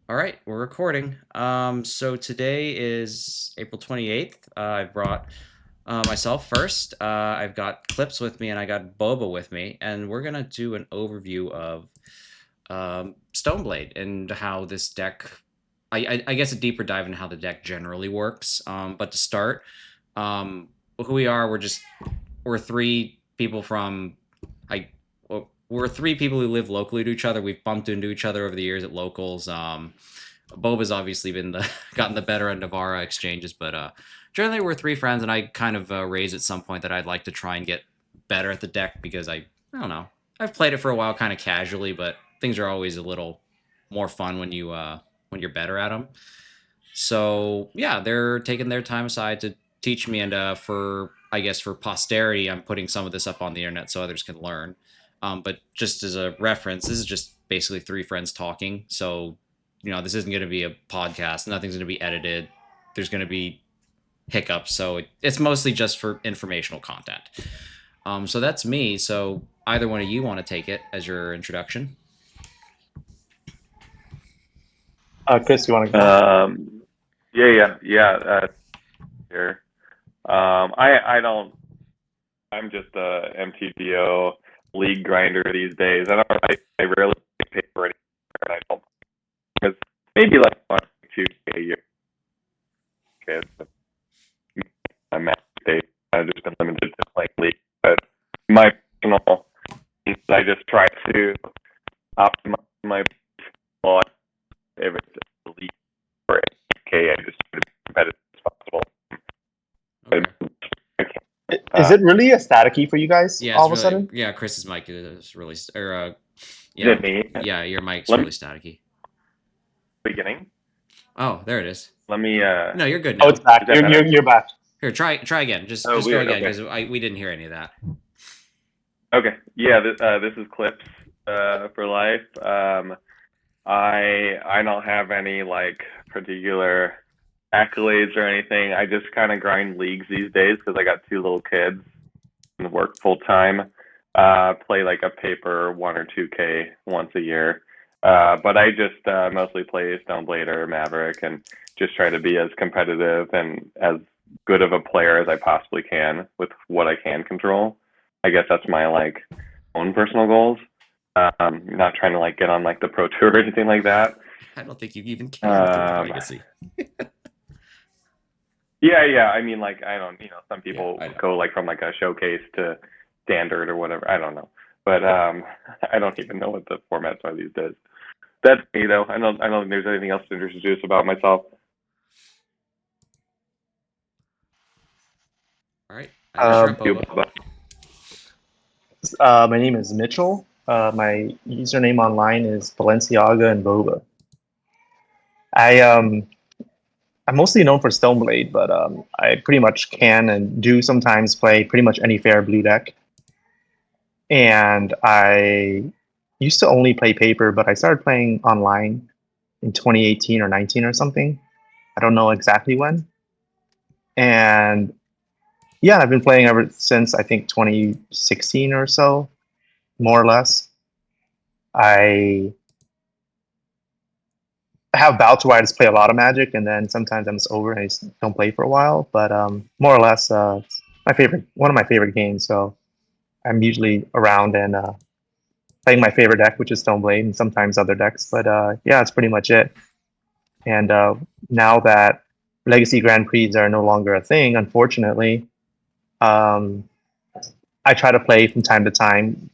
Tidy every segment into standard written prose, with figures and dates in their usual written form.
All right, we're recording. So today is April 28th. I've brought myself first. I've got Clips with me and I got Boba with me, and we're gonna do an overview of Stoneblade and how this deck. I guess a deeper dive into how the deck generally works. But to start, um, who we are, we're three people from I. We're three people who live locally to each other. We've bumped into each other over the years at locals. Boba's obviously been the gotten the better end of our exchanges, but generally we're three friends, and I kind of raised at some point that I'd like to try and get better at the deck because I don't know, I've played it for a while, kind of casually, but things are always a little more fun when you're better at them. So yeah, they're taking their time aside to teach me, and for I guess for posterity, I'm putting some of this up on the internet so others can learn. But just as a reference, this is just basically three friends talking. So this isn't going to be a podcast. Nothing's going to be edited. There's going to be hiccups. So it's mostly just for informational content. So that's me. So either one of you want to take it as your introduction? Chris, you want to go? Um, yeah. Here. I don't. I'm just a MTGO league grinder these days. I rarely pay for anything, and I don't. Because maybe like 1 2 a year. Kids, I'm at state. I've just been limited to playing league. But my personal, I just try to optimize my plot. If it's a league or AK, I just try to be competitive as possible. Okay. Is it really a static key for you guys Yeah, all it's of a really sudden? yeah. Chris's mic is really or Is yeah it me? yeah your mic's Let me really staticky. beginning. Oh, there it is. Let me. No, you're good Oh, it's now. back. Is that You're better? you're you're back. Here, try again. Oh, Just go weird. again Okay. because we didn't hear any of that. Okay. Yeah. This is Clips for life. I don't have any like particular accolades or anything. I just kind of grind leagues these days because I got two little kids and work full time. Play like a paper 1 or 2K once a year. But I just mostly play Stoneblade or Maverick and just try to be as competitive and as good of a player as I possibly can with what I can control. I guess that's my like own personal goals. Not trying to like get on like the pro tour or anything like that. I don't think you even can with your Um, legacy. yeah. I mean, like I don't, some Yeah, people I know. go like from like a showcase to standard or whatever. I don't know, but I don't even know what the formats are these days. That's me though. I don't think there's anything else to introduce about myself. All right, I guess you're up, Um, You, Boba. Bubba. my name is Mitchell. My username online is BalenciaganBoba. I I'm mostly known for Stoneblade, but I pretty much can and do sometimes play pretty much any fair blue deck. And I used to only play paper, but I started playing online in 2018 or 19 or something. I don't know exactly when. And yeah, I've been playing ever since I think 2016 or so, more or less. I have bouts where I just play a lot of Magic, and then sometimes I'm just over and I just don't play for a while. But more or less, it's one of my favorite games. So I'm usually around and playing my favorite deck, which is Stoneblade, and sometimes other decks. But yeah, that's pretty much it. And now that Legacy Grand Prix are no longer a thing, unfortunately, um, I try to play from time to time,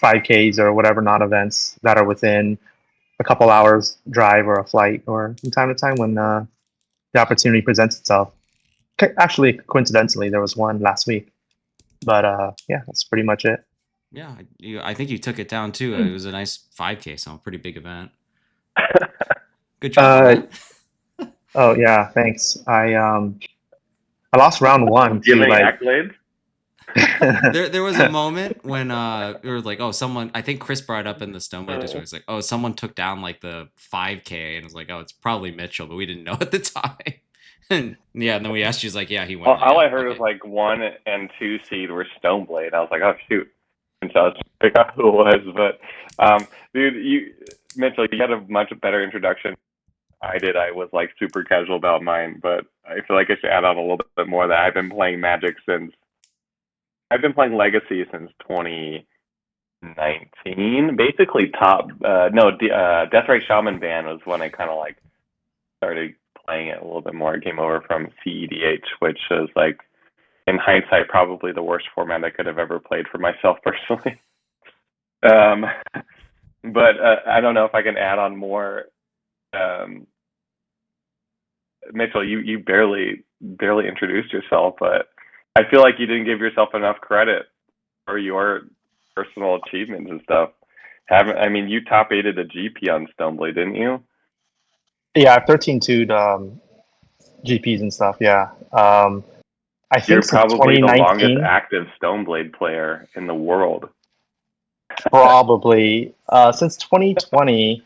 5Ks or whatever not events that are within a couple hours drive or a flight, or from time to time when the opportunity presents itself. Actually, coincidentally, there was one last week. But yeah, that's pretty much it. Yeah, I think you took it down too. It was a nice 5K, so a pretty big event. Good job on Uh, that. oh yeah, thanks. I lost round one Do you to have any like. accolades? There was a moment when it was like, oh, someone, I think Chris brought it up in the Stoneblade Discord. Uh, It's like, oh, someone took down like the 5K, and it's like, oh, it's probably Mitchell, but we didn't know at the time. And yeah, and then we asked you, he's like, yeah, he went. Like, all yeah, I heard was okay. like 1 and 2 seed were Stoneblade. I was like, oh shoot, and so I was trying to figure out who it was. But dude, Mitchell, you had a much better introduction. I did. I was like super casual about mine, but I feel like I should add on a little bit more that I've been playing Magic since I've been playing Legacy since 2019. Basically, Deathray Shaman Band was when I kind of like started playing it a little bit more. It came over from CEDH, which is like in hindsight probably the worst format I could have ever played for myself personally. Um, but I don't know if I can add on more. Mitchell, you barely introduced yourself, but I feel like you didn't give yourself enough credit for your personal achievements and stuff. I mean, you top aided a GP on Stoneblade, didn't you? Yeah, I've 13-2'd GPs and stuff. Yeah. I You're think since probably the longest 2019, active Stoneblade player in the world. probably since 2020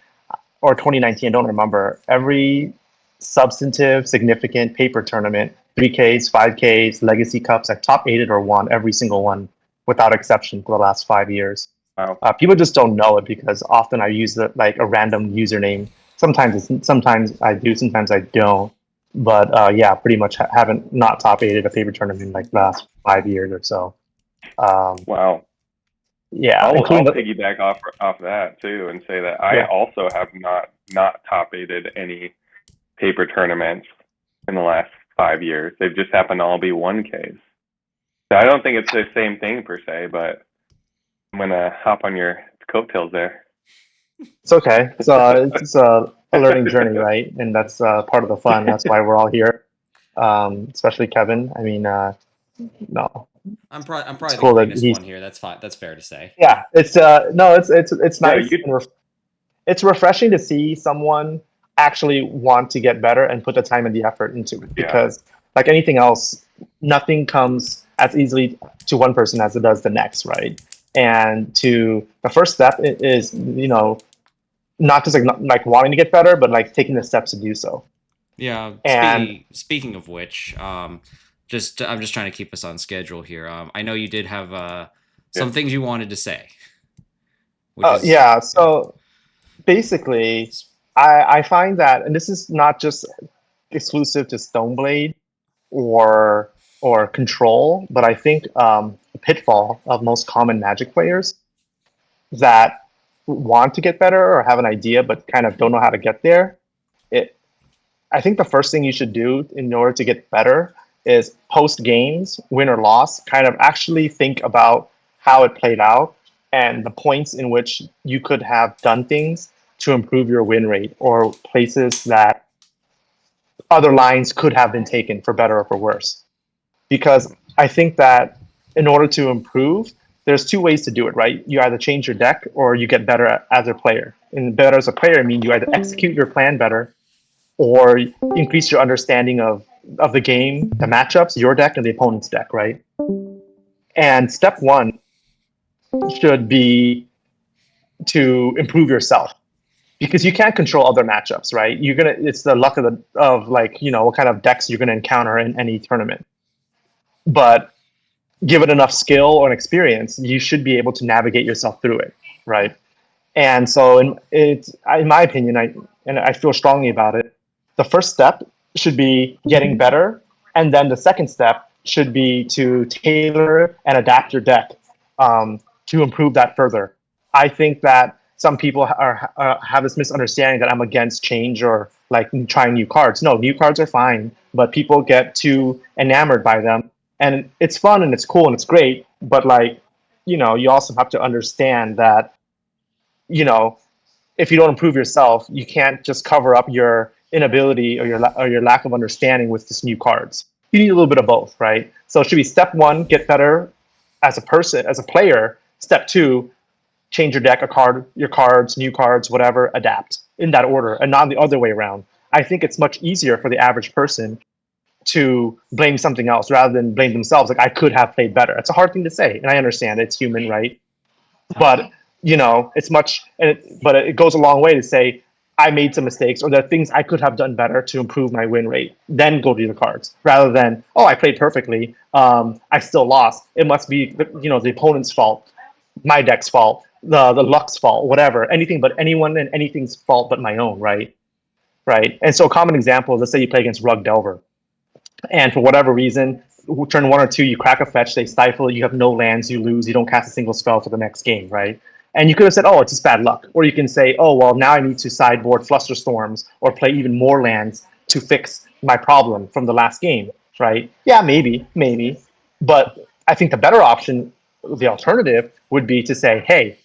or 2019, I don't remember. Every substantive, significant paper tournament, 3Ks, 5Ks, Legacy Cups, I've top aided or won every single one without exception for the last 5 years. Wow. People just don't know it because often I use like a random username. Sometimes I do, sometimes I don't. But yeah, pretty much haven't not top aided a paper tournament in like the last 5 years or so. Wow. Yeah, I'll including piggyback off that too and say that I yeah. also have not top aided any paper tournaments in the last 5 years. They've just happened to all be 1Ks. So I don't think it's the same thing per se, but I'm gonna hop on your coattails there. It's okay. It's a learning journey, right? And that's part of the fun. That's why we're all here. Especially Kevin. I mean, no, I'm probably it's the cool that greenest he's. one here. That's fine. That's fair to say. Yeah, it's no, it's No, nice. It's refreshing to see someone actually want to get better and put the time and the effort into it. Because like anything else, nothing comes as easily to one person as it does the next, right? And the first step is not just like wanting to get better, but like taking the steps to do so. Yeah. And Speaking of which, I'm just trying to keep us on schedule here. I know you did have some things you wanted to say, which is yeah, so basically, I find that, and this is not just exclusive to Stoneblade or Control, but I think the pitfall of most common Magic players that want to get better or have an idea but kind of don't know how to get there. It I think the first thing you should do in order to get better is post games, win or loss, kind of actually think about how it played out and the points in which you could have done things to improve your win rate or places that other lines could have been taken for better or for worse. Because I think that in order to improve, there's two ways to do it, right? You either change your deck or you get better as a player. And better as a player, I mean you either execute your plan better or increase your understanding of the game, the matchups, your deck, and the opponent's deck, right? And step one should be to improve yourself because you can't control other matchups, right? It's the luck of like what kind of decks you're gonna encounter in any tournament. But given enough skill or experience, you should be able to navigate yourself through it, right? And so, in my opinion, I feel strongly about it. The first step should be getting better, and then the second step should be to tailor and adapt your deck to improve that further. I think that some people have this misunderstanding that I'm against change or like trying new cards. No, new cards are fine, but people get too enamored by them, and it's fun and it's cool and it's great. But like, you also have to understand that if you don't improve yourself, you can't just cover up your inability or your lack of understanding with just new cards. You need a little bit of both, right? So it should be step one, get better as a person, as a player. Step two, change your deck, your cards, new cards, whatever, adapt in that order, and not the other way around. I think it's much easier for the average person to blame something else rather than blame themselves. Like I could have played better. It's a hard thing to say, and I understand it's human, right? But but it goes a long way to say I made some mistakes or there are things I could have done better to improve my win rate. Then go to the cards rather than I played perfectly. I still lost. It must be the opponent's fault, my deck's fault. the luck's fault, whatever, anything but anyone and anything's fault but my own, right? Right. And so a common example is, let's say you play against Rug Delver, and for whatever reason, turn 1 or 2, you crack a fetch, they stifle it, you have no lands, you lose, you don't cast a single spell for the next game, right? And you could have said, oh, it's just bad luck. Or you can say, oh, well, now I need to sideboard Flusterstorms or play even more lands to fix my problem from the last game, right? Yeah, maybe. But I think the better option, the alternative, would be to say, hey,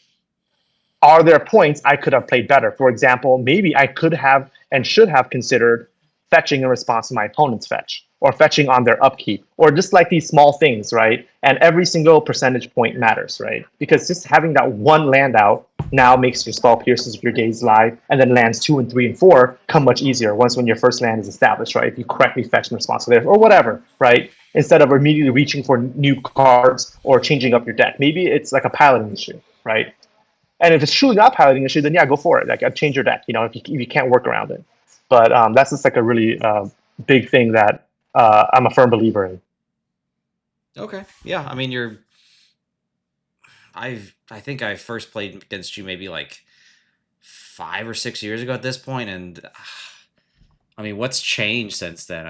are there points I could have played better? For example, maybe I could have and should have considered fetching in response to my opponent's fetch, or fetching on their upkeep, or just like these small things, right? And every single percentage point matters, right? Because just having that one land out now makes your spell pierces of your days live, and then lands 2 and 3 and 4 come much easier once when your first land is established, right? If you correctly fetch in response to theirs, or whatever, right? Instead of immediately reaching for new cards or changing up your deck. Maybe it's like a piloting issue, right? And if it's truly not piloting issue, then yeah, go for it. Like, I'd change your deck, if you can't work around it. But that's just like a really big thing that I'm a firm believer in. Okay. Yeah. I mean, I think I first played against you maybe like 5 or 6 years ago at this point, and I mean, what's changed since then?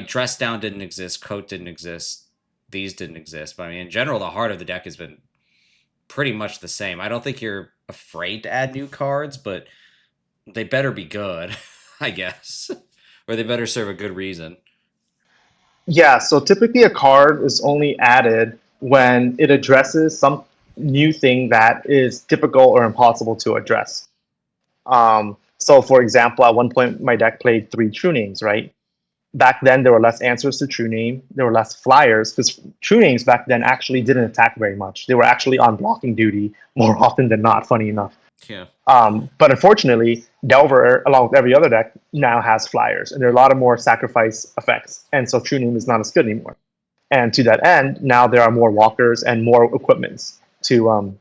Dress down didn't exist, coat didn't exist, these didn't exist. But I mean, in general, the heart of the deck has been pretty much the same. I don't think you're afraid to add new cards, but they better be good, I guess, or they better serve a good reason. Yeah, so typically a card is only added when it addresses some new thing that is difficult or impossible to address. So, for example, at one point, my deck played 3 True Names, right? Back then, there were less answers to True Name. There were less flyers, because True Names back then actually didn't attack very much. They were actually on blocking duty more often than not, funny enough. Yeah. But unfortunately, Delver, along with every other deck, now has flyers, and there are a lot of more sacrifice effects, and so True Name is not as good anymore. And to that end, now there are more walkers and more equipments to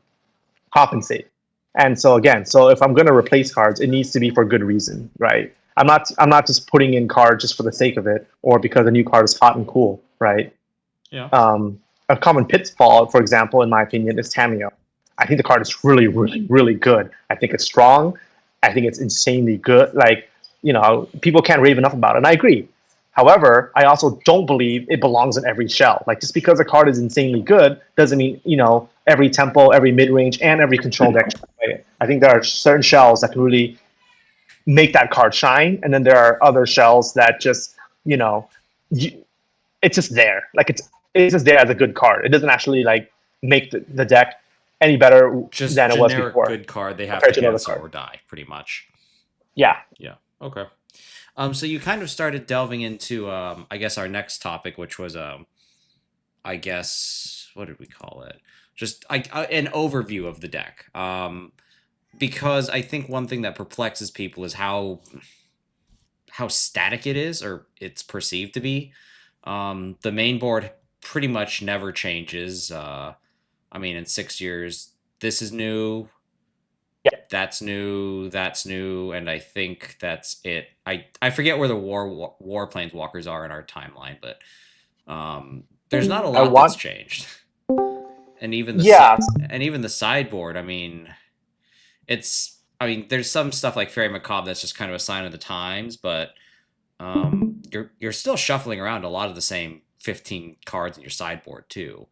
compensate. And so again, so if I'm going to replace cards, it needs to be for good reason, right? I'm not just putting in cards just for the sake of it, or because a new card is hot and cool, right? Yeah. A common pitfall, for example, in my opinion, is Tameo. I think the card is really, really, really good. I think it's strong. I think it's insanely good. Like, people can't rave enough about it, and I agree. However, I also don't believe it belongs in every shell. Like, just because a card is insanely good doesn't mean, every tempo, every mid-range, and every control deck should play it. I think there are certain shells that can really make that card shine, and then there are other shells that just, it's just there. Like, it's just there as a good card. It doesn't actually like make the deck any better Just than it was generic before. good card. They have compared to to another answer card. or die, pretty much. Yeah. Yeah. Okay. So you kind of started delving into, I guess, our next topic, which was, I guess, what did we call it? Just an overview of the deck. Because I think one thing that perplexes people is how static it is, or it's perceived to be. The main board pretty much never changes. I mean, in 6 years, this is new. Yeah. That's new, and I think that's it. I forget where the war planeswalkers are in our timeline, but there's not a lot that's changed. And even the sideboard. I mean, there's some stuff like Fairy Macabre that's just kind of a sign of the times, but you're still shuffling around a lot of the same 15 cards in your sideboard too.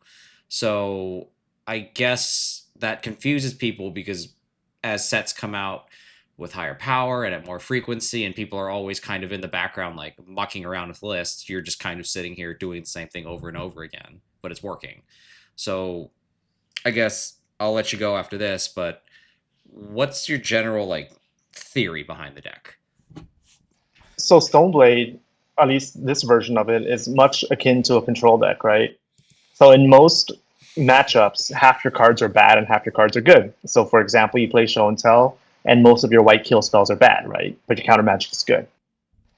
So I guess that confuses people, because as sets come out with higher power and at more frequency, and people are always kind of in the background, like mucking around with lists, you're just kind of sitting here doing the same thing over and over again, but it's working. So I guess I'll let you go after this, but what's your general theory behind the deck? So Stoneblade, at least this version of it, is much akin to a control deck, right? So in most matchups, half your cards are bad and half your cards are good. So for example, you play Show and Tell, and most of your white kill spells are bad, right? But your counter magic is good.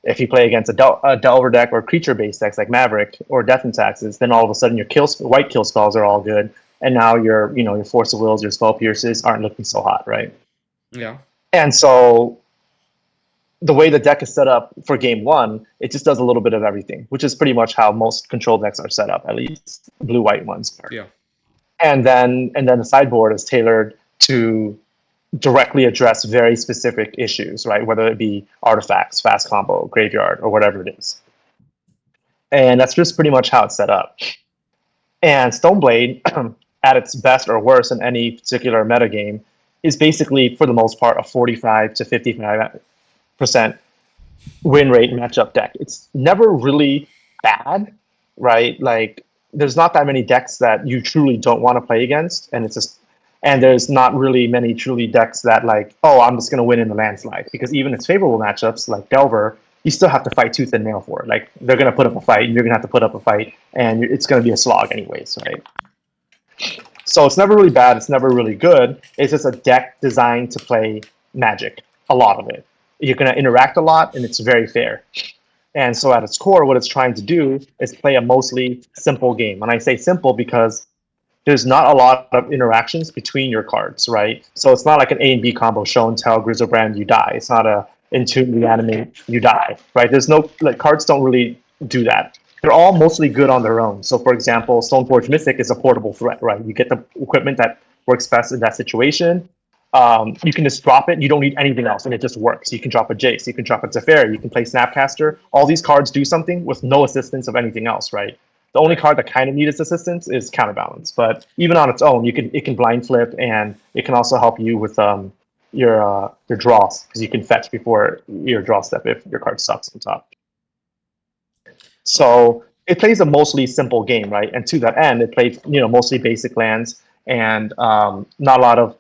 If you play against a Delver deck or creature-based decks like Maverick or Death and Taxes, then all of a sudden your white kill spells are all good, and now your Force of Wills, your Spell Pierces aren't looking so hot, right? Yeah. And so the way the deck is set up for game 1, it just does a little bit of everything, which is pretty much how most control decks are set up, at least blue-white ones are. Yeah. and then the sideboard is tailored to directly address very specific issues, right? Whether it be artifacts, fast combo, graveyard, or whatever it is. And that's just pretty much how it's set up. And Stoneblade, at its best or worst in any particular metagame, is basically, for the most part, a 45 to 55% win rate matchup deck. It's never really bad, right? Like, there's not that many decks that you truly don't want to play against, and it's just, and there's not really many truly decks that like, oh, I'm just going to win in the landslide, because even its favorable matchups like Delver, you still have to fight tooth and nail for it. Like, they're going to put up a fight, and you're going to have to put up a fight, and it's going to be a slog anyways, right? So it's never really bad. It's never really good. It's just a deck designed to play Magic. A lot of it. You're going to interact a lot, and it's very fair. And so at its core, what it's trying to do is play a mostly simple game. And I say simple because there's not a lot of interactions between your cards, right? So it's not like an A and B combo, show and tell, Grizzlebrand, you die. It's not a Entomb, reanimate, you die, right? There's no, like, cards don't really do that. They're all mostly good on their own. So for example, Stoneforge Mystic is a portable threat, right? You get the equipment that works best in that situation. You can just drop it. You don't need anything else, and it just works. You can drop a Jace. You can drop a Teferi. You can play Snapcaster. All these cards do something with no assistance of anything else, right? The only card that kind of needs assistance is Counterbalance, but even on its own, it can blind flip, and it can also help you with your draws, because you can fetch before your draw step if your card sucks on top. So it plays a mostly simple game, right? And to that end, it plays mostly basic lands and not a lot of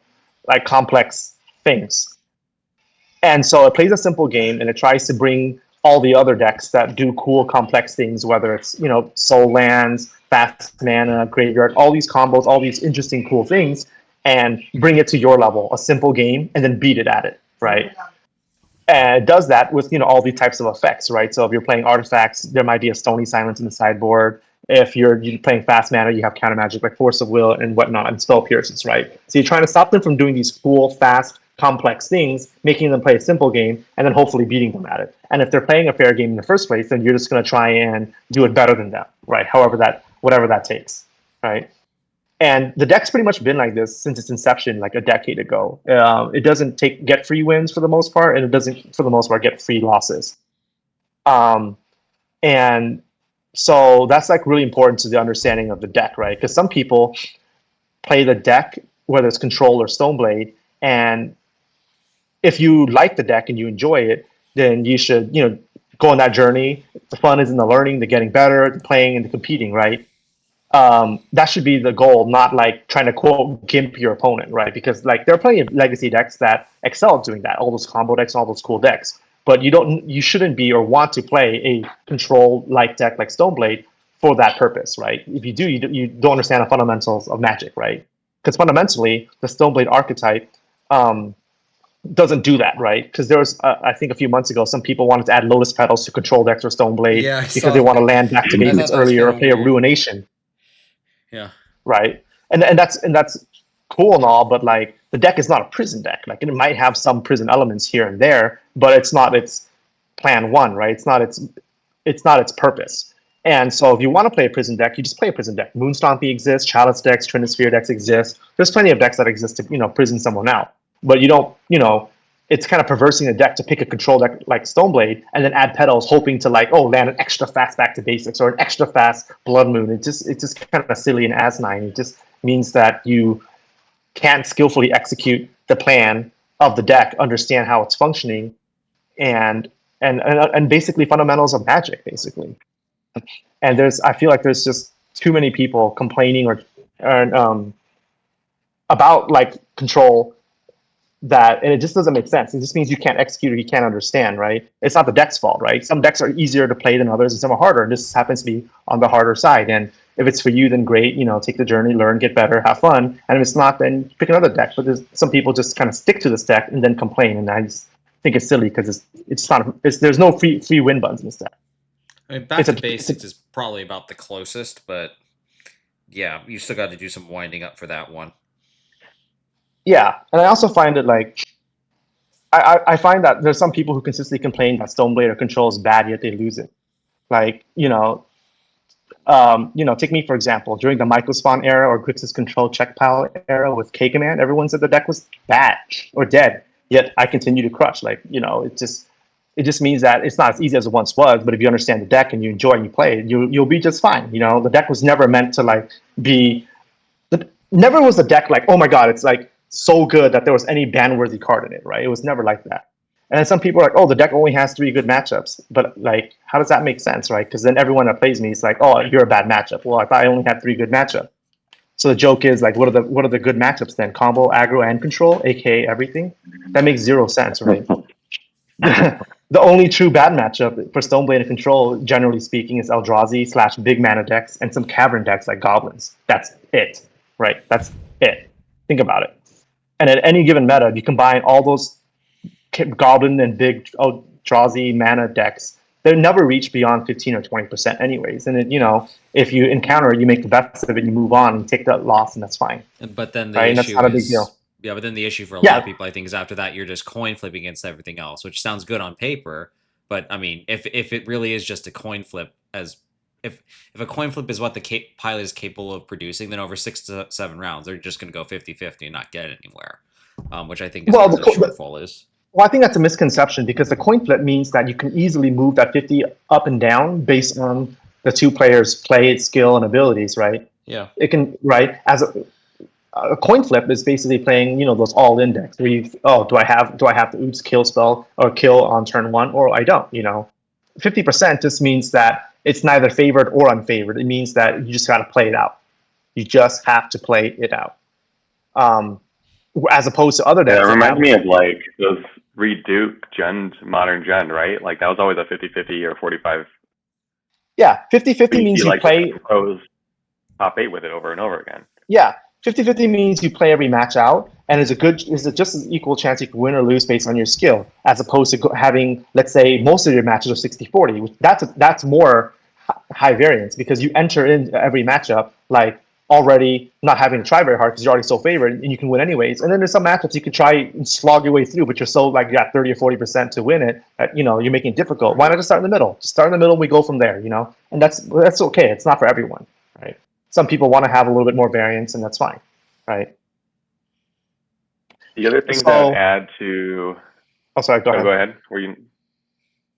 like complex things. And so it plays a simple game, and it tries to bring all the other decks that do cool, complex things, whether it's soul lands, fast mana, graveyard, all these combos, all these interesting, cool things, and bring it to your level, a simple game, and then beat it at it, right? And it does that with all these types of effects, right? So if you're playing artifacts, there might be a Stony Silence in the sideboard. If you're playing fast mana, you have counter magic like Force of Will and whatnot, and Spell Pierces, right? So you're trying to stop them from doing these cool, fast, complex things, making them play a simple game, and then hopefully beating them at it. And if they're playing a fair game in the first place, then you're just going to try and do it better than them, right? Whatever that takes, right? And the deck's pretty much been like this since its inception, like a decade ago. It doesn't get free wins for the most part, and it doesn't, for the most part, get free losses. And so that's like really important to the understanding of the deck, right? Because some people play the deck, whether it's Control or Stoneblade, and if you like the deck and you enjoy it, then you should, go on that journey. The fun is in the learning, the getting better, the playing, and the competing, right? That should be the goal, not like trying to quote gimp your opponent, right? Because like there are plenty of legacy decks that excel at doing that, all those combo decks, all those cool decks. But you shouldn't be or want to play a control like deck like Stoneblade for that purpose, right? If you do, you don't understand the fundamentals of Magic, right? Because fundamentally, the Stoneblade archetype doesn't do that, right? Because there was, I think a few months ago, some people wanted to add Lotus Petals to control decks or Stoneblade because they want to land back to basics earlier or play a Ruination. Yeah. Right. And that's cool and all, but like the deck is not a prison deck. Like it might have some prison elements here and there, but it's not its plan one, right? It's not its purpose. And so if you want to play a prison deck, you just play a prison deck. Moonstompy exists, Chalice decks, Trinisphere decks exist. There's plenty of decks that exist to, prison someone out. But you don't, it's kind of perversing a deck to pick a control deck like Stoneblade and then add petals, hoping to like, land an extra fast back to basics or an extra fast Blood Moon. It's just kind of silly and asinine. It just means that you can't skillfully execute the plan of the deck, understand how it's functioning, and basically fundamentals of Magic, basically. And I feel like there's just too many people complaining or about like control. And it just doesn't make sense. It just means you can't execute or you can't understand, right? It's not the deck's fault, right? Some decks are easier to play than others, and some are harder. And this happens to be on the harder side. And if it's for you, then great. Take the journey, learn, get better, have fun. And if it's not, then pick another deck. But some people just kind of stick to this deck and then complain. And I just think it's silly because there's no free win buttons in this deck. I mean, back to basics is probably about the closest, but yeah, you still got to do some winding up for that one. Yeah, and I also find it like I find that there's some people who consistently complain that Stoneblade or Control is bad, yet they lose it. Like, Take me for example, during the Microspawn era or Grixis Control Check Pile era with K Command, everyone said the deck was bad or dead. Yet I continue to crush. It just means that it's not as easy as it once was. But if you understand the deck and you enjoy and you play it, you'll be just fine. The deck was never meant to be. Never was the deck like, oh my god, it's so good that there was any ban-worthy card in it, right? It was never like that. And then some people are like, oh, the deck only has 3 good matchups. But how does that make sense, right? Because then everyone that plays me is like, oh, you're a bad matchup. Well, I thought I only had 3 good matchups. So the joke is what are the good matchups then? Combo, aggro, and control, aka everything. That makes 0 sense, right? The only true bad matchup for Stoneblade and Control, generally speaking, is Eldrazi / big mana decks and some cavern decks like Goblins. That's it, right? That's it. Think about it. And at any given meta, if you combine all those Goblin and big Eldrazi mana decks, they never reach beyond 15 or 20% anyways. And if you encounter it, you make the best of it, and you move on and take that loss, and that's fine. But then the right? And issue that's not a big is, deal. yeah, but then the issue for a lot Yeah. of people, I think, is after that you're just coin flipping against everything else, which sounds good on paper. But I mean, if it really is just a coin flip, if a coin flip is what the pilot is capable of producing, then over 6 to 7 rounds, they're just going to go 50-50 and not get it anywhere, which I think is where the shortfall is. Well, I think that's a misconception, because the coin flip means that you can easily move that 50 up and down based on the 2 players' play, skill, and abilities, right? Yeah. It can, right? As a coin flip is basically playing, those all-in decks where do I have to oops kill spell or kill on turn 1, or I don't. 50% just means that it's neither favored or unfavored. It means that you just got to play it out. You just have to play it out. As opposed to other decks. Yeah, it reminds me of those Reduke Modern Gen, right? That was always a 50-50 or 45. Yeah, 50-50 means you play pros top 8 with it over and over again. Yeah, 50-50 means you play every match out, and it's a just as equal chance you can win or lose based on your skill, as opposed to having, let's say, most of your matches are 60-40. That's more high variance, because you enter in every matchup already not having to try very hard because you're already so favored, and you can win anyways. And then there's some matchups you can try and slog your way through, but you're so you got 30 or 40% to win it that you're making it difficult. Why not just start in the middle? Just start in the middle, and we go from there. And that's okay. It's not for everyone, right? Some people want to have a little bit more variance, and that's fine, right? The other things that add to. Oh, sorry. Go ahead. Go ahead. I was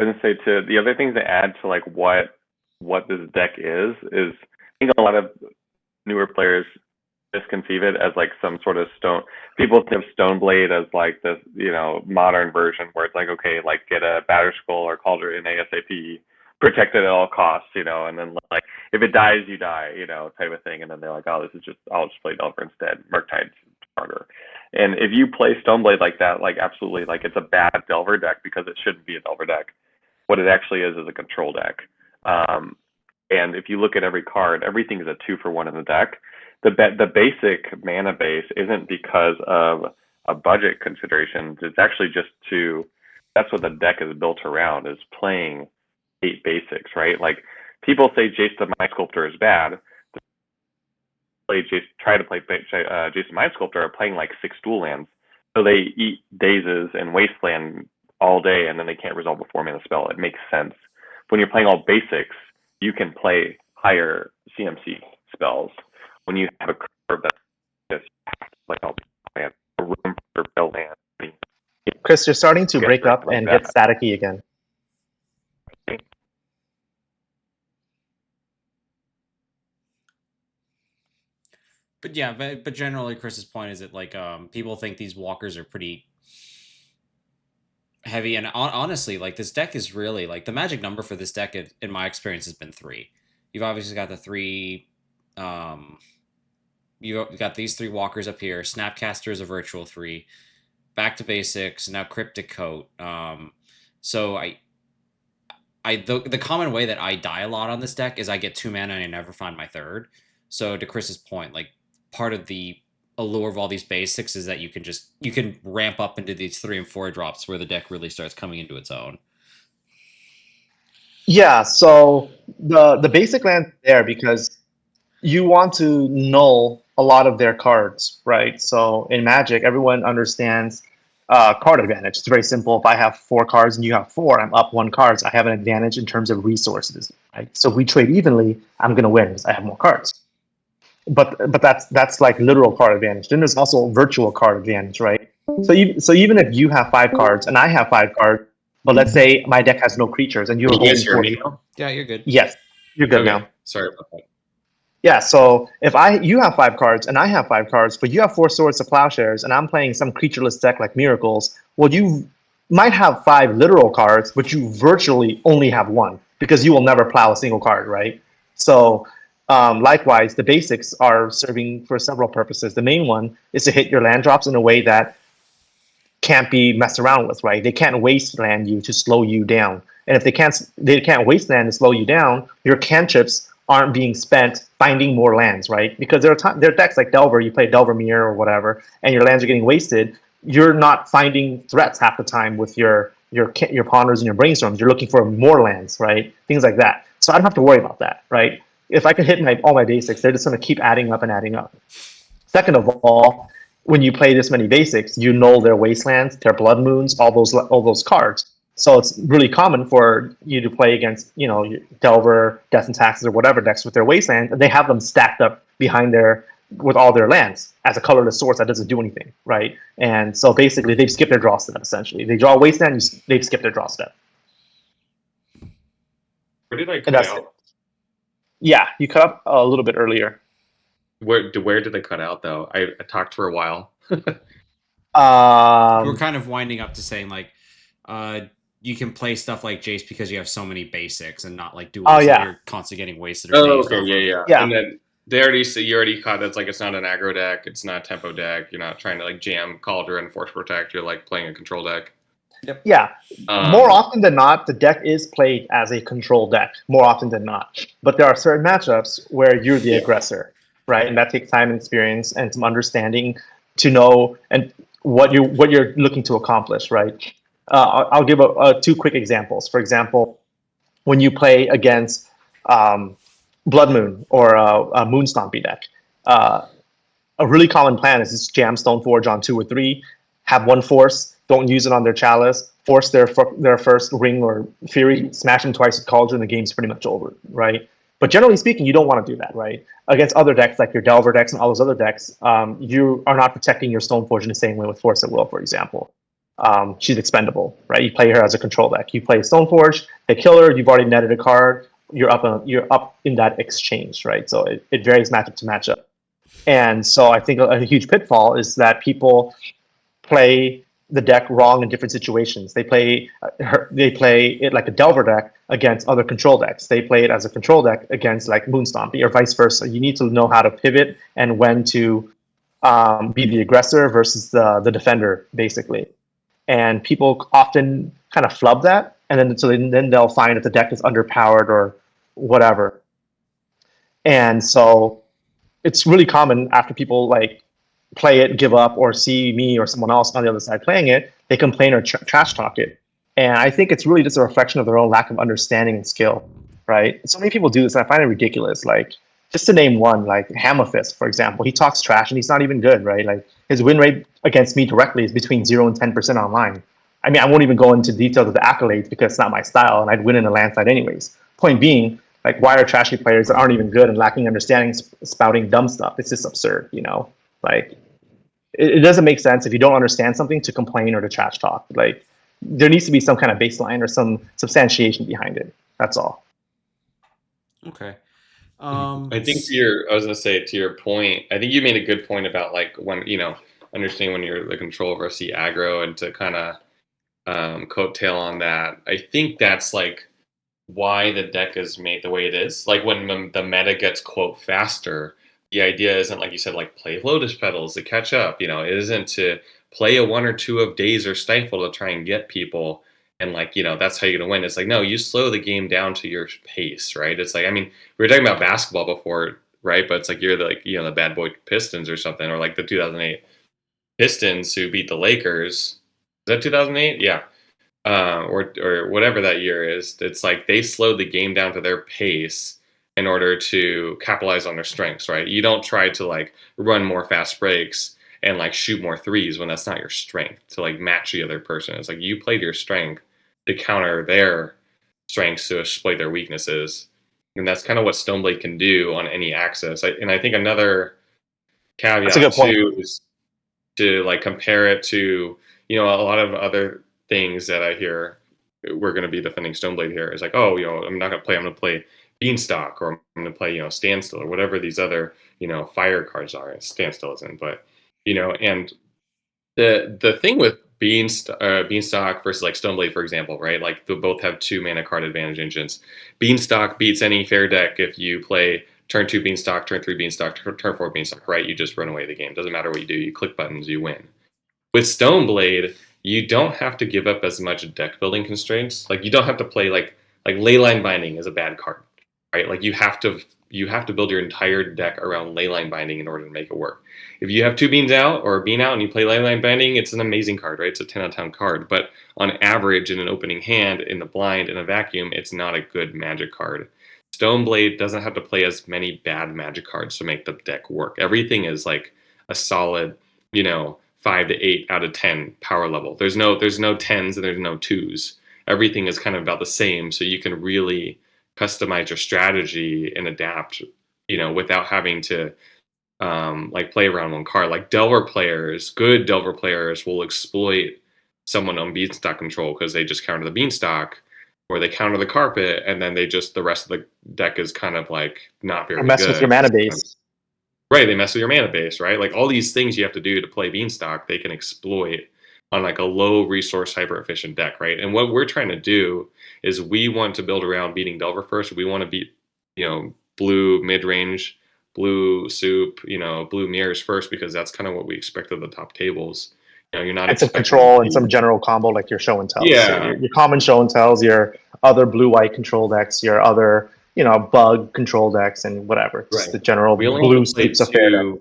gonna say the other things that add to what this deck is I think a lot of newer players misconceive it as some sort of stone. People think of Stoneblade as this modern version where it's okay, get a Batterskull or Cauldron ASAP, protect it at all costs, and then if it dies, you die, type of thing. And then they're oh, this is just, I'll just play Delver instead. Murktide's harder. And if you play Stoneblade like that, absolutely, it's a bad Delver deck because it shouldn't be a Delver deck. What it actually is a control deck. And if you look at every card, everything is a 2-for-1 in the deck. The basic mana base isn't because of a budget considerations. It's actually just that's what the deck is built around, is playing 8 basics, right? People say Jace the Mind Sculptor is bad. Try to play Jace the Mind Sculptor are playing 6 dual lands. So they eat Dazes and Wasteland all day, and then they can't resolve a 4-mana spell. It makes sense. When you're playing all basics, you can play higher CMC spells. When you have a curve that's just play all lands, a room for build land. Chris, you're starting to break up and get staticky again. But yeah, but generally, Chris's point is that people think these walkers are pretty heavy, and honestly, this deck is really the magic number for this deck in my experience has been 3. You've obviously got the 3. You've got these 3 walkers up here. Snapcaster is a virtual 3. Back to basics, now Cryptic Coat. So the common way that I die a lot on this deck is I get 2 mana and I never find my 3rd. So to Chris's point, part of the allure of all these basics is that you can ramp up into these 3 and 4 drops where the deck really starts coming into its own. Yeah, so the basic land there because you want to null a lot of their cards, right? So in Magic, everyone understands card advantage. It's very simple. If I have 4 cards and you have 4, I'm up 1 card. So I have an advantage in terms of resources. Right? So if we trade evenly, I'm going to win because I have more cards. But that's like literal card advantage. Then there's also virtual card advantage, right? So even if you have 5 cards and I have 5 cards, but let's say my deck has no creatures and you're Can you guys holding hear 4. me now? Yeah, you're good. Yes, you're good Okay, now. sorry about that. Yeah, so if you have 5 cards and I have 5 cards, but you have 4 Swords of Plowshares and I'm playing some creatureless deck like Miracles, well, you might have 5 literal cards, but you virtually only have 1 because you will never plow a single card, right? So likewise, the basics are serving for several purposes. The main one is to hit your land drops in a way that can't be messed around with, right? They can't wasteland you to slow you down. And if they can't wasteland to slow you down, your cantrips aren't being spent finding more lands, right? Because there are decks like Delver, you play Delver Mirror or whatever, and your lands are getting wasted. You're not finding threats half the time with your ponders and your brainstorms. You're looking for more lands, right? Things like that. So I don't have to worry about that, right? If I can hit all my basics, they're just going to keep adding up and adding up. Second of all, when you play this many basics, you know their wastelands, their blood moons, all those cards. So it's really common for you to play against, Delver, Death and Taxes, or whatever decks with their wasteland, and they have them stacked up behind with all their lands as a colorless source that doesn't do anything, right? And so basically, they've skipped their draw step. Essentially, they draw a wasteland, they've skipped their draw step. Where did I And cut that's out? it. Yeah, you cut up a little bit earlier. Where did I cut out though? I talked for a while. We're kind of winding up to saying like, you can play stuff like Jace because you have so many basics and not like duels that you're constantly getting wasted or Oh, phased okay, off yeah, of. yeah. And then you already caught that's like it's not an aggro deck, it's not a tempo deck. You're not trying to like jam Cauldron, Force Protect. You're like playing a control deck. Yep. Yeah. More often than not, the deck is played as a control deck. More often than not, but there are certain matchups where you're the aggressor, right? And that takes time and experience and some understanding to know and what you're looking to accomplish, right? I'll give 2 quick examples. For example, when you play against Blood Moon or a Moon Stompy deck, a really common plan is just jam Stoneforge on 2 or 3, have 1 force, don't use it on their chalice, force their first ring or fury, smash them twice with Cauldron, the game's pretty much over, right? But generally speaking, you don't want to do that, right? Against other decks like your Delver decks and all those other decks, you are not protecting your Stoneforge in the same way with Force at Will, for example. She's expendable, right? You play her as a control deck. You play Stoneforge, they kill her, you've already netted a card, you're up in that exchange, right? So it varies matchup to matchup. And so I think a huge pitfall is that people play the deck wrong in different situations. They play it like a Delver deck against other control decks. They play it as a control deck against like Moonstompy or vice versa. You need to know how to pivot and when to be the aggressor versus the defender, basically. And people often kind of flub that, and then they'll find that the deck is underpowered or whatever. And so it's really common after people like play it, give up, or see me or someone else on the other side playing it, they complain or trash talk it. And I think it's really just a reflection of their own lack of understanding and skill, right? So many people do this, and I find it ridiculous. Like, just to name one, like Hammerfist, for example, he talks trash and he's not even good, right? Like, his win rate against me directly is between 0 and 10% online. I mean, I won't even go into details of the accolades because it's not my style, and I'd win in a landslide anyways. Point being, like, why are trashy players that aren't even good and lacking understanding spouting dumb stuff? It's just absurd, Like, it doesn't make sense if you don't understand something to complain or to trash talk. Like, there needs to be some kind of baseline or some substantiation behind it. That's all. Okay. I think I was gonna say to your point, I think you made a good point about like when understanding when you're the control versus the aggro, and to kind of coattail on that. I think that's like why the deck is made the way it is. Like when the meta gets quote faster, the idea isn't like you said, like play Lotus Petals to catch up. It isn't to play a 1 or 2 of Daze or Stifle to try and get people. And like, that's how you're going to win. It's like, no, you slow the game down to your pace, right? It's like, I mean, we were talking about basketball before, right? But it's like, you're the bad boy Pistons or something, or like the 2008 Pistons who beat the Lakers. Is that 2008? Yeah. Or whatever that year is. It's like they slowed the game down to their pace in order to capitalize on their strengths, right? You don't try to like run more fast breaks. and like shoot more threes when that's not your strength to like match the other person. It's like you played your strength to counter their strengths to exploit their weaknesses. And that's kind of what Stoneblade can do on any axis. And I think another That's a caveat good point. too is to like compare it to, you know, a lot of other things that I hear. We're going to be defending Stoneblade here is like, oh, you know, I'm not going to play. I'm going to play Beanstalk, or I'm going to play, you know, Standstill, or whatever these other, you know, fire cards are. Standstill isn't, but you know, and the thing with Beanstalk versus like Stoneblade, for example, right? Like they both have 2 mana card advantage engines. Beanstalk beats any fair deck if you play turn 2 Beanstalk, turn 3 Beanstalk, turn 4 Beanstalk, right? You just run away the game. Doesn't matter what you do. You click buttons, you win. With Stoneblade, you don't have to give up as much deck building constraints. Like you don't have to play like Leyline Binding is a bad card, right? Like you have to build your entire deck around Leyline Binding in order to make it work. If you have 2 beans out or a bean out and you play Leyline Binding, it's an amazing card, right? It's a 10 out of 10 card. But on average, in an opening hand, in the blind, in a vacuum, it's not a good Magic card. Stoneblade doesn't have to play as many bad Magic cards to make the deck work. Everything is like a solid, you know, 5 to 8 out of 10 power level. There's no tens and there's no twos. Everything is kind of about the same, so you can really customize your strategy and adapt, you know, without having to like play around one card. Like good Delver players will exploit someone on Beanstalk control because they just counter the Beanstalk or they counter the carpet, and then the rest of the deck is kind of like not very Or mess with your good. mana base. Right, they mess with your mana base, right? Like all these things you have to do to play Beanstalk, they can exploit on like a low resource, hyper efficient deck, right? And what we're trying to do is we want to build around beating Delver first. We want to beat, you know, blue mid range, blue soup, you know, blue mirrors first, because that's kind of what we expect of the top tables. You know, you're not And some expecting control and some general combo like your show and tells. So yeah, your common show and tells, your other blue-white control decks, your other, you know, bug control decks, and whatever. Just right. the general We only have blue to play soups affair deck.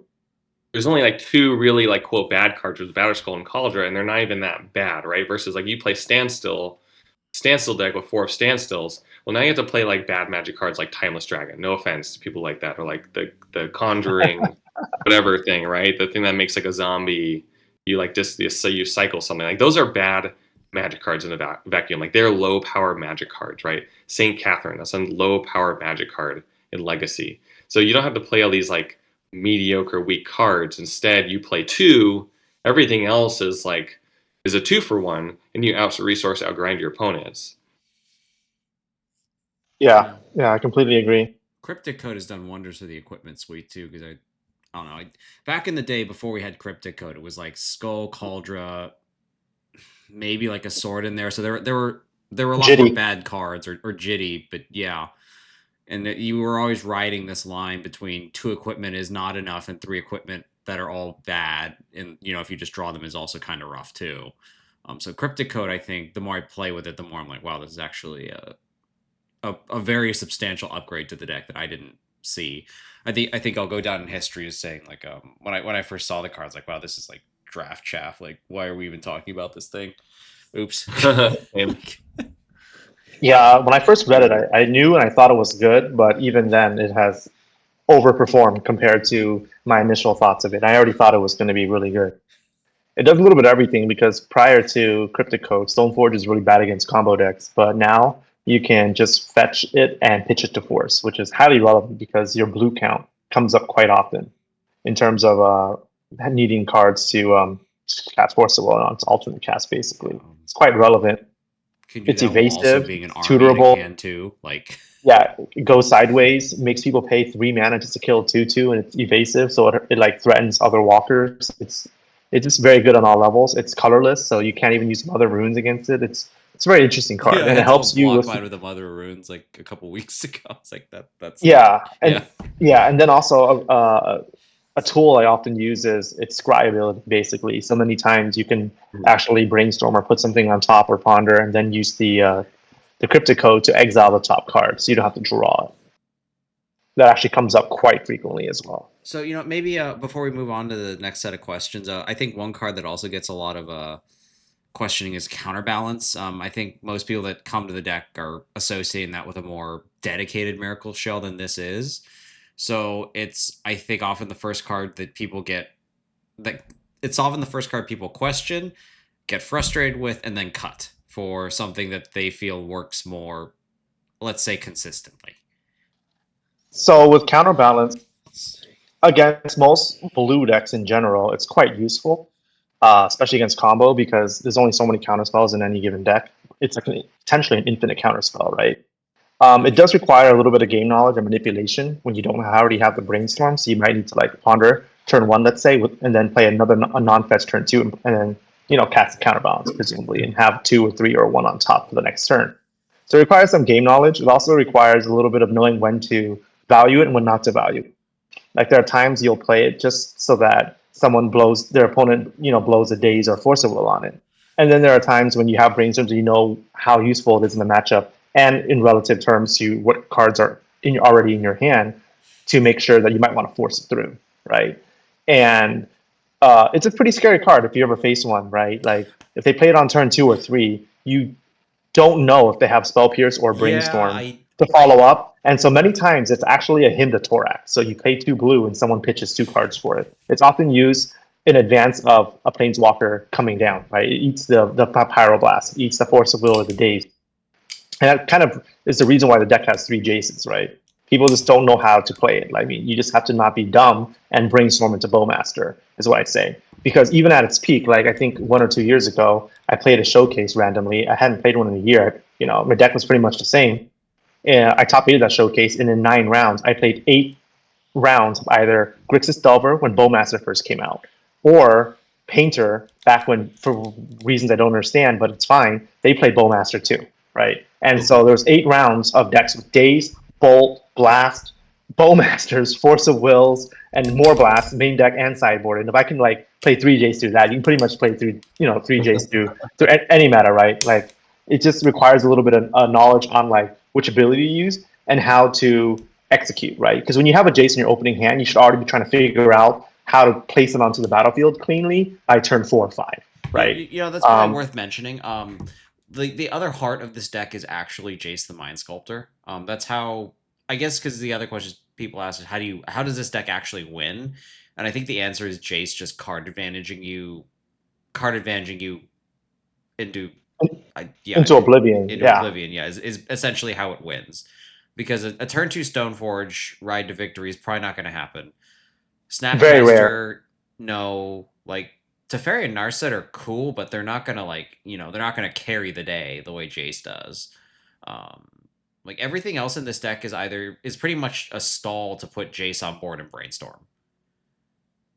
there's only like 2 really like quote bad cards with Batterskull and Cauldron, and they're not even that bad, right? Versus like you play standstill deck with 4 of standstills. Well, now you have to play like bad Magic cards like Timeless Dragon. No offense to people like that, or like the Conjuring, whatever thing, right? The thing that makes like a zombie. You like just so you cycle something like those are bad Magic cards in a vacuum. Like they're low power Magic cards, right? Saint Catherine, that's a low power Magic card in Legacy. So you don't have to play all these like mediocre weak cards. Instead, you play 2. Everything else is like is a 2-for-1, and you out resource outgrind your opponents. Yeah, I completely agree. Cryptic Code has done wonders for the equipment suite too, because I don't know. Back in the day before we had Cryptic Code, it was like Skull, Cauldra, maybe like a sword in there. So there were a lot more Jitty. bad cards or Jitty, but yeah. And that you were always riding this line between 2 equipment is not enough and 3 equipment that are all bad, and you know, if you just draw them is also kind of rough too. So Cryptic Code, I think the more I play with it, the more I'm like, wow, this is actually a very substantial upgrade to the deck that I didn't see. I think I'll go down in history as saying like when I first saw the cards, like, wow, this is like draft chaff. Like, why are we even talking about this thing? Oops. Yeah, when I first read it, I knew and I thought it was good, but even then, it has overperformed compared to my initial thoughts of it. I already thought it was going to be really good. It does a little bit of everything because prior to Cryptic Code, Stoneforge is really bad against combo decks, but now you can just fetch it and pitch it to force, which is highly relevant because your blue count comes up quite often in terms of needing cards to cast force well on its alternate cast. Basically, it's quite relevant. Can do It's that while also evasive, being an it's army in a tutorable. can too. Like, Yeah, it goes sideways, makes people pay 3 mana just to kill 2/2, and it's evasive, so it like threatens other walkers. It's just very good on all levels. It's colorless, so you can't even use some other runes against it. It's a very interesting card, yeah, I and it had someone helps you block with mine with the Mother of Runes like a couple weeks ago. I was like, that's yeah, and yeah. yeah, and then also a tool I often use is its scry ability. Basically, so many times you can actually brainstorm or put something on top or ponder, and then use the cryptic code to exile the top card, so you don't have to draw it. That actually comes up quite frequently as well. So, you know, maybe before we move on to the next set of questions, I think one card that also gets a lot of questioning is Counterbalance. I think most people that come to the deck are associating that with a more dedicated Miracle Shell than this is. So it's, I think, often the first card that people get that it's often the first card people question, get frustrated with, and then cut for something that they feel works more, let's say, consistently. So with Counterbalance, against most blue decks in general, it's quite useful, especially against combo, because there's only so many counterspells in any given deck. It's like potentially an infinite counterspell, right? It does require a little bit of game knowledge and manipulation when you don't already have the brainstorm. So you might need to like ponder turn one, let's say, and then play a non-fetch turn two, and then cast a counterbalance presumably, and have 2 or 3 or 1 on top for the next turn. So it requires some game knowledge. It also requires a little bit of knowing when to value it and when not to value it. Like there are times you'll play it just so that their opponent blows a daze or force of will on it. And then there are times when you have brainstorms and you know how useful it is in the matchup and in relative terms to what cards are already in your hand to make sure that you might want to force it through, right? And it's a pretty scary card if you ever face one, right? Like if they play it on turn 2 or 3, you don't know if they have Spell Pierce or Brainstorm to follow up. And so many times it's actually a Hymn to Thorax. So you pay 2 blue and someone pitches 2 cards for it. It's often used in advance of a Planeswalker coming down, right? It eats the Pyroblast, it eats the Force of Will or the Daze. And that kind of is the reason why the deck has 3 Jaces, right? People just don't know how to play it. I mean, you just have to not be dumb and brainstorm into Bowmaster, is what I'd say. Because even at its peak, like I think 1 or 2 years ago, I played a showcase randomly. I hadn't played one in a year. My deck was pretty much the same. And I top 8 that showcase, and in 9 rounds, I played 8 rounds of either Grixis Delver when Bowmaster first came out, or Painter back when, for reasons I don't understand, but it's fine, they played Bowmaster too, right? And so there's 8 rounds of decks with Daze, Bolt, Blast, Bowmasters, Force of Wills, and more Blasts, main deck and sideboard. And if I can like play 3 Jays through that, you can pretty much play through 3 Jays through any meta, right? Like it just requires a little bit of knowledge on like which ability to use and how to execute, right? Because when you have a Jace in your opening hand, you should already be trying to figure out how to place it onto the battlefield cleanly by turn 4 or 5, right? That's probably worth mentioning. The other heart of this deck is actually Jace the Mind Sculptor. That's how, I guess, because the other questions people ask is how does this deck actually win? And I think the answer is Jace just card advantaging you into into oblivion. Oblivion, is essentially how it wins. Because a turn 2 Stoneforge ride to victory is probably not going to happen. Snapcaster, very rare. No, like Teferi and Narset are cool, but they're not gonna they're not gonna carry the day the way Jace does. Like everything else in this deck is pretty much a stall to put Jace on board and Brainstorm,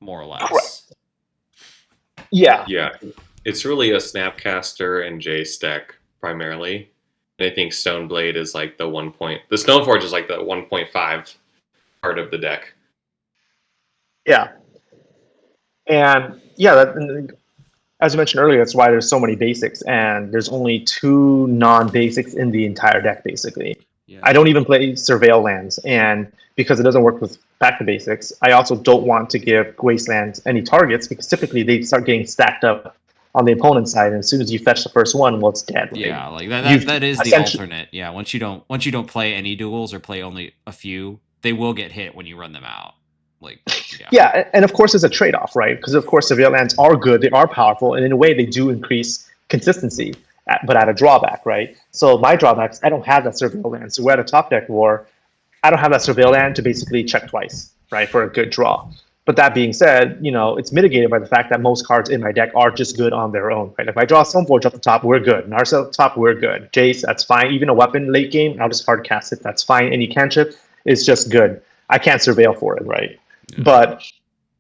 more or less. Correct. Yeah. Yeah, it's really a Snapcaster and Jace deck primarily. And I think Stoneblade is like the Stoneforge is like the 1.5 part of the deck. Yeah. And as I mentioned earlier, that's why there's so many basics, and there's only 2 non-basics in the entire deck, basically. Yeah. I don't even play Surveil lands, and because it doesn't work with back to basics, I also don't want to give Wastelands any targets, because typically they start getting stacked up on the opponent's side, and as soon as you fetch the first one, well, it's dead. Right? Yeah, like that is the alternate. Yeah, once you don't play any duels or play only a few, they will get hit when you run them out. Like, yeah, and of course there's a trade-off, right? Because of course Surveil lands are good, they are powerful, and in a way they do increase consistency, but at a drawback, right? So my drawbacks, I don't have that Surveil land. So we're at a top deck war, I don't have that Surveil land to basically check twice, right, for a good draw. But that being said, it's mitigated by the fact that most cards in my deck are just good on their own, right? If I draw Stoneforge up the top, we're good. Narset up the top, we're good. Jace, that's fine. Even a weapon late game, I'll just hard cast it. That's fine. Any cantrip is just good. I can't Surveil for it, right? Yeah. But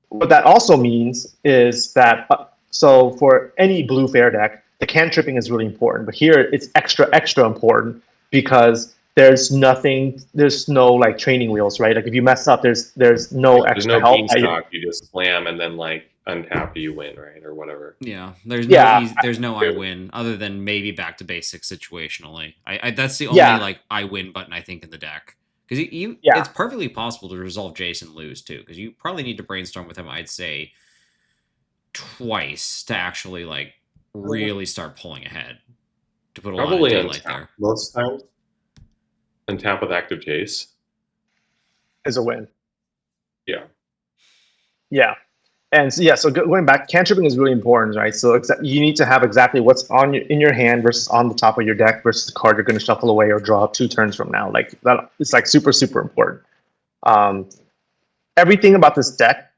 what that also means is that, so for any blue fair deck, the cantripping is really important. But here it's extra important because there's no like training wheels, right? Like if you mess up, there's no extra help. Beanstalk, you just slam and then like untap, you win, right, or whatever. Yeah, there's no I win other than maybe back to basics situationally. I that's the only like I win button I think in the deck. Because it's perfectly possible to resolve Jace and lose too. Because you probably need to brainstorm with him, I'd say, twice to actually like really start pulling ahead. To put a lot of daylight there. Most times, untap with active Jace is a win. Yeah. Yeah. And so, yeah, so going back, cantripping is really important, right? So you need to have exactly what's in your hand versus on the top of your deck versus the card you're going to shuffle away or draw 2 turns from now. Like that, it's like super, super important. Um, Everything about this deck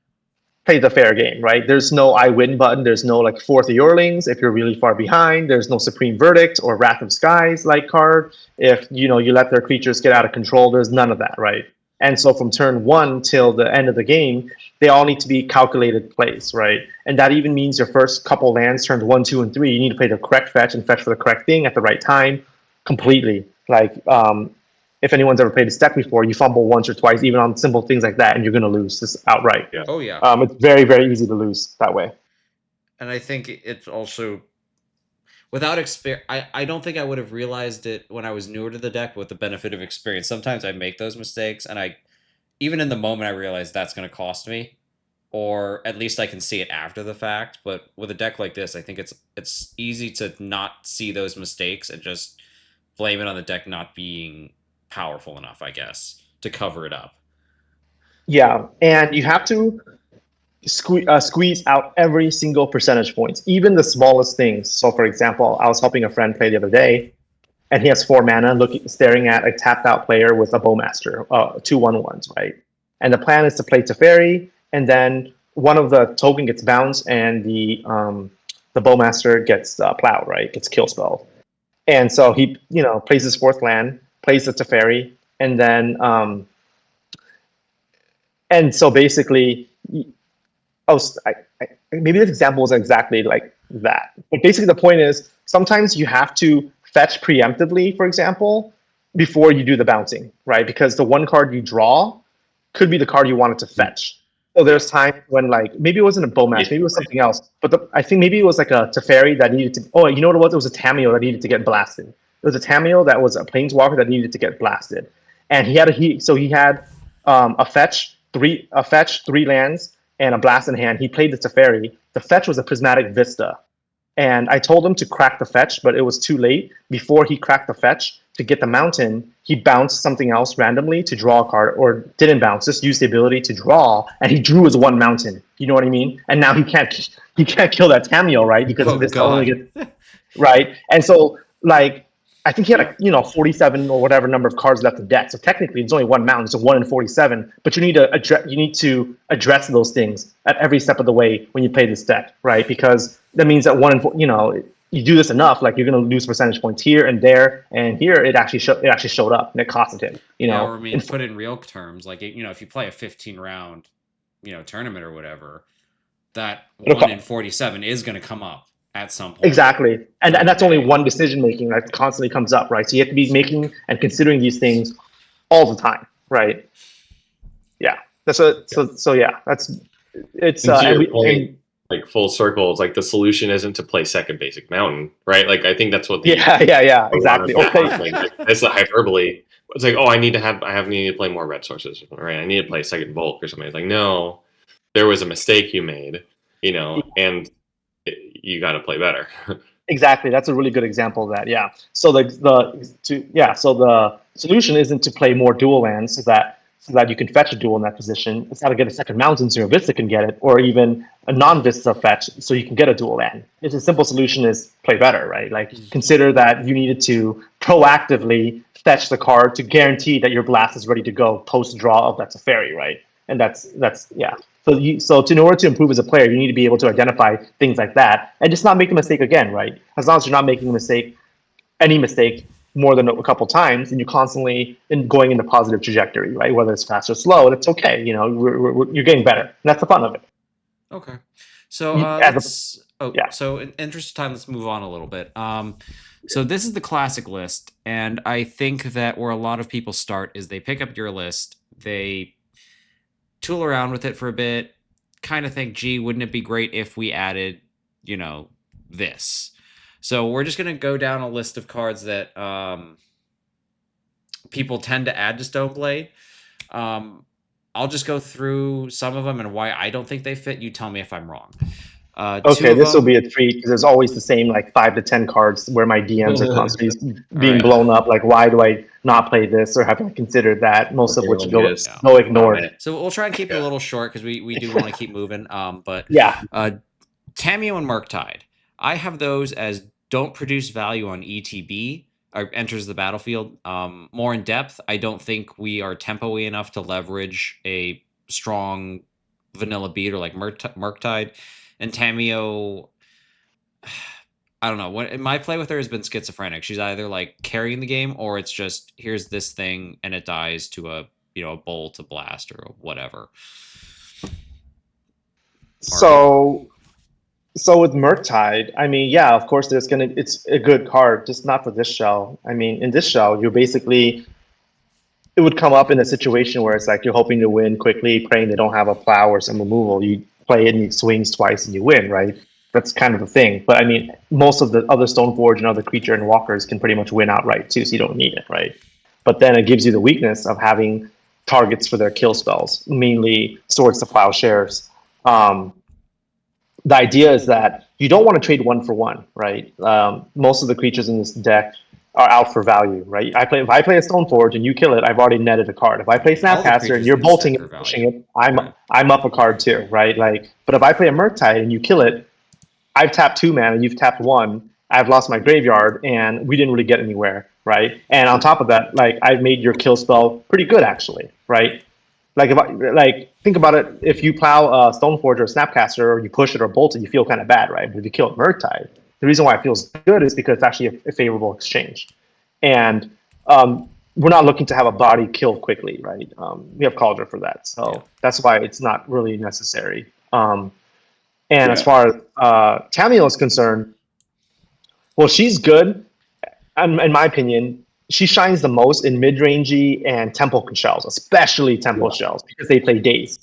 plays a fair game, right? There's no I win button. There's no like Fourth of Yorlings if you're really far behind. There's no Supreme Verdict or Wrath of Skies like card. If you let their creatures get out of control, there's none of that, right? And so from turn 1 till the end of the game, they all need to be calculated plays, right? And that even means your first couple lands, turns 1, 2, and 3, you need to play the correct fetch and fetch for the correct thing at the right time, completely. Like if anyone's ever played this deck before, you fumble once or twice, even on simple things like that, and you're going to lose this outright. Yeah. Oh yeah. It's very, very easy to lose that way. And I think it's also without experience. I don't think I would have realized it when I was newer to the deck. With the benefit of experience, sometimes I make those mistakes, and even in the moment I realize that's going to cost me, or at least I can see it after the fact. But with a deck like this, I think it's easy to not see those mistakes and just blame it on the deck not being powerful enough, I guess, to cover it up. Yeah, and you have to squeeze out every single percentage points, even the smallest things. So, for example, I was helping a friend play the other day, and he has 4 mana, staring at a tapped out player with a Bowmaster, 2/1/1s, right? And the plan is to play Teferi, and then one of the token gets bounced, and the Bowmaster gets plowed, right? Gets kill spelled. And so he, plays his 4th land, plays the Teferi, and then and so basically, maybe this example was exactly like that. But basically, the point is sometimes you have to fetch preemptively, for example, before you do the bouncing, right? Because the one card you draw could be the card you wanted to fetch. So there's times when like maybe it wasn't a Bowmaster, maybe it was something else. But I think maybe it was like a Teferi that needed to. Oh, you know what it was? It was a Tamiyo that needed to get blasted. It was a Tamiyo that was a Planeswalker that needed to get blasted, and he had a fetch, 3 lands, and a blast in hand. He played the Teferi. The fetch was a Prismatic Vista, and I told him to crack the fetch, but it was too late. Before he cracked the fetch to get the mountain, he bounced something else randomly to draw a card, or didn't bounce, just used the ability to draw, and he drew his 1 mountain. You know what I mean? And now he can't kill that Tamiyo, right? Because Vista only gets right. And so like I think he had 47 or whatever number of cards left in deck. So technically, it's only 1 mountain, so 1 in 47. But you need to address those things at every step of the way when you play this deck, right? Because that means that 1 in 4, you do this enough, like you're going to lose percentage points here and there, and here it actually showed up and it costed him. Or I mean, put it in real terms, like if you play a 15-round, tournament or whatever, that 1 in 47 is going to come up at some point. Exactly. And that's only one decision making that constantly comes up, right? So you have to be making and considering these things all the time, right? Yeah. So yeah, it's like full circle. It's like the solution isn't to play second basic mountain, right? Like I think that's what yeah, exactly. Okay. It's the hyperbole. It's like, oh, I need to play more red sources, right? I need to play second bulk or something. It's like, no, there was a mistake you made, and you got to play better. Exactly. That's a really good example of that. Yeah. So so the solution isn't to play more dual lands so that you can fetch a dual in that position. It's how to get a second mountain so your Vista can get it, or even a non-Vista fetch so you can get a dual land. It's a simple solution is play better, right? Like consider that you needed to proactively fetch the card to guarantee that your blast is ready to go post draw of that Teferi, right? And that's yeah. So in order to improve as a player, you need to be able to identify things like that and just not make the mistake again, right? As long as you're not making any mistake more than a couple times, and you're constantly going in the positive trajectory, right? Whether it's fast or slow, and it's okay. You're getting better. And that's the fun of it. Okay. So so in interest of time, let's move on a little bit. So this is the classic list, and I think that where a lot of people start is they pick up your list, they tool around with it for a bit, kind of think, gee, wouldn't it be great if we added, this? So we're just going to go down a list of cards that people tend to add to Stoneblade. I'll just go through some of them and why I don't think they fit. You tell me if I'm wrong. Two Okay, of this will them. be a treat because there's always the same like 5 to 10 cards where my DMs are constantly being right. blown up. Like, why do I not play this or have I considered that? Most of which go Yeah. ignored. So we'll try and keep it a little short because we do want to keep moving. But Yeah. Tameo and Murktide, I have those as don't produce value on ETB or enters the battlefield. More in depth, I don't think we are tempo-y enough to leverage a strong vanilla beater like Murktide. And Tameo, I don't know. When my play with her has been schizophrenic. She's either like carrying the game, or it's just here's this thing and it dies to a a bolt, a blast, or whatever. So with Murktide, I mean, yeah, of course, it's a good card, just not for this shell. I mean, in this shell, you're basically it would come up in a situation where it's like you're hoping to win quickly, praying they don't have a plow or some removal. You play it and it swings twice and you win, right? That's kind of the thing. But I mean, most of the other Stoneforge and other creature and walkers can pretty much win outright too, so you don't need it, right? But then it gives you the weakness of having targets for their kill spells, mainly Swords to Plowshares. The idea is that you don't want to trade one for one, right? Most of the creatures in this deck are out for value, right? If I play a Stoneforge and you kill it, I've already netted a card. If I play Snapcaster and you're bolting it, pushing it, I'm up a card too, right? Like, but if I play a Murktide and you kill it, I've tapped 2 mana, you've tapped 1. I've lost my graveyard, and we didn't really get anywhere, right? And on top of that, like I've made your kill spell pretty good, actually, right? Like think about it. If you plow a Stoneforge or a Snapcaster, or you push it or bolt it, you feel kind of bad, right? But if you kill Murktide, the reason why it feels good is because it's actually a favorable exchange, and we're not looking to have a body kill quickly, right? We have Cauldron for that, so that's why it's not really necessary. As far as Tameo is concerned, well, she's good, in my opinion. She shines the most in mid-rangey and tempo shells, especially tempo shells, because they play days.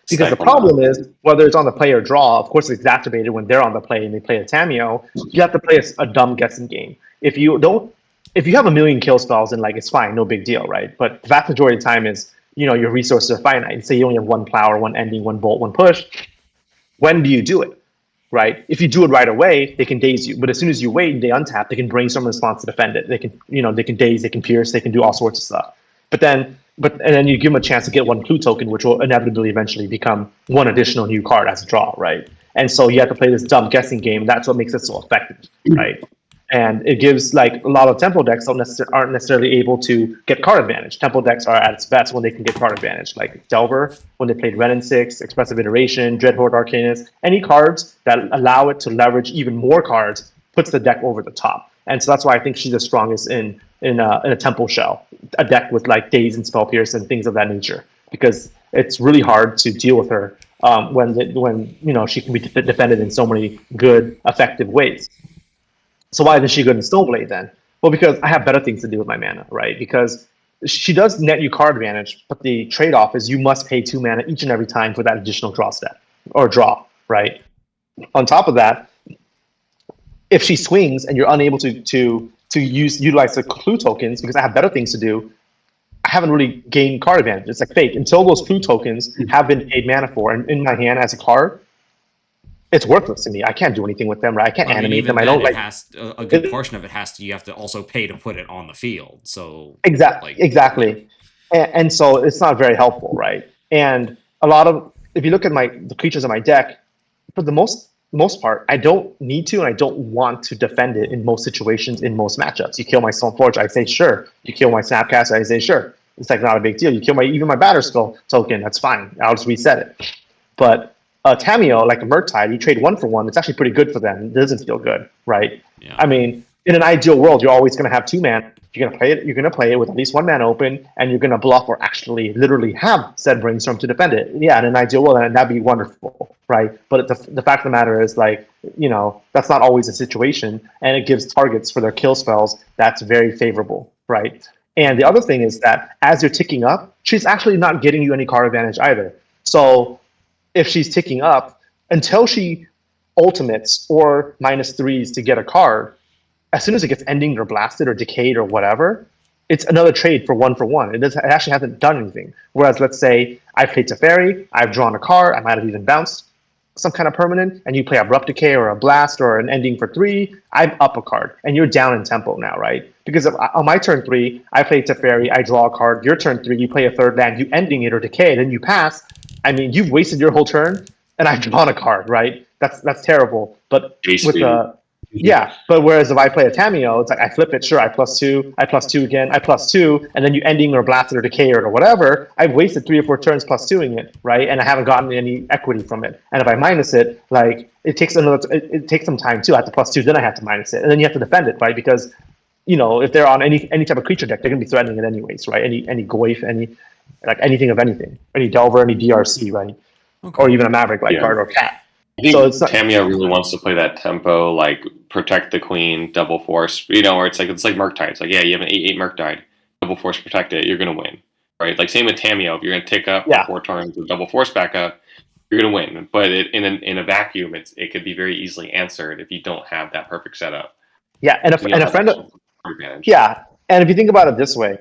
Because the problem is, whether it's on the play or draw, of course, it's exacerbated when they're on the play and they play a Tameo. You have to play a dumb guessing game. If you have a million kill spells, then like it's fine, no big deal, right? But the vast majority of the time is, your resources are finite. Say you only have 1 plow or 1 ending, 1 bolt, 1 push. When do you do it? Right? If you do it right away, they can daze you. But as soon as you wait and they untap, they can brainstorm a response to defend it. They can, they can daze, they can pierce, they can do all sorts of stuff. And then you give them a chance to get 1 clue token, which will inevitably eventually become 1 additional new card as a draw, right? And so you have to play this dumb guessing game. That's what makes it so effective, right? And it gives like a lot of tempo decks aren't necessarily able to get card advantage. Tempo decks are at its best when they can get card advantage, like Delver when they played Ren and 6, Expressive Iteration, Dreadhorde Arcanist. Any cards that allow it to leverage even more cards puts the deck over the top. And so that's why I think she's the strongest in a tempo shell, a deck with like Daze and Spell Pierce and things of that nature, because it's really hard to deal with her when she can be defended in so many good, effective ways. So why isn't she good in Stoneblade then? Well, because I have better things to do with my mana, right? Because she does net you card advantage, but the trade-off is you must pay 2 mana each and every time for that additional draw step, or draw, right? On top of that, if she swings and you're unable to utilize the clue tokens because I have better things to do, I haven't really gained card advantage. It's like fake. Until those clue tokens have been paid mana for and in my hand as a card, it's worthless to me. I can't do anything with them, right? I can't animate them. I don't like a good portion of it you have to also pay to put it on the field. So exactly. And so it's not very helpful, right? And a lot of if you look at the creatures in my deck, for the most part, I don't need to and I don't want to defend it in most situations, in most matchups. You kill my Stoneforge, I say sure. You kill my Snapcaster, I say sure. It's like not a big deal. You kill even my Batterskull token, that's fine. I'll just reset it. But Tameo, like a Murktide, you trade 1 for 1. It's actually pretty good for them. It doesn't feel good, right? Yeah. I mean, in an ideal world, you're always going to have 2 mana. You're going to play it with at least 1 mana open, and you're going to bluff or actually literally have said Brainstorm to defend it. Yeah, in an ideal world, that'd be wonderful, right? But the fact of the matter is, like, that's not always the situation, and it gives targets for their kill spells that's very favorable, right? And the other thing is that as you're ticking up, she's actually not getting you any card advantage either. So if she's ticking up, until she ultimates or -3s to get a card, as soon as it gets ending or blasted or decayed or whatever, it's another trade for 1 for 1. It actually hasn't done anything. Whereas, let's say I've played Teferi, I've drawn a card, I might have even bounced some kind of permanent, and you play Abrupt Decay or a Blast or an Ending for 3, I'm up a card, and you're down in tempo now, right? Because on my turn 3, I play Teferi, I draw a card. Your turn 3, you play a third land, you Ending it or Decay, then you pass. I mean, you've wasted your whole turn, and I've drawn a card, right? That's terrible. But with the yeah, but whereas if I play a Tameo, it's like I flip it, sure, I +2 again, I +2, and then you Ending or Blast it or Decay it or whatever, I've wasted 3 or 4 turns +2ing it, right? And I haven't gotten any equity from it. And if I minus it, like it takes it takes some time too. I have to +2, then I have to minus it, and then you have to defend it, right? Because if they're on any type of creature deck, they're gonna be threatening it anyways, right? Any Goyf, anything of anything, any Delver, any DRC, right? Okay. Or even a Maverick like card or Cat. I think So it's not, Tamio really wants to play that tempo, like protect the queen, double force. Where it's like Murktide. It's like, yeah, you have an 8/8 Murktide, double force, protect it. You're gonna win, right? Like same with Tamio. If you're gonna tick up for 4 turns with double force back up, you're gonna win. But in a vacuum, it could be very easily answered if you don't have that perfect setup. yeah, and a friend of advantage. yeah, and if you think about it this way,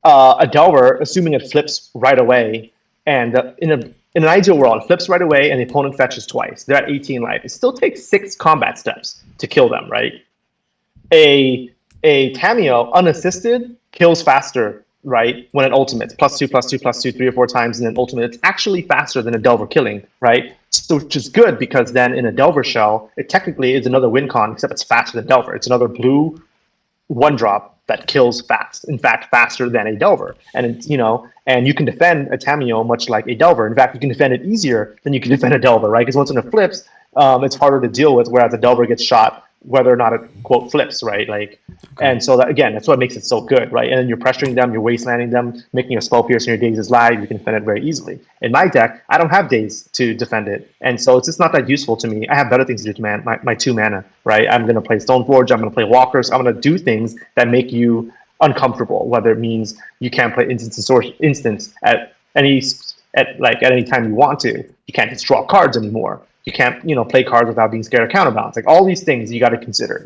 a Delver, assuming it flips right away, and in an ideal world, it flips right away, and the opponent fetches twice. They're at 18 life. It still takes 6 combat steps to kill them, right? A Tameo unassisted kills faster, right? When it ultimates +2, +2, +2, 3 or 4 times, and then ultimate, it's actually faster than a Delver killing, right? So which is good because then in a Delver shell, it technically is another win con, except it's faster than Delver. It's another blue 1-drop that kills fast. In fact, faster than a Delver. And and you can defend a Tameo much like a Delver. In fact, you can defend it easier than you can defend a Delver, right? Because once it flips, it's harder to deal with. Whereas a Delver gets shot whether or not it quote flips, right? Like, and so that again, that's what makes it so good, right? And then you're pressuring them, you're wastelanding them, making a spell pierce in your Daze's Live. You can defend it very easily. In my deck, I don't have Daze to defend it, and so it's just not that useful to me. I have better things to do to my 2 mana, right? I'm gonna play Stoneforge. I'm gonna play Walkers. I'm gonna do things that make you uncomfortable, whether it means you can't play instance at any time you want to. You can't just draw cards anymore. You can't, play cards without being scared of counterbalance. Like all these things you got to consider,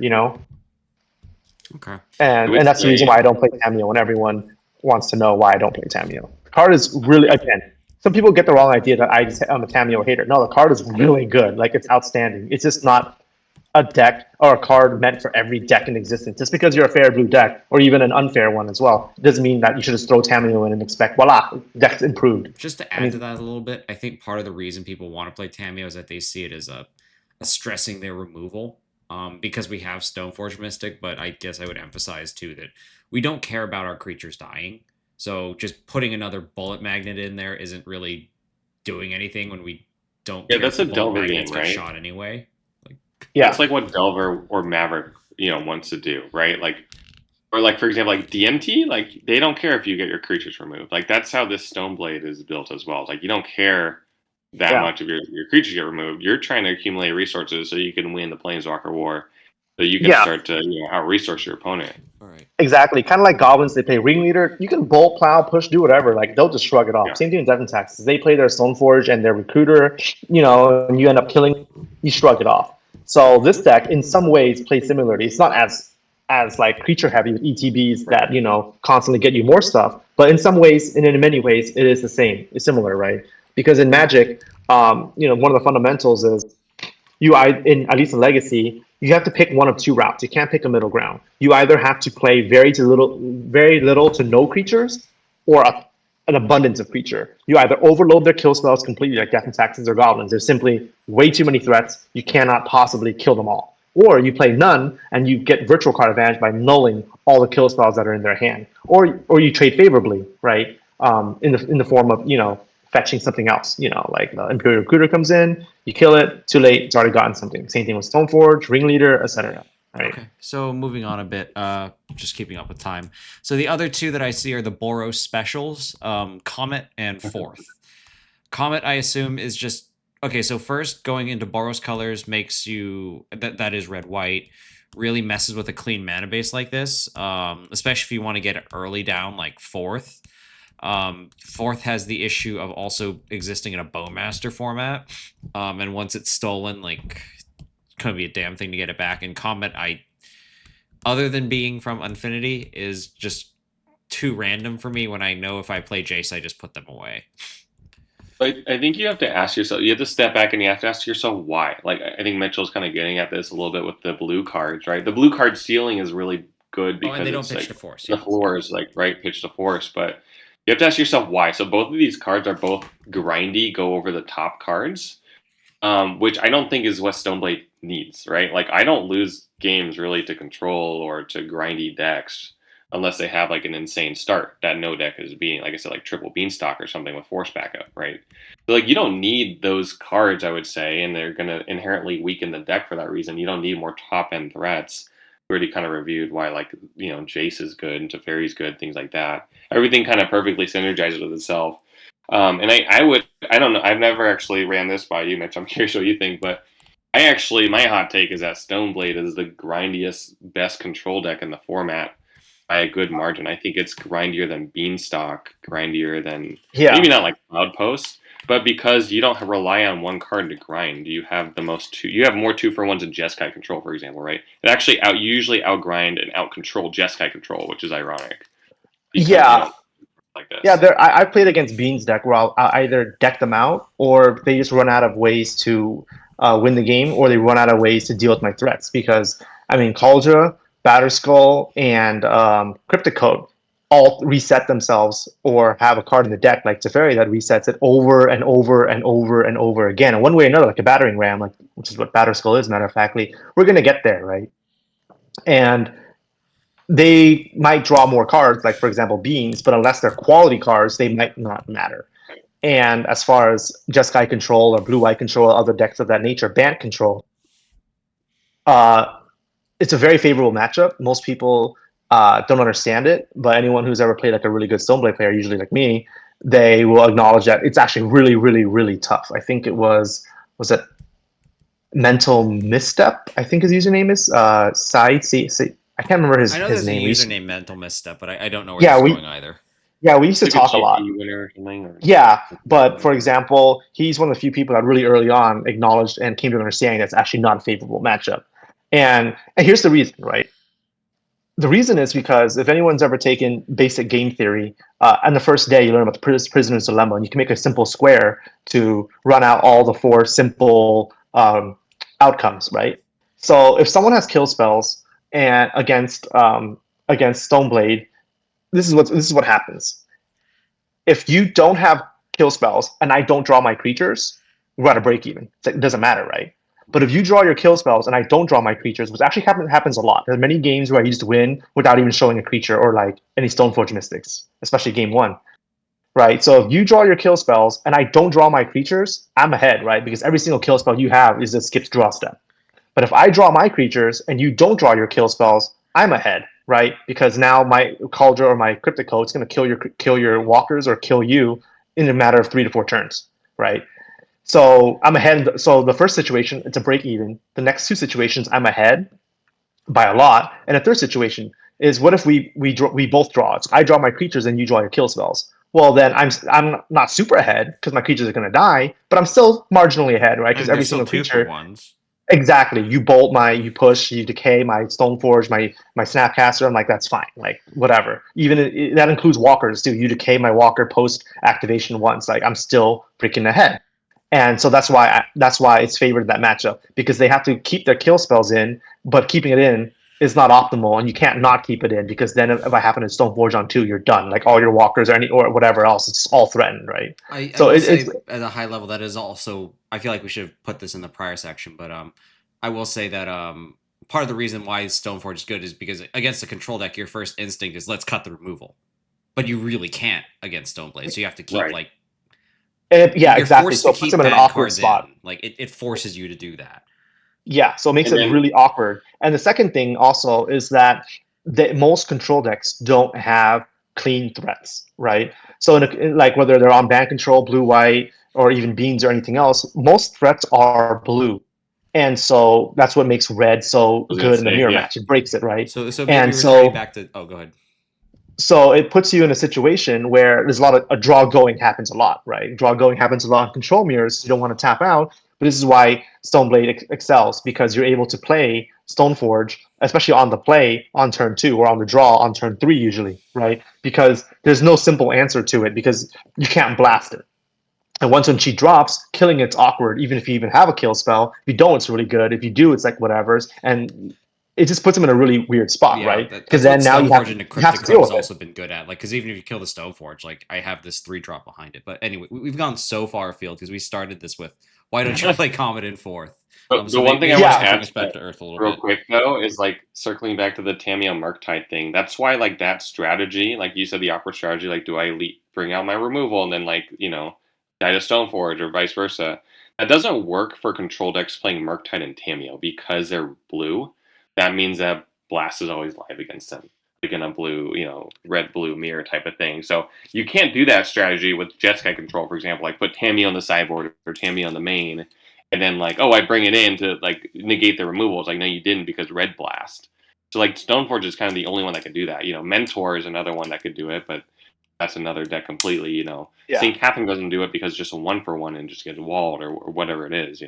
Okay. And that's the reason why I don't play Tameo when everyone wants to know why I don't play Tameo. The card is really, again, some people get the wrong idea that I'm a Tameo hater. No, the card is really good. Like it's outstanding. It's just not a deck or a card meant for every deck in existence. Just because you're a fair blue deck or even an unfair one as well doesn't mean that you should just throw Tameo in and expect, voila, deck's improved. Just to add to that a little bit, I think part of the reason people want to play Tameo is that they see it as a stressing their removal. Because we have Stoneforge Mystic, but I guess I would emphasize too that we don't care about our creatures dying. So just putting another bullet magnet in there isn't really doing anything when we don't. Yeah, that's a Delver game, right? Shot anyway. That's like what Delver or Maverick, wants to do, right? Or for example, like DMT, like they don't care if you get your creatures removed. Like that's how this Stoneblade is built as well. Like you don't care that much of your creatures get removed. You're trying to accumulate resources so you can win the Planeswalker War, so you can start to out-resource your opponent. All right. Exactly. Kind of like goblins, they play Ringleader. You can bolt, plow, push, do whatever. Like they'll just shrug it off. Same thing with Devon Taxes. They play their Stoneforge and their Recruiter, and you end up killing. You shrug it off. So this deck, in some ways, plays similarly. It's not as like creature heavy with ETBs that constantly get you more stuff, but in some ways, and in many ways, it is the same. It's similar, right? Because in Magic, one of the fundamentals is at least in Legacy, you have to pick one of 2 routes. You can't pick a middle ground. You either have to play very little to no creatures, or an abundance of creature. You either overload their kill spells completely, like Death and Taxes or Goblins. There's simply way too many threats. You cannot possibly kill them all. Or you play none, and you get virtual card advantage by nulling all the kill spells that are in their hand. Or you trade favorably, right? In the form of fetching something else. Like the Imperial Recruiter comes in, you kill it, too late, it's already gotten something. Same thing with Stoneforge, Ringleader, etc. Right. Okay, so moving on a bit, just keeping up with time. So the other 2 that I see are the Boros specials, Comet and Fourth. Comet, I assume, is just okay. So first, going into Boros colors makes you that is red-white. Really messes with a clean mana base like this, especially if you want to get it early down, like Fourth. Fourth has the issue of also existing in a Bowmaster format, and once it's stolen, like, gonna be a damn thing to get it back. And Comet, other than being from Infinity, is just too random for me. When I know if I play Jace, I just put them away. I think you have to ask yourself, you have to step back and you have to ask yourself why. Like, I think Mitchell's kind of getting at this a little bit with the blue cards, right? The blue card ceiling is really good Oh, and because they don't it's pitch like to force. the Yeah. floor is like right pitch to force, but you have to ask yourself why. So both of these cards are both grindy, go over the top cards, which I don't think is what Stoneblade needs, right? Like, I don't lose games really to control or to grindy decks unless they have like an insane start that no deck is being, like I said, like triple beanstalk or something with force backup, right? So like, you don't need those cards, I would say, and they're gonna inherently weaken the deck for that reason. You don't need more top end threats. We already kind of reviewed why, like, Jace is good and Teferi's good, things like that. Everything kind of perfectly synergizes with itself. And I don't know, I've never actually ran this by you, Mitch. I'm curious what you think, but my hot take is that Stoneblade is the grindiest, best control deck in the format by a good margin. I think it's grindier than Beanstalk, grindier than maybe not like Cloud Post, but because you don't rely on one card to grind, you have you have more 2-for-1s in Jeskai control, for example, right? It actually usually outgrind and outcontrol Jeskai control, which is ironic because you don't like this. Yeah, I played against Bean's deck where I'll either deck them out or they just run out of ways to win the game, or they run out of ways to deal with my threats. Because, I mean, Kaldra, Batterskull, and Cryptic Code all reset themselves or have a card in the deck like Teferi that resets it over and over and over and over again. And one way or another, like a battering ram, like which is what Batterskull is, matter of factly, we're going to get there, right? And they might draw more cards, like for example beans, but unless they're quality cards, they might not matter. And as far as Jeskai control or blue eye control, other decks of that nature, Bant control, it's a very favorable matchup. Most people don't understand it, but anyone who's ever played like a really good Stoneblade player, usually like me, they will acknowledge that it's actually really, really, really tough. I think it was it Mental Misstep, I think his username is I can't remember I know his there's a name. username Mental Misstep, but I don't know where Yeah, this is going either. Yeah, we used to Like talk a lot. Winner or something, or... Yeah, but for example, he's one of the few people that really early on acknowledged and came to an understanding that's actually not a favorable matchup. And here's the reason, right? The reason is because if anyone's ever taken basic game theory, on the first day you learn about the prisoner's dilemma, and you can make a simple square to run out all the 4 simple outcomes, right? So if someone has kill spells and against Stoneblade, this is what happens. If you don't have kill spells and I don't draw my creatures, we're at a break even. It doesn't matter, right? But if you draw your kill spells and I don't draw my creatures, which actually happens a lot. There are many games where I used to win without even showing a creature or like any Stoneforge Mystics, especially game 1. Right? So if you draw your kill spells and I don't draw my creatures, I'm ahead, right? Because every single kill spell you have is a skipped draw step. But if I draw my creatures and you don't draw your kill spells, I'm ahead, right? Because now my Cauldron or my Cryptic Code is going to kill your walkers or kill you in a matter of 3 to 4 turns, right? So I'm ahead. So the first situation, it's a break even. The next 2 situations, I'm ahead by a lot. And the third situation is, what if we both draw? So I draw my creatures and you draw your kill spells. Well, then I'm not super ahead because my creatures are going to die, but I'm still marginally ahead, right? Because every single creature. Exactly. You bolt you push, you decay my Stoneforge, my Snapcaster. I'm like, that's fine. Like, whatever. Even that includes walkers too. You decay my walker post activation once. Like, I'm still freaking ahead. And so that's why it's favored that matchup, because they have to keep their kill spells in, but keeping it in is not optimal, and you can't not keep it in, because then if I happen to Stoneforge on 2, you're done. Like, all your walkers or whatever else, it's all threatened, right? I will say at a high level, that is also, I feel like we should have put this in the prior section, but I will say that part of the reason why Stoneforge is good is because against a control deck, your first instinct is let's cut the removal, but you really can't against Stoneblade, so you have to keep right. Exactly. So it puts them in an awkward spot. Like, it forces you to do that. Yeah, so it makes it really awkward. And the second thing also is that most control decks don't have clean threats, right? So like whether they're on ban control, blue, white, or even beans or anything else, most threats are blue. And so that's what makes red so good in the mirror match. It breaks it, right? So maybe returning back to... Oh, go ahead. So it puts you in a situation where there's a lot of a draw going happens a lot, right? Draw going happens a lot in control mirrors. You don't want to tap out, but this is why Stoneblade excels, because you're able to play Stoneforge, especially on the play on turn 2 or on the draw on turn 3 usually, right? Because there's no simple answer to it, because you can't blast it. And once when she drops, killing it's awkward, even if you even have a kill spell. If you don't, it's really good. If you do, it's like whatever's. And it just puts them in a really weird spot, Yeah, right? Because that's what then now Stoneforge and you have Decryptic to deal Code has with it. also been good at. Like, because even if you kill the Stoneforge, like I have this 3-drop behind it. But anyway, we've gone so far afield because we started this with why don't you play Comet in 4th? But So the one thing I maybe we want Yeah. should to bring add us to back that to Earth a little real bit. quick though is like circling back to the Tamiya Murktide thing. That's why like that strategy, like you said, the awkward strategy, like do I bring out my removal and then like die to Stoneforge or vice versa. That doesn't work for control decks playing Murktide and Tamiya because they're blue. That means that Blast is always live against them, like in a blue, red blue mirror type of thing. So you can't do that strategy with Jeskai control, for example, like put Tamiya on the sideboard or Tamiya on the main and then like, oh, I bring it in to like negate the removal. It's like, no, you didn't because Red Blast. So like Stoneforge is kind of the only one that could do that. Mentor is another one that could do it, but that's another deck completely. Yeah. St. Catherine doesn't do it because it's just a 1-for-1 and just gets walled or whatever it is.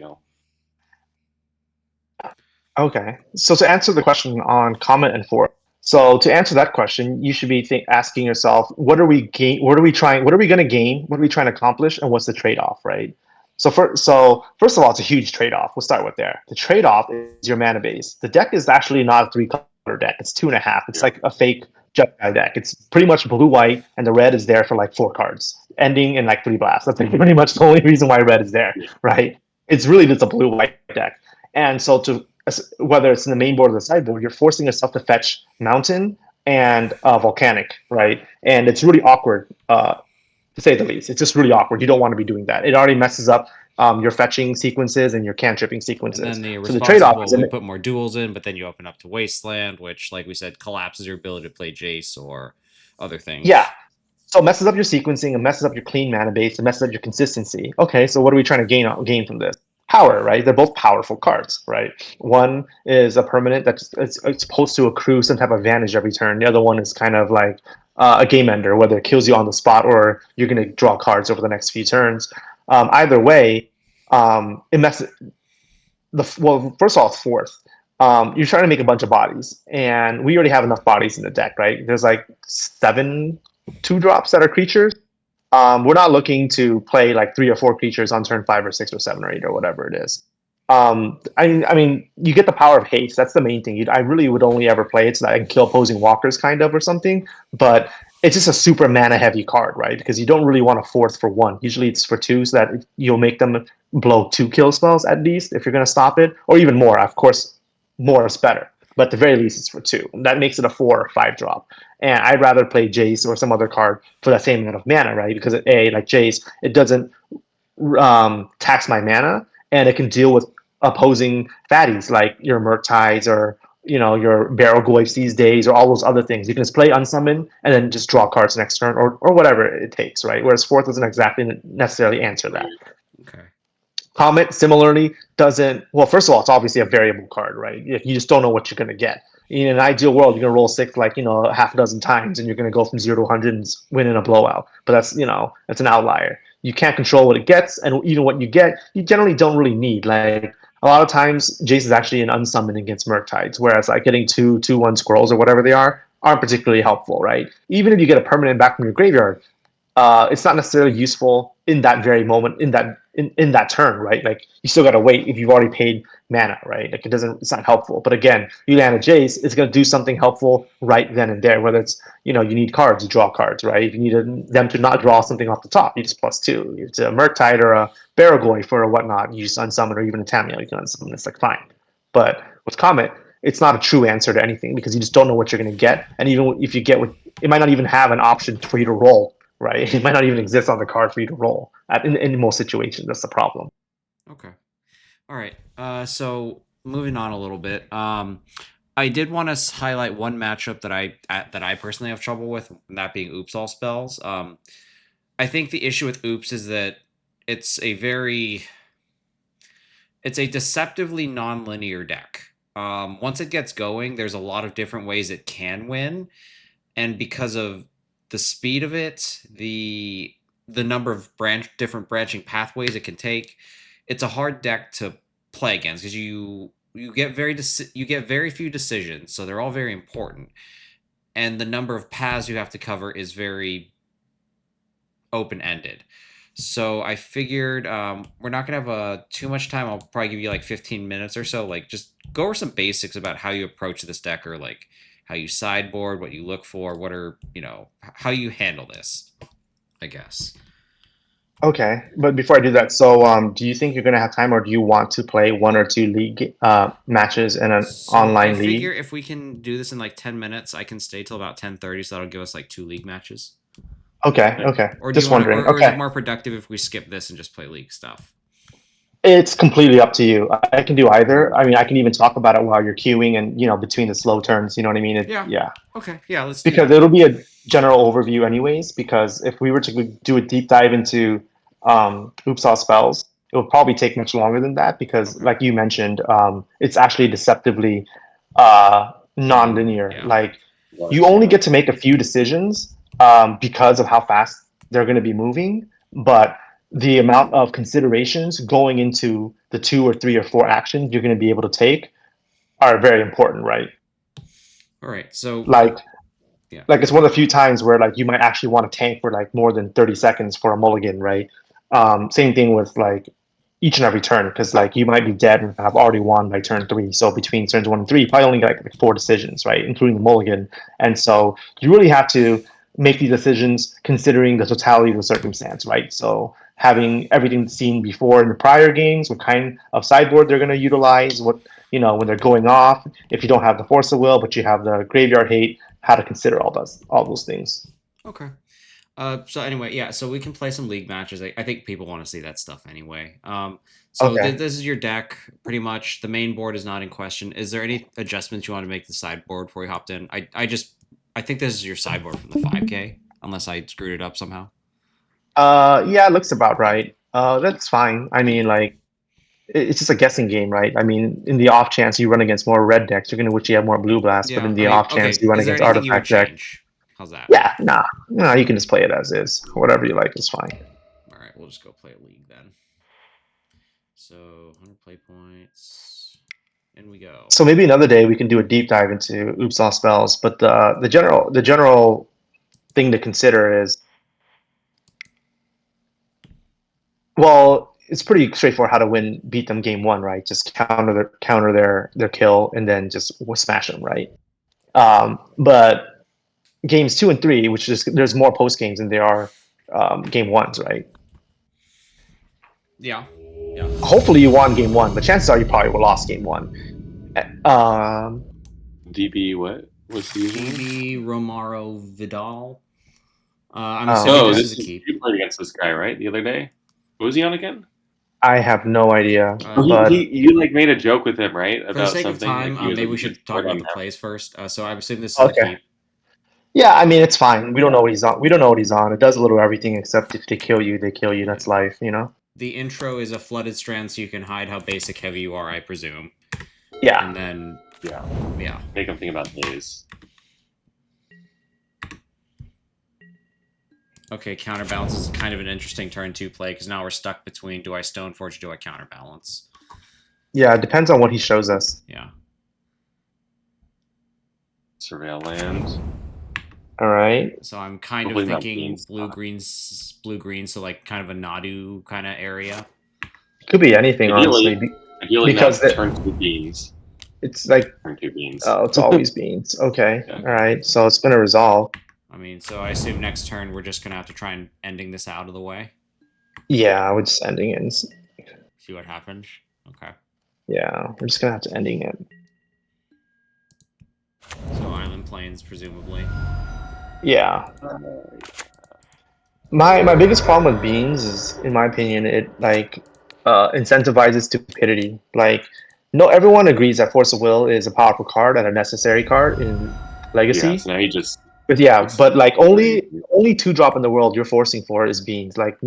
Okay. So to answer the question on Comet and Forth, so to answer that question, you should be asking yourself, what are we gain? What are we trying? What are we going to gain? What are we trying to accomplish? And what's the trade-off, right? So first of all, it's a huge trade-off. We'll start with there. The trade-off is your mana base. The deck is actually not a 3-color deck. It's 2.5. It's like a fake Jeskai deck. It's pretty much blue-white, and the red is there for like 4 cards, ending in like 3 blasts. That's pretty much the only reason why red is there, right? It's really just a blue-white deck. And so whether it's in the main board or the sideboard, you're forcing yourself to fetch Mountain and Volcanic, right? And it's really awkward, to say the least. It's just really awkward. You don't want to be doing that. It already messes up your fetching sequences and your cantripping sequences. And then the so the response is, trade-off well, is we put more duels in, but then you open up to Wasteland, which, like we said, collapses your ability to play Jace or other things. Yeah. So it messes up your sequencing, it messes up your clean mana base, it messes up your consistency. Okay, so what are we trying to gain from this? Power, right? They're both powerful cards, right? One is a permanent that's it's supposed to accrue some type of advantage every turn. The other one is kind of like a game ender, whether it kills you on the spot or you're going to draw cards over the next few turns. Either way, it messes. Well, first of all, it's Forth. You're trying to make a bunch of bodies, and we already have enough bodies in the deck, right? There's like 7 2-drops that are creatures. We're not looking to play like 3 or 4 creatures on turn 5 or 6 or 7 or 8 or whatever it is. I mean, you get the power of haste. That's the main thing. I really would only ever play it so that I can kill opposing walkers, kind of, or something. But it's just a super mana heavy card, right? Because you don't really want a Forth for 1. Usually it's for 2, so that you'll make them blow 2 kill spells at least if you're going to stop it, or even more. Of course, more is better. But at the very least, it's for 2. That makes it a 4 or 5 drop. And I'd rather play Jace or some other card for that same amount of mana, right? Because like Jace, it doesn't tax my mana, and it can deal with opposing fatties like your Murktides or your Barrel Goyfs these days, or all those other things. You can just play Unsummon and then just draw cards next turn, or whatever it takes, right? Whereas Forth doesn't exactly necessarily answer that. Okay. Comet similarly doesn't. Well, first of all, it's obviously a variable card, right? You just don't know what you're going to get. In an ideal world, you're going to roll 6 like half a dozen times, and you're going to go from 0 to 100 and win in a blowout. But that's an outlier. You can't control what it gets, and even what you get, you generally don't really need. Like a lot of times, Jace is actually an unsummon against Murktides, whereas like getting 2/1 scrolls or whatever they aren't particularly helpful, right? Even if you get a permanent back from your graveyard, it's not necessarily useful in that very moment, in that turn, right? Like you still gotta wait if you've already paid mana, right? Like it's not helpful. But again, you land a Jace, it's gonna do something helpful right then and there. Whether it's you need cards, you draw cards, right? If you need them to not draw something off the top, you just +2. If it's a Murktide or a Barragoyf or whatnot, you just unsummon, or even a Tamiya, you can unsummon. It's like fine. But with Comet, it's not a true answer to anything because you just don't know what you're gonna get, and even if you get what, it might not even have an option for you to roll. Right, it might not even exist on the card for you to roll in most situations. That's the problem. Okay, all right. So moving on a little bit. I did want to highlight one matchup that I personally have trouble with, that being Oops All Spells. I think the issue with Oops is that it's a deceptively non-linear deck. Once it gets going, there's a lot of different ways it can win, and because of the speed of it, the number of different branching pathways it can take, it's a hard deck to play against because you get very few decisions, so they're all very important, and the number of paths you have to cover is very open-ended. So I figured we're not gonna have too much time. I'll probably give you like 15 minutes or so. Like just go over some basics about how you approach this deck, or like how you sideboard, what you look for, what are how you handle this, I guess. Okay, but before I do that, so do you think you're gonna have time, or do you want to play one or two league matches in an So I online figure league? if we can do this in like 10 minutes, I can stay till about 10:30, so that'll give us like two league matches. Okay, okay. Or do you Just want to, wondering. or is it Okay, more productive if we skip this and just play league stuff? it's completely up to you. I can do either. I mean, I can even talk about it while you're queuing and between the slow turns. You know what I mean? Yeah. Yeah, Okay. Yeah, let's do because that. it'll be a general overview anyways. Because if we were to do a deep dive into Oops All Spells, it would probably take much longer than that because, Okay. like you mentioned, it's actually deceptively non-linear. Yeah. Like you only get to make a few decisions because of how fast they're going to be moving, but the amount of considerations going into the 2 or 3 or 4 actions you're going to be able to take are very important, right? All right. So, Like yeah. like it's one of the few times where like you might actually want to tank for like more than 30 seconds for a mulligan, right? Same thing with like each and every turn, because like you might be dead and have already won by turn 3. So between turns 1 and 3, you probably only get like 4 decisions, right, including the mulligan. And so you really have to make these decisions considering the totality of the circumstance, right? So having everything seen before in the prior games, what kind of sideboard they're going to utilize, what when they're going off. If you don't have the force of will, but you have the graveyard hate, how to consider all those things. Okay. So anyway, yeah, so we can play some league matches. I think people want to see that stuff anyway. So Okay. this is your deck, pretty much. The main board is not in question. Is there any adjustments you want to make to the sideboard before we hopped in? I think this is your sideboard from the 5K, unless I screwed it up somehow. Yeah, it looks about right. That's fine. I mean, like, it's just a guessing game, right? I mean, in the off chance you run against more red decks, you're gonna wish you had more blue blasts. But Yeah, in I the mean, off chance okay. you run Is there against anything you would artifact deck, change? How's that? yeah, nah, you can just play it as is. Whatever you like is fine. All right, we'll just go play a league then. So 100 play points. In we go. So maybe another day we can do a deep dive into Oops All Spells. But the general thing to consider is, well, it's pretty straightforward how to beat them game one, right? Just counter their kill and then just smash them, right? But games 2 and 3, which is there's more post games than there are game ones, right? Yeah. Yeah. Hopefully you won game one, but chances are you probably lost game one. DB what? What's the username? DB Romaro Vidal. I'm assuming Oh, this is a is keep. you played against this guy, right? The other day. What was he on again? I have no idea, but You like made a joke with him, right? For the About sake of something. time, Like he was maybe like, we "You should talk scored about on the that." plays first. So I'm assuming this is a okay. keep. Yeah, I mean it's fine. We don't know what he's on. We don't know what he's on. It does a little everything except if they kill you, they kill you. That's life, you know. The intro is a flooded strand, so you can hide how basic heavy you are, I presume. Yeah. And then yeah. Make him think about days. Okay, counterbalance is kind of an interesting turn to play because now we're stuck between do I Stoneforge, do I counterbalance? Yeah, it depends on what he shows us. Yeah. Surveil land. All right. So I'm kind Hopefully of not thinking beans. blue green, so like kind of a Nadu kind of area. Could be anything, honestly, Ideally because not turn 2 beans. it's like Turn 2 beans. oh, it's always beans. Okay. Yeah. All right. So it's gonna resolve. I mean, so I assume next turn we're just gonna have to try and ending this out of the way. Yeah, we're just ending it. See what happens. Okay. Yeah, we're just gonna have to ending it. So island plains, presumably. Yeah. My biggest problem with beans is, in my opinion, it like incentivizes stupidity. Like, no, everyone agrees that Force of Will is a powerful card and a necessary card in Legacy. Yeah, so now he just. But yeah, but like only 2-drop in the world you're forcing for is beans. Like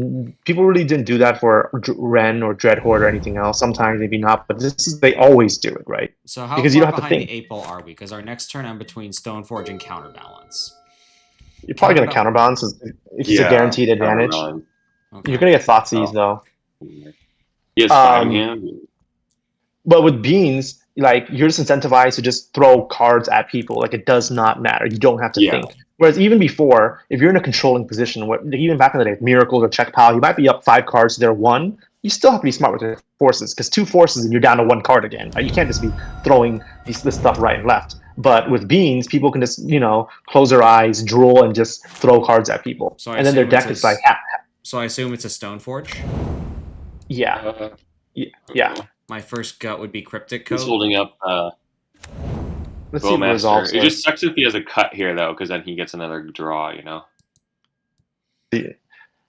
people really didn't do that for Ren or Dreadhorde or anything else. Sometimes maybe not, but they always do it, right? So how Because far you don't have to behind think. the 8-ball are we? Because our next turn I'm between Stoneforge and counterbalance. You're probably gonna counterbalance if it's a guaranteed advantage. Okay. You're gonna get Thoughtseize though. He has 5 in hand. But with beans, like you're just incentivized to just throw cards at people. Like it does not matter. You don't have to Yeah. think. Whereas even before, if you're in a controlling position, even back in the day, Miracles or Check Pal, you might be up 5 cards to their 1. You still have to be smart with your forces, because 2 forces and you're down to 1 card again. Right? You can't just be throwing this stuff right and left. But with Beans, people can just, close their eyes, drool, and just throw cards at people. So I And then their assume deck is like, so I assume it's a Stoneforge. yeah. Yeah. My first gut would be Cryptic He's Coat. holding up Let's see the results. It just sucks if he has a cut here, though, because then he gets another draw,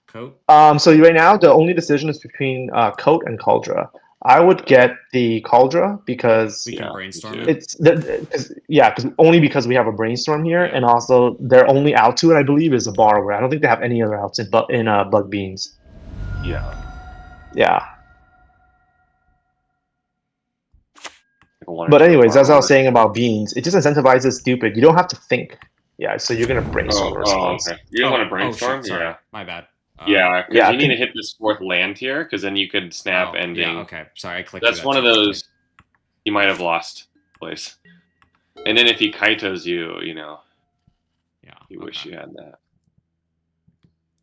Coat? So right now, the only decision is between Coat and Cauldra. I would get the Cauldra because we can brainstorm it. it's because only because we have a brainstorm here, Yeah. and also their only out to it, I believe, is a Borrower. I don't think they have any other outs in Bug Beans. Yeah. Yeah. But anyways, as I was saying about Beans, it just incentivizes stupid. You don't have to think. Yeah, so you're gonna brainstorm the response. Okay. You don't want to brainstorm? Shit, sorry. Yeah. My bad. Yeah, because you need to hit this 4th land here, because then you could snap ending. Yeah, okay. Sorry, I clicked. That's one of those you might have lost place. And then if he Kaitos you, yeah, you wish you had that.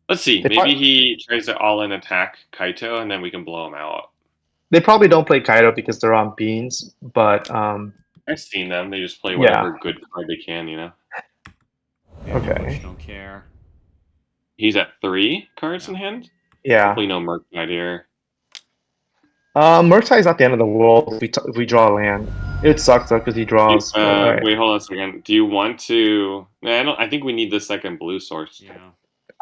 Let's see. Maybe he tries to all-in attack Kaito, and then we can blow him out. They probably don't play Kaido because they're on Beans, but I've seen them. They just play whatever good card they can, Yeah, okay. Don't care. He's at 3 cards in hand? Yeah. Hopefully no Murktide here. Murktide is not the end of the world if we draw a land. It sucks though because he draws. Wait, hold on a second. Do you want to? I think we need the second blue source. Yeah.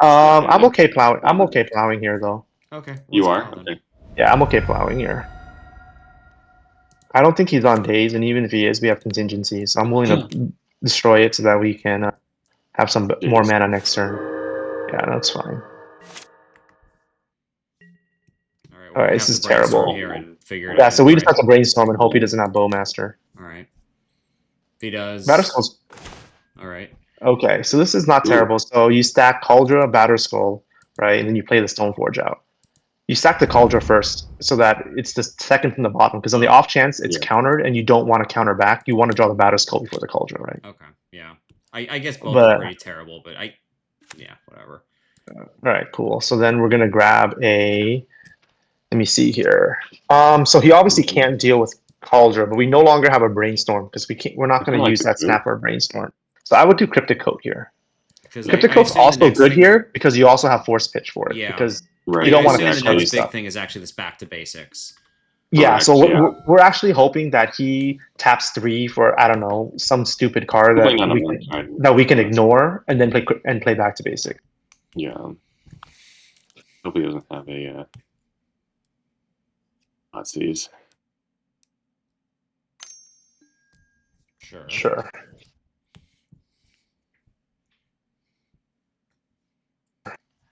I'm okay plowing. I'm okay plowing here though. Okay. You are? Okay. Yeah, I'm okay plowing here. I don't think he's on days, and even if he is, we have contingency. So I'm willing to destroy it so that we can have some more mana next turn. Yeah, that's fine. All right, this is terrible. Here and figure it Yeah, out so we just have to brainstorm and hope he doesn't have Bowmaster. All right. If he does. Batterskull's. All right. Okay, so this is not terrible. So you stack Cauldra, Batterskull, right, and then you play the Stoneforge out. You stack the Cauldra first so that it's the second from the bottom, because on the off chance it's countered and you don't want to counter back, you want to draw the Batterskull before the Cauldra, right? Okay, yeah. I guess both are pretty terrible, but yeah, whatever. All right, cool. So then we're gonna grab a. Let me see here. So he obviously can't deal with Cauldra, but we no longer have a brainstorm because we're not going to use that snap for a brainstorm. So I would do Cryptic Coat here. Cryptic Coat's also good here because you also have Force Pitch for it. Yeah. Because you don't want to the next big thing is actually this back to basics. Yeah, Correct, so we're actually hoping that he taps 3 for, I don't know, some stupid card that we can ignore and then play back to basic. Yeah. Hope he doesn't have a Nazis. Sure.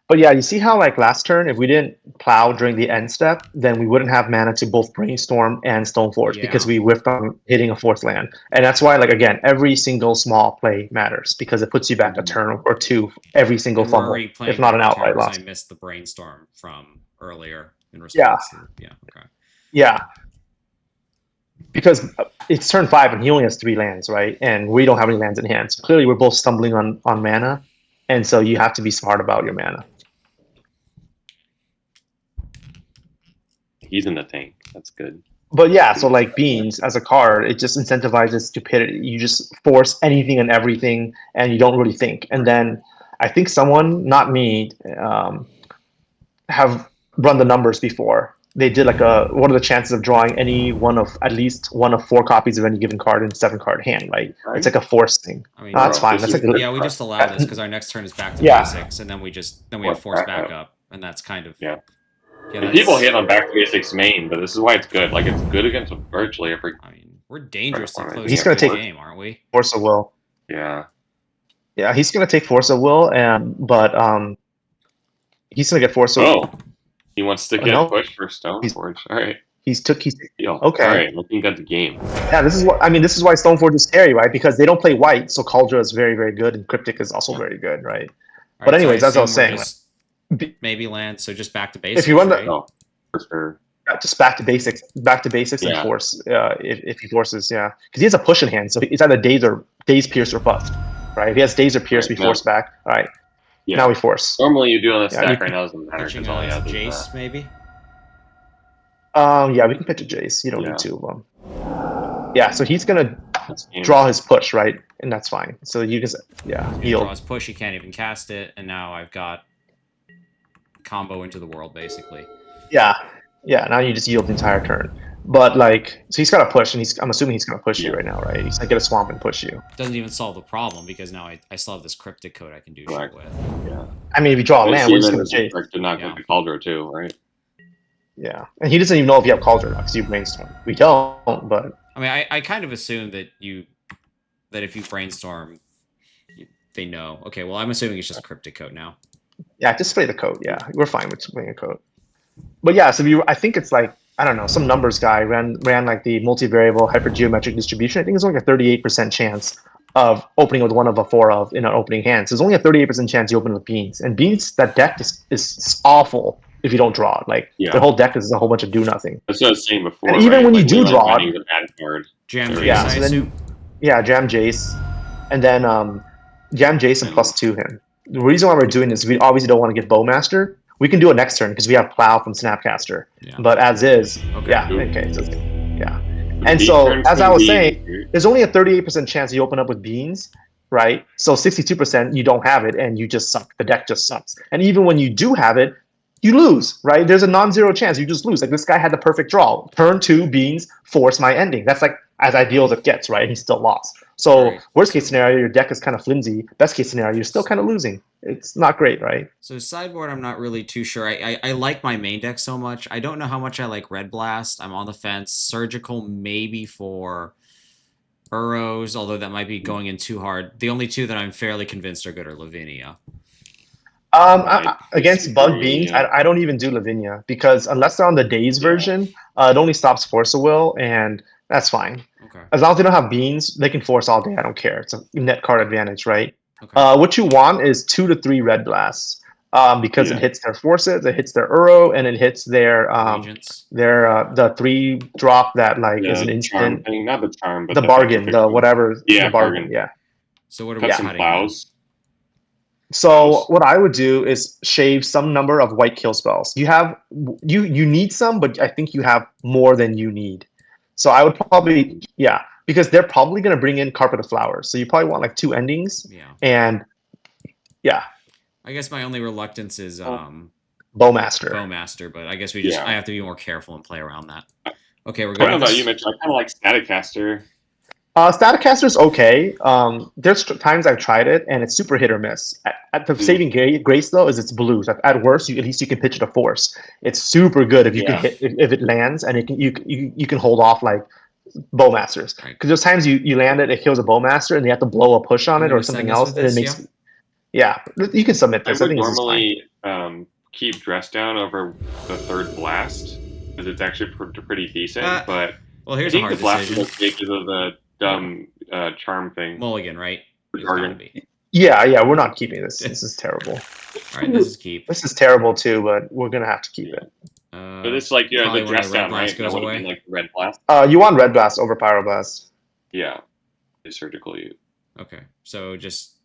But yeah, you see how like last turn, if we didn't plow during the end step, then we wouldn't have mana to both Brainstorm and Stoneforge because we whiffed on hitting a 4th land. And that's why, like, again, every single small play matters because it puts you back a turn or 2 every single fumble, if not an outright loss. I missed the Brainstorm from earlier in response. Yeah. Okay. Yeah. Because it's turn 5 and he only has 3 lands, right? And we don't have any lands in hand. So clearly we're both stumbling on mana. And so you have to be smart about your mana. He's in the tank. That's good. But yeah, so like Beans as a card, it just incentivizes stupidity. You just force anything and everything, and you don't really think. And then I think someone, not me, have run the numbers before. They did like what are the chances of drawing at least one of 4 copies of any given card in 7-card hand, right? It's like a force thing. I mean, that's fine. That's we just allow this because our next turn is back to basics, and then we have force backup, and that's kind of people hit on back to basics main, but this is why it's good. Like it's good against virtually every. I mean, we're dangerously close. He's going to take game, aren't we? Force of Will. Yeah. Yeah, he's going to take Force of Will, but he's going to get Force of Will. He wants to get pushed for Stoneforge. All right. He's okay. All right, looking at the game. Yeah, this is why Stoneforge is scary, right? Because they don't play white, so Cauldra is very, very good, and Cryptic is also very good, right? All but anyways, as I was saying, maybe land. So just back to basics. If you run right? for sure. just back to basics, and force. If he forces, because he has a push in hand, so it's either daze, pierce, or bust. Right? If he has daze or pierce, we force back. All right. Yeah. Now we force. Normally, you do on the stack right now doesn't matter Pitching because all you have Jace, is maybe? Yeah, we can pitch a Jace. You don't need two of them. Yeah, so he's gonna draw his push, right? And that's fine. So you just He draws push, he can't even cast it, and now I've got combo into the world basically. Yeah. Now you just yield the entire turn. But like, so he's got to push, and I'm assuming he's gonna push you right now, right? He's gonna get a swamp and push you. Doesn't even solve the problem because now I still have this cryptic code I can do shit with. Yeah. I mean, if you draw a land, we're just gonna chase. To not go to Cauldron too, right? Yeah, and he doesn't even know if you have Cauldron because you brainstorm. We don't, but I mean, I kind of assume that if you brainstorm, they know. Okay, well, I'm assuming it's just cryptic code now. Yeah, just play the code. Yeah, we're fine with playing a code. But yeah, so I think it's like, I don't know, some numbers guy ran like the multivariable hypergeometric distribution. I think it's only a 38% chance of opening with one of a four of in an opening hand. So there's only a 38% chance you open with beans. And beans, that deck is awful if you don't draw it. Like the whole deck is a whole bunch of do nothing. That's what I was saying before. And even when you do draw it, jam Jace, I assume. Jam Jace, and then jam Jace and +2 him. The reason why we're doing this is we obviously don't want to get Bowmaster. We can do it next turn because we have Plow from Snapcaster. Yeah. But as is, And so, as I was saying, there's only a 38% chance you open up with beans, right? So 62% you don't have it, and you just suck. The deck just sucks. And even when you do have it, you lose, right? There's a non-zero chance you just lose. Like this guy had the perfect draw. Turn 2, beans, force my ending. That's like as ideal as it gets, right? And he still lost. So worst case scenario, your deck is kind of flimsy. Best case scenario, you're still kind of losing. It's not great, right? So sideboard, I'm not really too sure. I like my main deck so much. I don't know how much I like Red Blast. I'm on the fence. Surgical maybe for Burrows, although that might be going in too hard. The only two that I'm fairly convinced are good are Lavinia. Against Bug Beans, I don't even do Lavinia because unless they're on the Days version, it only stops Force of Will, and that's fine. Okay. As long as they don't have Beans, they can force all day. I don't care. It's a net card advantage, right? Okay. What you want is 2 to 3 Red Blasts because it hits their forces, it hits their Uro, and it hits their the 3-drop that like is an instant. Not the charm, but the bargain, the whatever. Yeah, the bargain. Yeah. So what are we cutting? Plows. So what I would do is shave some number of white kill spells. You need some, but I think you have more than you need. So I would probably because they're probably going to bring in Carpet of Flowers. So you probably want like 2 endings. Yeah. And I guess my only reluctance is Bowmaster, but I guess I have to be more careful and play around that. Okay, we're good. going. I don't know about you, Mitch. I kind of like Static-Caster. Static-Caster's okay. There's times I've tried it, and it's super hit or miss. At the saving grace, though, is it's blues. At worst, at least you can pitch it a force. It's super good if you can hit if it lands, and you can hold off like Bowmasters. Because there's times you land it, it kills a Bowmaster, and you have to blow a push on it or something else, and it makes. Yeah, you can submit this. I would normally keep Dress Down over the 3rd Blast because it's actually pretty decent. But well, here's I a hard think the Blast decision. is because of the dumb charm thing. Mulligan, right? Yeah, we're not keeping this. This is terrible. All right, this is keep. This is terrible too, but we're gonna have to keep it. But it's like the Dress Down, right? Goes away. Like Red Blast. You want Red Blast over Pyroblast. Yeah, the surgical you. Okay, so just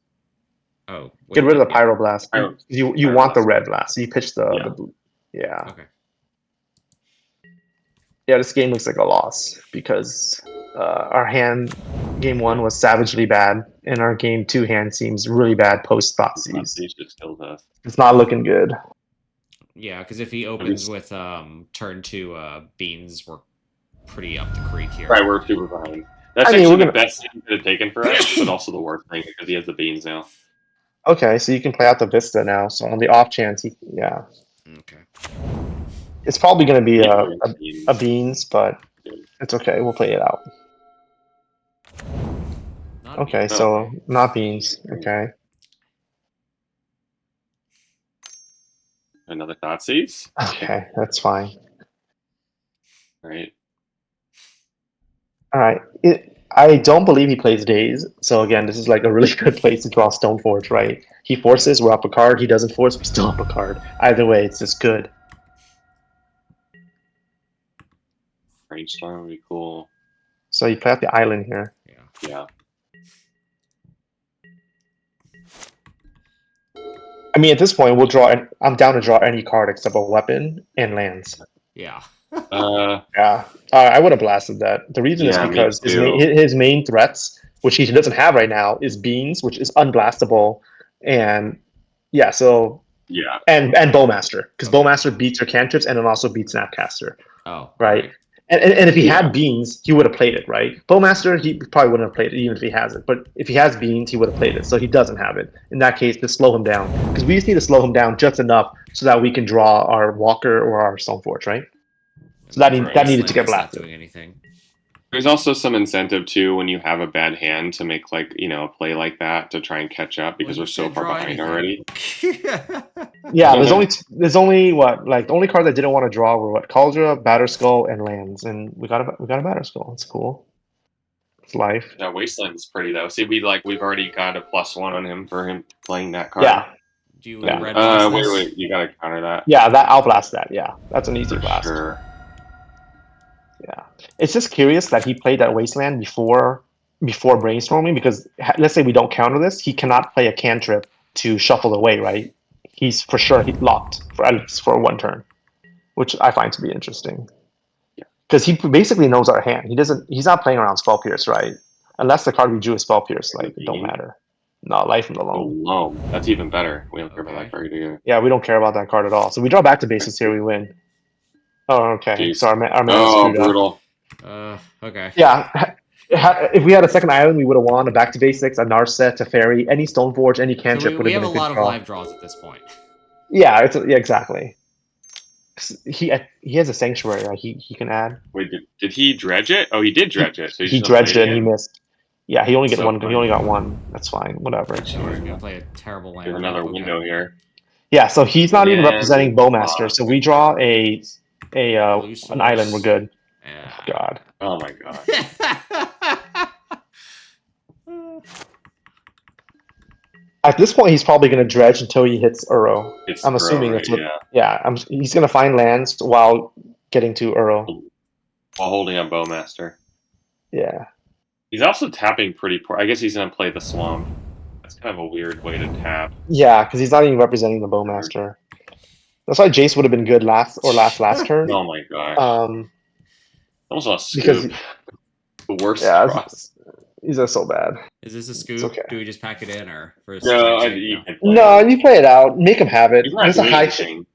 get rid of the Pyroblast. You want the Red Blast. So you pitch the blue. Yeah. Okay. Yeah, this game looks like a loss because our hand game 1 was savagely bad, and our game 2 hand seems really bad post Thoughtseize. It's not looking good. Yeah, because if he opens with turn 2 beans, we're pretty up the creek here. Right, we're super behind. That's actually the best thing he could have taken for us, but also the worst thing because he has the beans now. Okay, so you can play out the Vista now. So on the off chance, Okay. It's probably going to be a beans, but it's okay. We'll play it out. Okay, so not beans. Okay. Another Thoughtseize? Okay, that's fine. Right. All right. I don't believe he plays Days. So again, this is like a really good place to draw Stoneforge, right? He forces, we're up a card. He doesn't force, we're still up a card. Either way, it's just good. Brainstorm would be cool. So you play out the island here. Yeah. I mean, at this point, we'll draw. I'm down to draw any card except a weapon and lands. Yeah. Yeah, I would have blasted that. The reason is Yeah, me because too. his main threats, which he doesn't have right now, is Beans, which is unblastable, and yeah, so Yeah. and Bowmaster, because Okay. Bowmaster beats your cantrips and it also beats Snapcaster, Oh, right? alright. And if he Yeah. had Beans, he would have played it, right? Bowmaster, he probably wouldn't have played it even if he has it. But if he has Beans, he would have played it. So he doesn't have it. In that case, just slow him down, because we just need to slow him down just enough so that we can draw our Walker or our Stoneforge, right? So that Right. needed to get Wasteland is not blasted. doing anything. There's also some incentive too when you have a bad hand to make like a play like that to try and catch up because Well, we're you so can't far draw behind anything. already. Yeah, there's only what, like the only cards I didn't want to draw were what, Cauldra, Batterskull, and lands, and we got a Batterskull. It's cool. It's life. That Wasteland is pretty though. See, we've already got a +1 on him for him playing that card. Yeah, Do you Yeah. red blast this? Wait, you gotta counter that. yeah, that I'll blast that. Yeah, that's an easy For blast. sure. Yeah, it's just curious that he played that Wasteland before brainstorming, because let's say we don't counter this, he cannot play a cantrip to shuffle away, right? He's for sure locked for at least for one turn, which I find to be interesting. Yeah. Because he basically knows our hand. He's not playing around Spell Pierce, right? Unless the card we drew is Spell Pierce, like it don't matter. No, Life from the Oh, Loam. Loam. That's even better. We don't care about Okay. that card either. Yeah, we don't care about that card at all. So we draw back to basics here, we win. Oh, okay. Jeez. So our man is screwed up. Brutal. Okay. Yeah. If we had a second island, we would have won a back to basics, a Narset, a fairy, any Stoneforge, any So cantrip would we have have been a a good lot of draw. live draws at this point. Yeah, yeah, exactly. He has a sanctuary, right? He can add. Wait, did he dredge it? Oh, he did dredge it. So He just gonna dredged play it and he again? missed. Yeah, he only So get one. funny. He only got one. That's fine. Whatever. Sure, he's gonna play a terrible land. There's another drop, okay. window here. Yeah, so he's not even Yeah, representing Bowmaster. So we draw an Loose island. We're good. Yeah. Oh, God. Oh my god. At this point, he's probably going to dredge until he hits Uro. It's I'm assuming right, that's what. yeah. Yeah, he's going to find lands while getting to Uro. While holding on Bowmaster. Yeah. He's also tapping pretty poor. I guess he's gonna play the swamp. That's kind of a weird way to tap. Yeah, because he's not even representing the Bowmaster. That's why Jace would have been good last turn. Oh my gosh. Because Almost a scoop. The worst Yeah, cross. these are so bad. Is this a scoop? okay. Do we just pack it in, or for No, time's sake, you no? can play No, it. you play it out. Make him have it. He's not There's a doing high anything.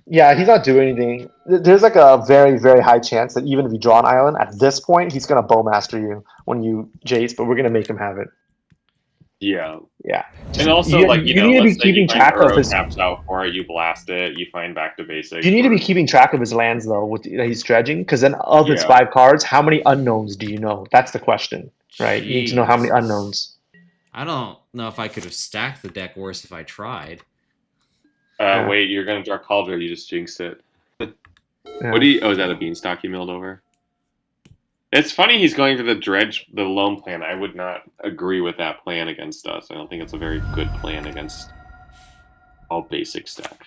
Yeah, he's not doing anything. There's like a very, very high chance that even if you draw an island, at this point, he's going to Bowmaster you when you Jace, but we're going to make him have it. Yeah. Yeah. And also, you like, need to be let's say keeping you find track of Uro his. taps out for it, you blast it, you find back to basics. You need to or- be keeping track of his lands though, that he's dredging, because then of his Yeah. 5 cards, how many unknowns do you know? That's the question, right? You need to know how many Jesus. unknowns. I don't know if I could have stacked the deck worse if I tried. Yeah. Wait, you're gonna draw Cauldra, you just jinxed it. Yeah. What do you? Oh, is that a beanstalk you milled over? It's funny he's going for the loam plan. I would not agree with that plan against us. I don't think it's a very good plan against all basic stack.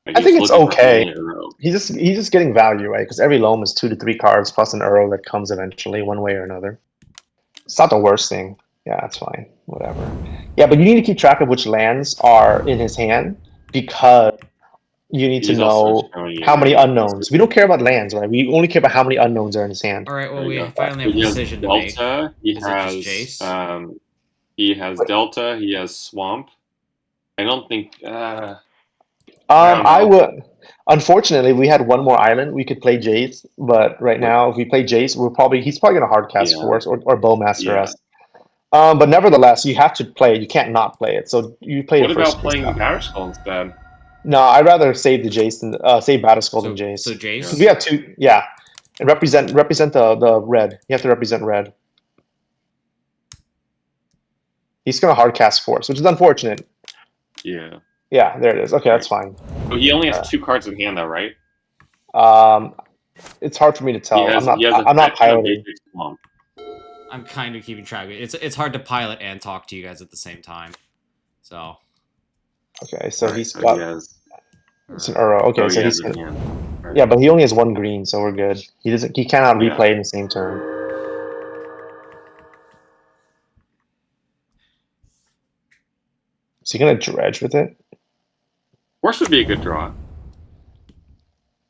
Like, I think he's it's looking for okay. only Uro. He's just getting value, right? Because every loam is 2 to 3 cards plus an Uro that comes eventually, one way or another. It's not the worst thing. Yeah, that's fine. Whatever. Yeah, but you need to keep track of which lands are in his hand, because you need to He's also know showing you how many that- unknowns. We don't care about lands, right? We only care about how many unknowns are in his hand. All right, well, There we you go. finally have a He has decision to make. Delta. He Is it has just Jace? he has Delta. He has Swamp. I don't think. don't I know. would. Unfortunately, we had one more island. We could play Jace, but right now, if we play Jace, he's probably going to hardcast Yeah. Force or Bowmaster Yeah. us. But nevertheless, you have to play it. You can't not play it. So you play What it first. about playing Batterskull instead? No, I'd rather save the Jace than save Batterskull than Jace. So Jace. 'Cause we have 2, yeah, and represent the red. You have to represent red. He's gonna hardcast Force, which is unfortunate. Yeah. Yeah, there it is. Okay, that's fine. Oh, he only has 2 cards in hand, though, right? It's hard for me to tell. He has I'm a not fetch and a piloting. basic Swamp. I'm kind of keeping track of it. It's hard to pilot and talk to you guys at the same time. So Okay, so Alright, he's so got he has. it's an Uro. Okay, Oh, so he he's has in gonna, hand. Yeah, but he only has 1 green, so we're good. He doesn't. He cannot Yeah. replay in the same turn. Is he gonna dredge with it? Horse would be a good draw.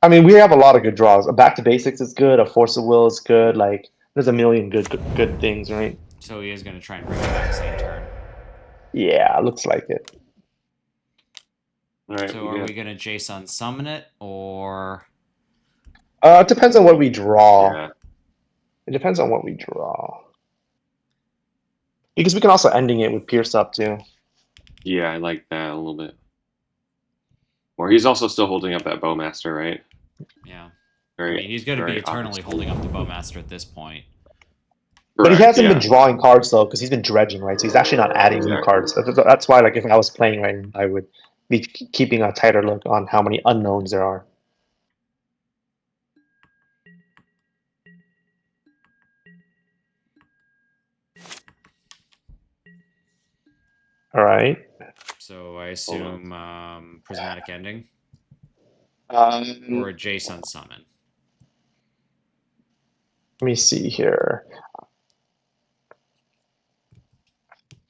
I mean, we have a lot of good draws. A back to basics is good. A force of will is good. Like, there's a million good things, right? So he is going to try and bring it back same turn. Yeah, looks like it. All right. So are we going to Jason summon it, or? It depends on what we draw. Yeah. It depends on what we draw. Because we can also ending it with Pierce up too. Yeah, I like that a little bit. Or he's also still holding up that Bowmaster, right? Yeah. Very, I mean, he's going to be very eternally obvious. holding up the Bowmaster at this point. But he Correct, hasn't yeah. been drawing cards though, because he's been dredging, right? So he's actually not adding new Exactly. cards. That's why, like, if I was playing right, I would be keeping a tighter look on how many unknowns there are. All right. So I assume prismatic ending or a Jason summon. Let me see here.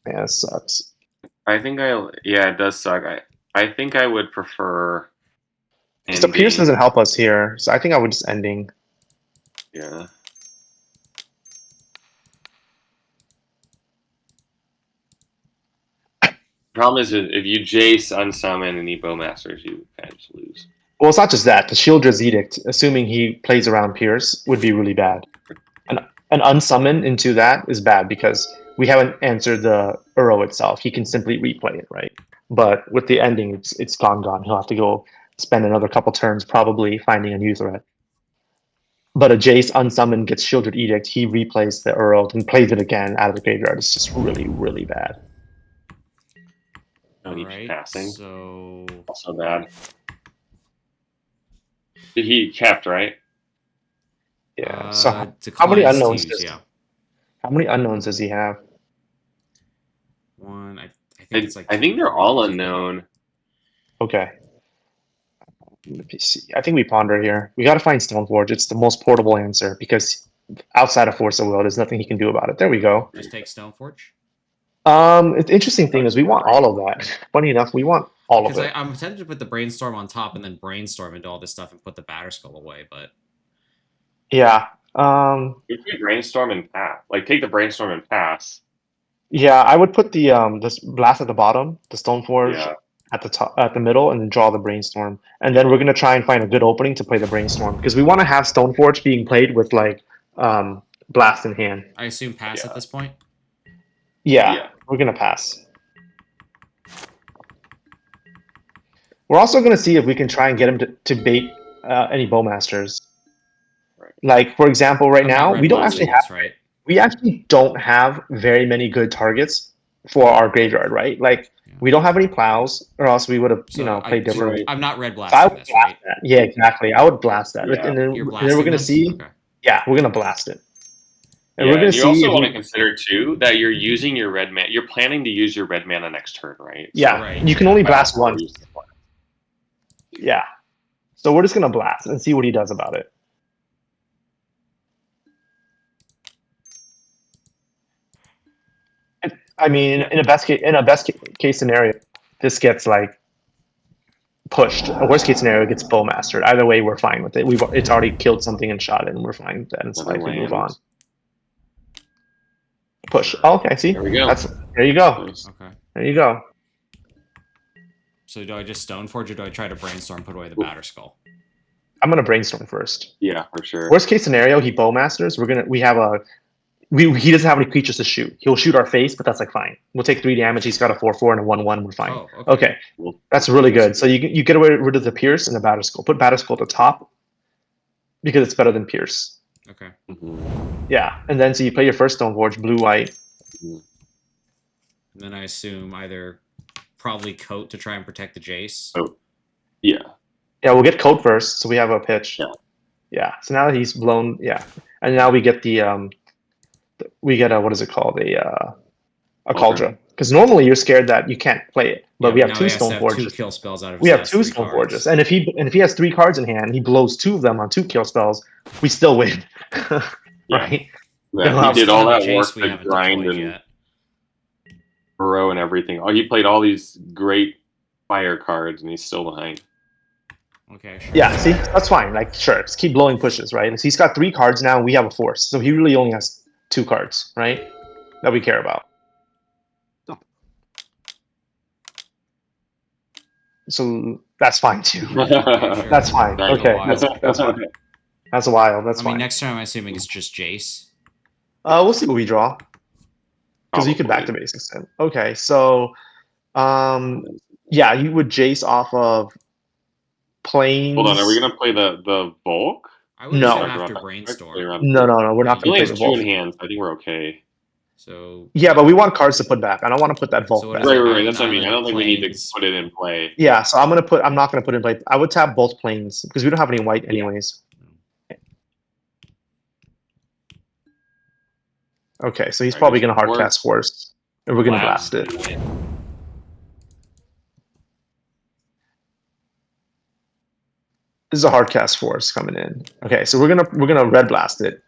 Man, it sucks. I think it does suck. I think I would prefer Because the Pierce ending. doesn't help us here, so I think I would just ending. Yeah. Problem is, if you Jace, unsummon, and he Bowmasters, you kind of just lose. Well, it's not just that. The Shieldred's Edict, assuming he plays around Pierce, would be really bad. An unsummon into that is bad because we haven't answered the Uro itself. He can simply replay it, right? But with the ending, it's gone. He'll have to go spend another couple turns probably finding a new threat. But a Jace unsummon gets Shieldred Edict, he replays the Uro and plays it again out of the graveyard. It's just really, really bad. No need Alright, passing. so Also bad. Did he kept, right? Yeah. So how many declines to unknowns use, yeah. how many unknowns does he have? One, I think it's like I think they're all unknown. Okay. Let me see. I think we ponder here. We got to find Stoneforge. It's the most portable answer because outside of Force of Will, there's nothing he can do about it. There we go. Just take Stoneforge? The interesting thing is we want all of that. Funny enough, we want all of it. Because I'm tempted to put the Brainstorm on top and then Brainstorm into all this stuff and put the Batterskull away, but... Yeah. If you brainstorm and pass, like take the brainstorm and pass. Yeah, I would put the this blast at the bottom, the Stoneforge at the top, at the middle, and then draw the Brainstorm. And then we're gonna try and find a good opening to play the Brainstorm because we want to have Stoneforge being played with like blast in hand. I assume pass at this point? Yeah, we're gonna pass. We're also gonna see if we can try and get him to bait any Bowmasters. Right. Like for example, right now we don't actually have right? we actually don't have very many good targets for our graveyard, right? Like we don't have any plows, or else we would have played differently. I'm not red blasting this, right? That. Yeah, exactly. I would blast that, Yeah. and then You're we're gonna this? see. Okay. Yeah, we're gonna blast it. And Yeah, we're gonna and you see also want to consider too that you're using your red mana. You're planning to use your red mana next turn, right? Yeah, so, right. You can only blast Well, once. Yeah, so we're just gonna blast and see what he does about it. I mean, in a best case scenario, this gets like pushed. A worst case scenario gets Bowmastered. Either way, we're fine with it. It's already killed something and shot it, and we're fine with that. And it's like we move on. Push. Oh, okay, see. There we go. There you go. Okay. There you go. So do I just Stoneforge or do I try to Brainstorm, put away the Batterskull? I'm gonna Brainstorm first. Yeah, for sure. Worst case scenario, he Bowmasters. He doesn't have any creatures to shoot. He'll shoot our face, but that's like fine. We'll take 3 damage. He's got a 4/4 and a 1/1. We're fine. Oh, okay. That's really good. So you get rid of the Pierce and the Batterskull. Put Batterskull at the top because it's better than Pierce. Okay. Yeah, and then so you play your first Stoneforge, blue white. And then I assume either probably Coat to try and protect the Jace. Oh, yeah. Yeah, we'll get Coat first, so we have a pitch. Yeah. Yeah. So now that he's blown, yeah, and now we get the we get a what is it called, a a Cauldron. Because normally you're scared that you can't play it, but we have now two he has to Stone have Forges. two kill spells out of his We have last two three Stone cards. Forges, and if he has 3 cards in hand, he blows 2 of them on 2 kill spells. We still win, right? Yeah, he did Still all have a that work Jace we to haven't grind deployed and yet. burrow and everything. Oh, he played all these great fire cards, and he's still behind. Okay, sure. Yeah, see, that's fine. Like, sure, just keep blowing pushes, right? So he's got 3 cards now, and we have a force, so he really only has 2 cards, right? That we care about. So that's fine too. Okay, sure. That's fine. Nice. Okay, that's fine. That's wild. That's I mean, fine. next turn I'm assuming it's just Jace. We'll see what we draw. Because you can back to Probably. basics then. Okay, so yeah, you would Jace off of planes. Hold on, are we gonna play the bulk? I would No. assume after No, Brainstorm. No, we're not He only gonna play has the 2 Volk. in hands. I think we're okay. So Yeah, but we want cards to put back. I don't want to put that Volk So what back. is it? Right. That's what I mean. I Island, don't think we need to plains. put it in play. Yeah, so I'm not gonna put in play. I would tap both planes because we don't have any white anyways. Okay, so he's Right, probably gonna there's hardcast Force. And we're gonna Wow. blast it. This is a hardcast Force coming in. Okay, so we're gonna red blast it.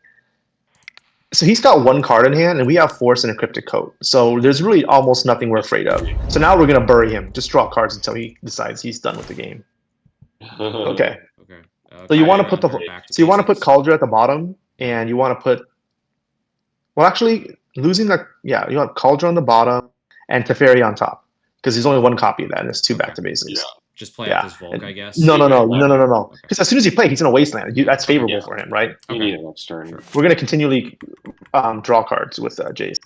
So he's got 1 card in hand, and we have Force and a Cryptic Coat. So there's really almost nothing we're afraid of. So now we're gonna bury him. Just draw cards until he decides he's done with the game. Okay. Okay. So you want to put you want to put Cauldron at the bottom, and you want to put. Well, actually, losing the you want Cauldron on the bottom and Teferi on top because there's only 1 copy of that, and it's 2 back to basics. Yeah. Just play up this Volk, I guess. No. Okay. Because as soon as you play, he's in a wasteland. That's favorable for him, right? You need it next turn. Sure. We're gonna continually draw cards with Jace.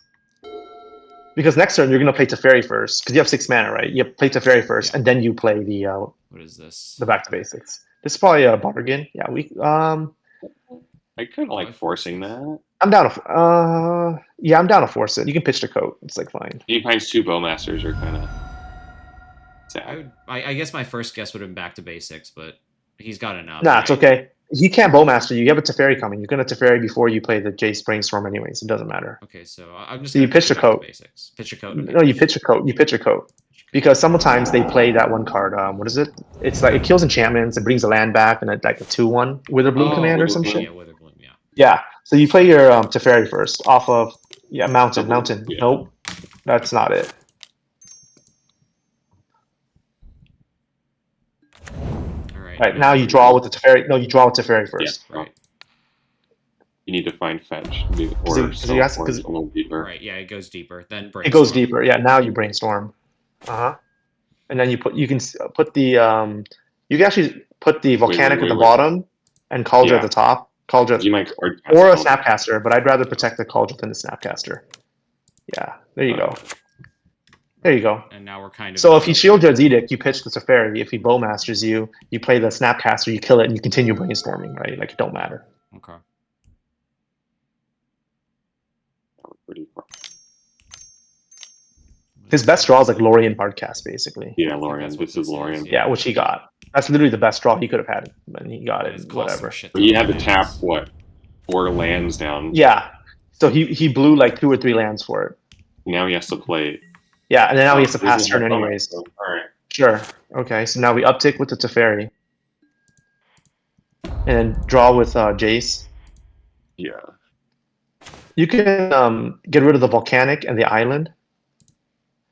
Because next turn you're gonna play Teferi first, because you have 6 mana, right? You play Teferi first, and then you play the What is this? the back to basics. This is probably a bargain. Yeah, we I kind of like forcing that. I'm down to I'm down to force it. You can pitch the coat. It's like fine. He finds 2 Bowmasters are kind of sad. I guess my first guess would have been back to basics, but he's got enough. Nah, right? it's okay. He can't Bowmaster you. You have a Teferi coming. You're gonna Teferi before you play the Jace Brainstorm anyways. It doesn't matter. Okay, so I'm just. So you gonna pitch the back to coat. Basics. Pitch a coat. Okay. No, you pitch a coat. You pitch a coat. Because sometimes they play that 1 card. What is it? It's like it kills enchantments. It brings a land back, and it's like a 2/1 Witherbloom command or some Witherbloom. shit. Yeah, Witherbloom. Yeah. Yeah. So you play your Teferi first off of Mountain. Yeah. Nope, that's not it. All right. Right now you draw with the Teferi. No, you draw with Teferi first. Right. You need to find fetch or he has- a little deeper. Right. Yeah, it goes deeper. Then It goes Brainstorm. deeper. Yeah. Now you Brainstorm. And then you can put the you can actually put the Volcanic at the bottom and Cauldron at the top. Cauldron You might card or a Snapcaster, but I'd rather protect the Cauldron than the Snapcaster. Yeah. There you go. There you go. And now we're kind of. So if he Shield Judge's Edict, you pitch the Teferi. If he Bowmasters you, you play the Snapcaster, you kill it, and you continue brainstorming, right? Like, it don't matter. Okay. Pretty far. His best draw is like Lorien Hardcast, basically. Yeah, that's Lorien. what This is this is, Lorien. Yeah, which he got. That's literally the best draw he could have had, and he got It's it. cost Whatever. some shit But you ton had to of tap lands. what 4 lands down. Yeah. So he blew like 2 or 3 lands for it. Now he has to play. Yeah, and then now he has to This pass is turn our anyways. bonus, so, all right. Sure. Okay, so now we uptick with the Teferi. And then draw with Jace. Yeah. You can get rid of the Volcanic and the Island,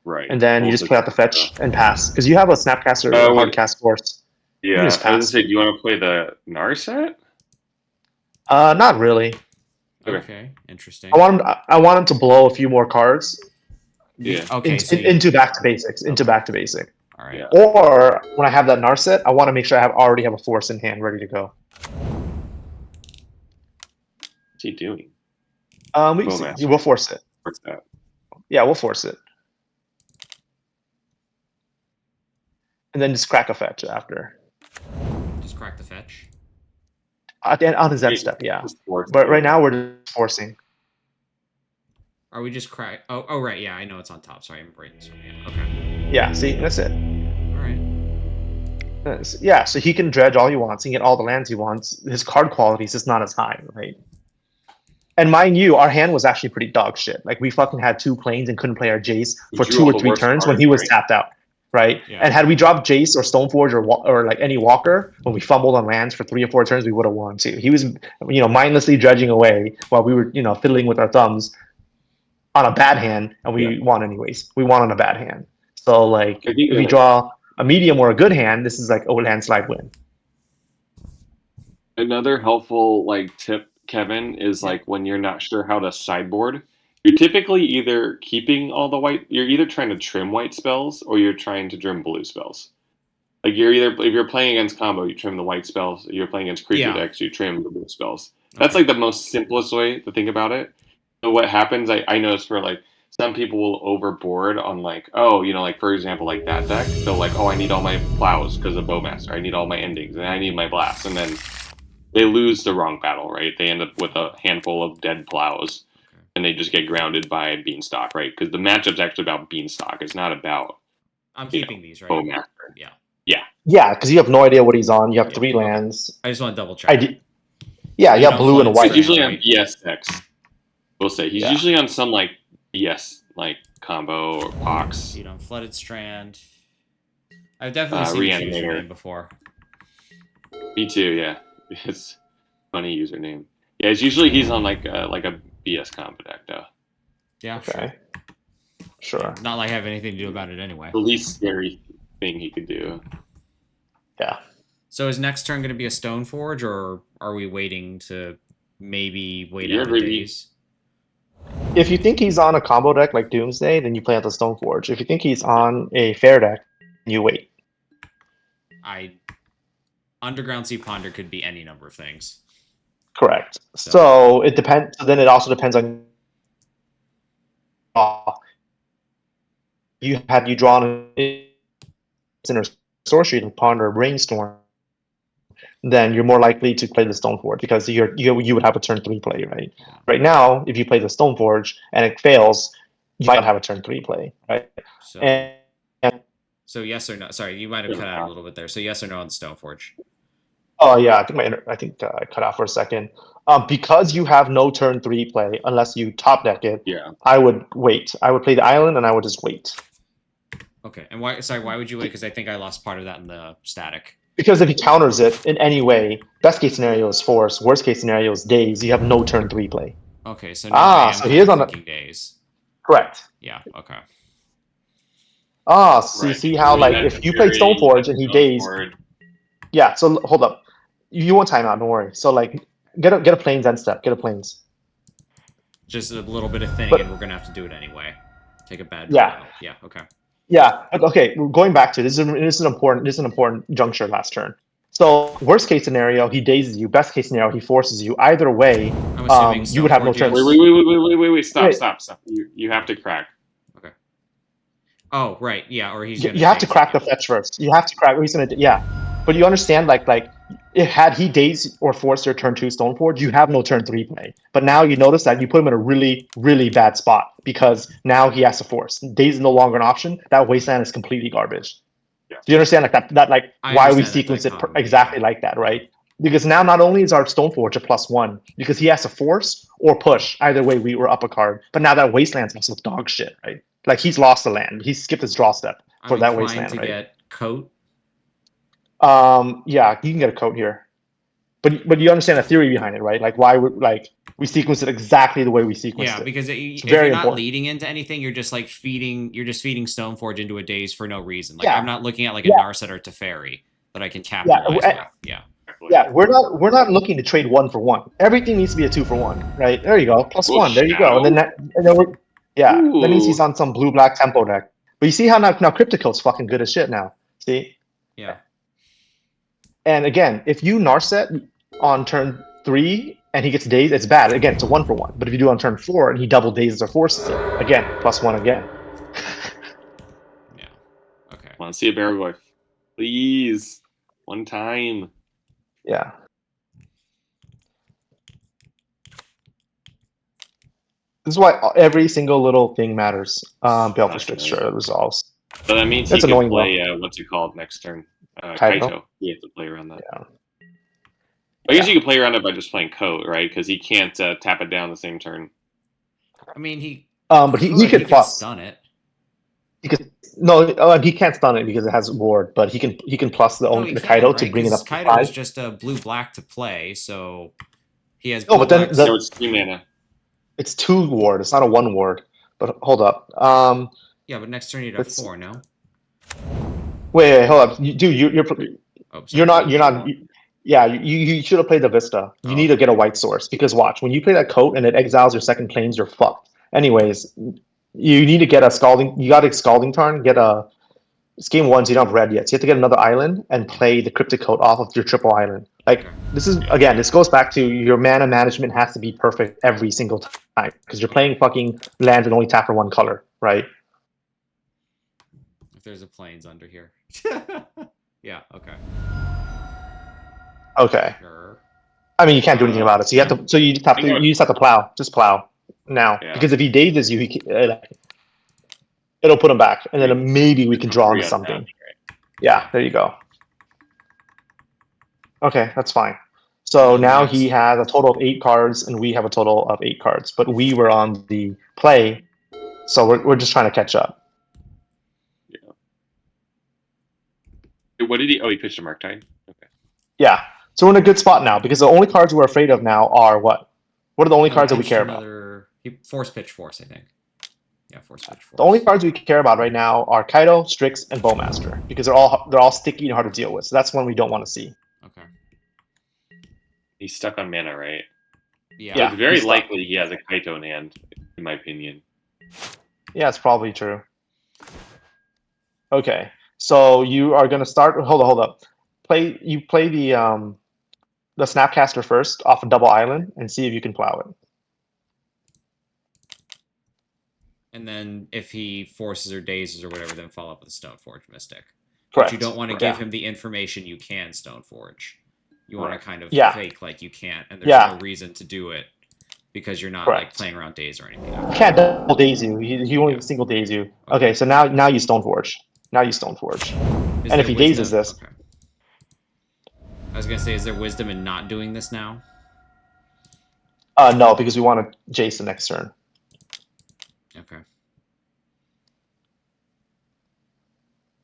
Right. and then you just play out the fetch and pass. Because you have a Snapcaster or Hardcast Force. Yeah. I was just gonna pass. say, do you want to play the Narset? Not really. Okay. Interesting. I want him to blow a few more cards Yeah. Okay. So into back to basics. Into back to basic. all right. Yeah. Or when I have that Narset, I want to make sure I already have a Force in hand ready to go. What's he doing? We'll force it. What's that? Yeah, we'll force it. And then just crack a fetch after. Just crack the fetch. On his end step, yeah. Just force But it. right now we're just forcing. Are we just crack? Oh, right. Yeah, I know it's on top. Sorry, I'm brainstorming. Okay. Yeah, see, that's it. All right. Yeah, so he can dredge all he wants. He can get all the lands he wants. His card quality is just not as high, right? And mind you, our hand was actually pretty dog shit. Like we fucking had 2 planes and couldn't play our Jace You for drew 2 all or the 3 worst turns when cards, he was right? tapped out, right? Yeah. And had we dropped Jace or Stoneforge or like any Walker when we fumbled on lands for 3 or 4 turns, we would have won too. He was mindlessly dredging away while we were fiddling with our thumbs on a bad hand, and we won anyways. We won on a bad hand. So like I think if we draw a medium or a good hand, this is like a landslide win. another helpful like tip, Kevin, is like when you're not sure how to sideboard, you're typically either keeping all the white. You're either trying to trim white spells or you're trying to trim blue spells. Like you're either if you're playing against combo, you trim the white spells. If you're playing against creature decks, you trim the blue spells. That's like the most simplest way to think about it. So what happens, I notice for like some people will overboard on like, oh, like for example, like that deck. They'll like, oh, I need all my plows because of Bowmaster. I need all my endings, and I need my blasts, and then they lose the wrong battle, right? They end up with a handful of dead plows, and they just get grounded by Beanstalk, right? Because the matchup's actually about Beanstalk. It's not about I'm keeping these, right? Bowmaster. Yeah. Yeah. Yeah, because you have no idea what he's on. You have 3 lands. I just want to double check. Yeah, you have blue and white. He's usually on BS decks. We'll say he's usually on some like BS like combo or Pox. Flooded Strand. I've definitely seen his username before. Me too. Yeah, it's funny username. Yeah, it's usually he's on like a BS combo deck though. Yeah. Okay. Sure. Yeah, not like I have anything to do about it anyway. The least scary thing he could do. Yeah. So is next turn going to be a Stoneforge, or are we waiting to maybe wait out the days? If you think he's on a combo deck like Doomsday, then you play out the Stoneforge. If you think he's on a fair deck, you wait. Underground Sea Ponder could be any number of things. Correct. So it depends. Then it also depends on you drawn in sorcery to Ponder Brainstorm, then you're more likely to play the Stoneforge because you would have a turn 3 play, right? Right now, if you play the Stoneforge and it fails, you might not have a turn 3 play, right? So yes or no? Sorry, you might have cut out a little bit there. So yes or no on the Stoneforge? Oh yeah, I think I cut out for a second. Because you have no turn 3 play unless you top deck it. Yeah. I would wait. I would play the island and I would just wait. Okay, and why? Sorry, why would you wait? Because I think I lost part of that in the static. Because if he counters it in any way, best case scenario is force. Worst case scenario is days. You have no turn 3 play. Okay, so now so he is on the days. Correct. Yeah. Okay. So you see how like if you play Stoneforge and he days. Yeah. So hold up. You won't time out. Don't worry. So like get a plains end step. Get a plains. Just a little bit of thinning, and we're gonna have to do it anyway. Take a bad. Yeah. Yeah. Okay. Yeah, but okay. Going back to this is an important juncture last turn. So worst case scenario, he dazes you. Best case scenario, he forces you. Either way, you would have no turn. Wait! Stop! You have to crack. Okay. Oh right, yeah. Or he's gonna. You have to crack the fetch first. You have to crack. He's gonna. Yeah, but you understand, like if had he dazed or forced your turn 2 Stoneforge, you have no turn 3 play. But now you notice that you put him in a really, really bad spot because now he has to force. Daze is no longer an option. That wasteland is completely garbage. Yeah. Do you understand like why we sequence it exactly like that, right? Because now not only is our Stoneforge a +1 because he has to force or push. Either way, we were up a card. But now that wasteland's also dog shit, right? Like he's lost the land. He skipped his draw step for that wasteland, to right? Get coat. Yeah, you can get a coat here, but you understand the theory behind it, right? Like why we sequence it exactly the way we sequence it. Yeah, because if very you're not important. leading into anything, you're just like feeding Stoneforge into a daze for no reason. Like I'm not looking at like a Narset or Teferi that I can capitalize with. Yeah, we're not looking to trade 1 for 1. Everything needs to be a 2 for 1, right? There you go, +1. There you go, and then that means he's on some blue-black tempo deck. But you see how now Cryptical's fucking good as shit now. See? Yeah. And again, if you Narset on turn 3 and he gets dazed, it's bad. Again, it's a 1 for 1. But if you do it on turn 4 and he double dazes or forces it, again, +1 again. Yeah. Okay. I want to see a Baragorth. Please. One time. Yeah. This is why every single little thing matters. Baleful Strixture resolves. So that means he can play, what's it called next turn? Kaito. He has to play around that. I guess you could play around it by just playing Coat, right? Because he can't tap it down the same turn. I mean, he But he could plus. stun it. He could he can't stun it because it has ward, but he can plus the Kaido right? to bring it up to Kaido 5. is just a blue-black to play, so he has No, but then So it's 2 mana. It's 2 ward. It's not a 1 ward. But hold up. Yeah, but next turn you'd have 4. No. Wait, hold up, dude. You're not. Yeah, you should have played the Vista. You need to get a white source because watch, when you play that Coat and it exiles your second planes, you're fucked. Anyways, you need to get a Scalding. You got a Scalding Tarn. Get a. It's game 1, so you don't have red yet. So you have to get another island and play the Cryptic Coat off of your triple island. Like this is again, this goes back to your mana management has to be perfect every single time because you're playing fucking lands and only tap for 1 color, right? If there's a plains under here. Yeah. Okay. Okay. Sure. I mean, you can't do anything about it. So you have to. So you just have to. You just have to plow. Just plow now. Yeah. Because if he dazes you, it'll put him back, and then maybe we can draw into something. Right? Yeah. There you go. Okay, that's fine. So now he has a total of 8 cards, and we have a total of 8 cards. But we were on the play, so we're just trying to catch up. Yeah. What did he? Oh, he pitched a Murktide. Okay. Yeah. So we're in a good spot now because the only cards we're afraid of now are what? What are the only cards that we care about? Force Pitch Force, I think. Yeah, Force Pitch Force. The only cards we care about right now are Kaido, Strix, and Bowmaster because they're all sticky and hard to deal with. So that's one we don't want to see. Okay. He's stuck on mana, right? Yeah. It's very likely he has a Kaito in hand, in my opinion. Yeah, it's probably true. Okay, so you are gonna start. Hold up. Play the Snapcaster first off a double island and see if you can plow it. And then if he forces or dazes or whatever, then follow up with a Stoneforge Mystic. Correct. But you don't want to give him the information you can Stoneforge. You want to kind of fake like you can't, and there's no reason to do it because you're not like playing around days or anything. He can't double daze you. He only single daze you. Okay, so now you Stoneforge. Now you Stoneforge. And if he dazes this. Okay. I was gonna say, is there wisdom in not doing this now? No, because we want to Jason next turn. Okay.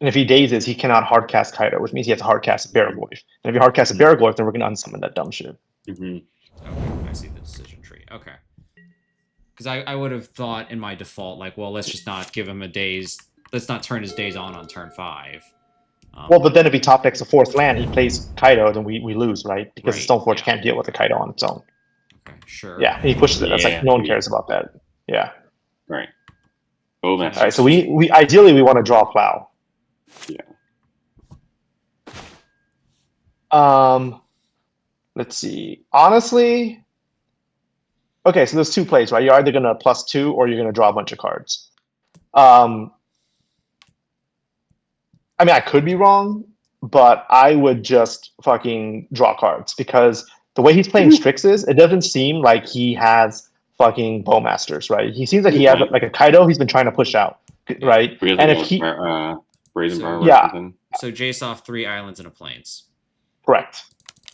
And if he dazes, he cannot hardcast Kaido, which means he has to hardcast Baragloif. And if he hardcasts a Baragloif, then we're going to unsummon that dumb shit. Okay, I see the decision tree. Okay. Because I would have thought in my default, like, well, let's just not give him a daze. Let's not turn his daze on turn 5. Well, but then if he top decks a 4th land, he plays Kaido, then we lose, right? Because Stoneforge can't deal with the Kaido on its own. Okay, sure. Yeah, he pushes it. That's like no one cares about that. Yeah. Right. All right, so we ideally we want to draw plow. Yeah. Let's see. Honestly, okay, so there's 2 plays, right? You're either gonna +2 or you're gonna draw a bunch of cards. I mean, I could be wrong, but I would just fucking draw cards because the way he's playing Strixes, it doesn't seem like he has fucking Bowmasters, right? He seems like he has like a Kaido he's been trying to push out, right? And if he Brazen Barber yeah. or something. So Jace off 3 islands and a plains. Correct.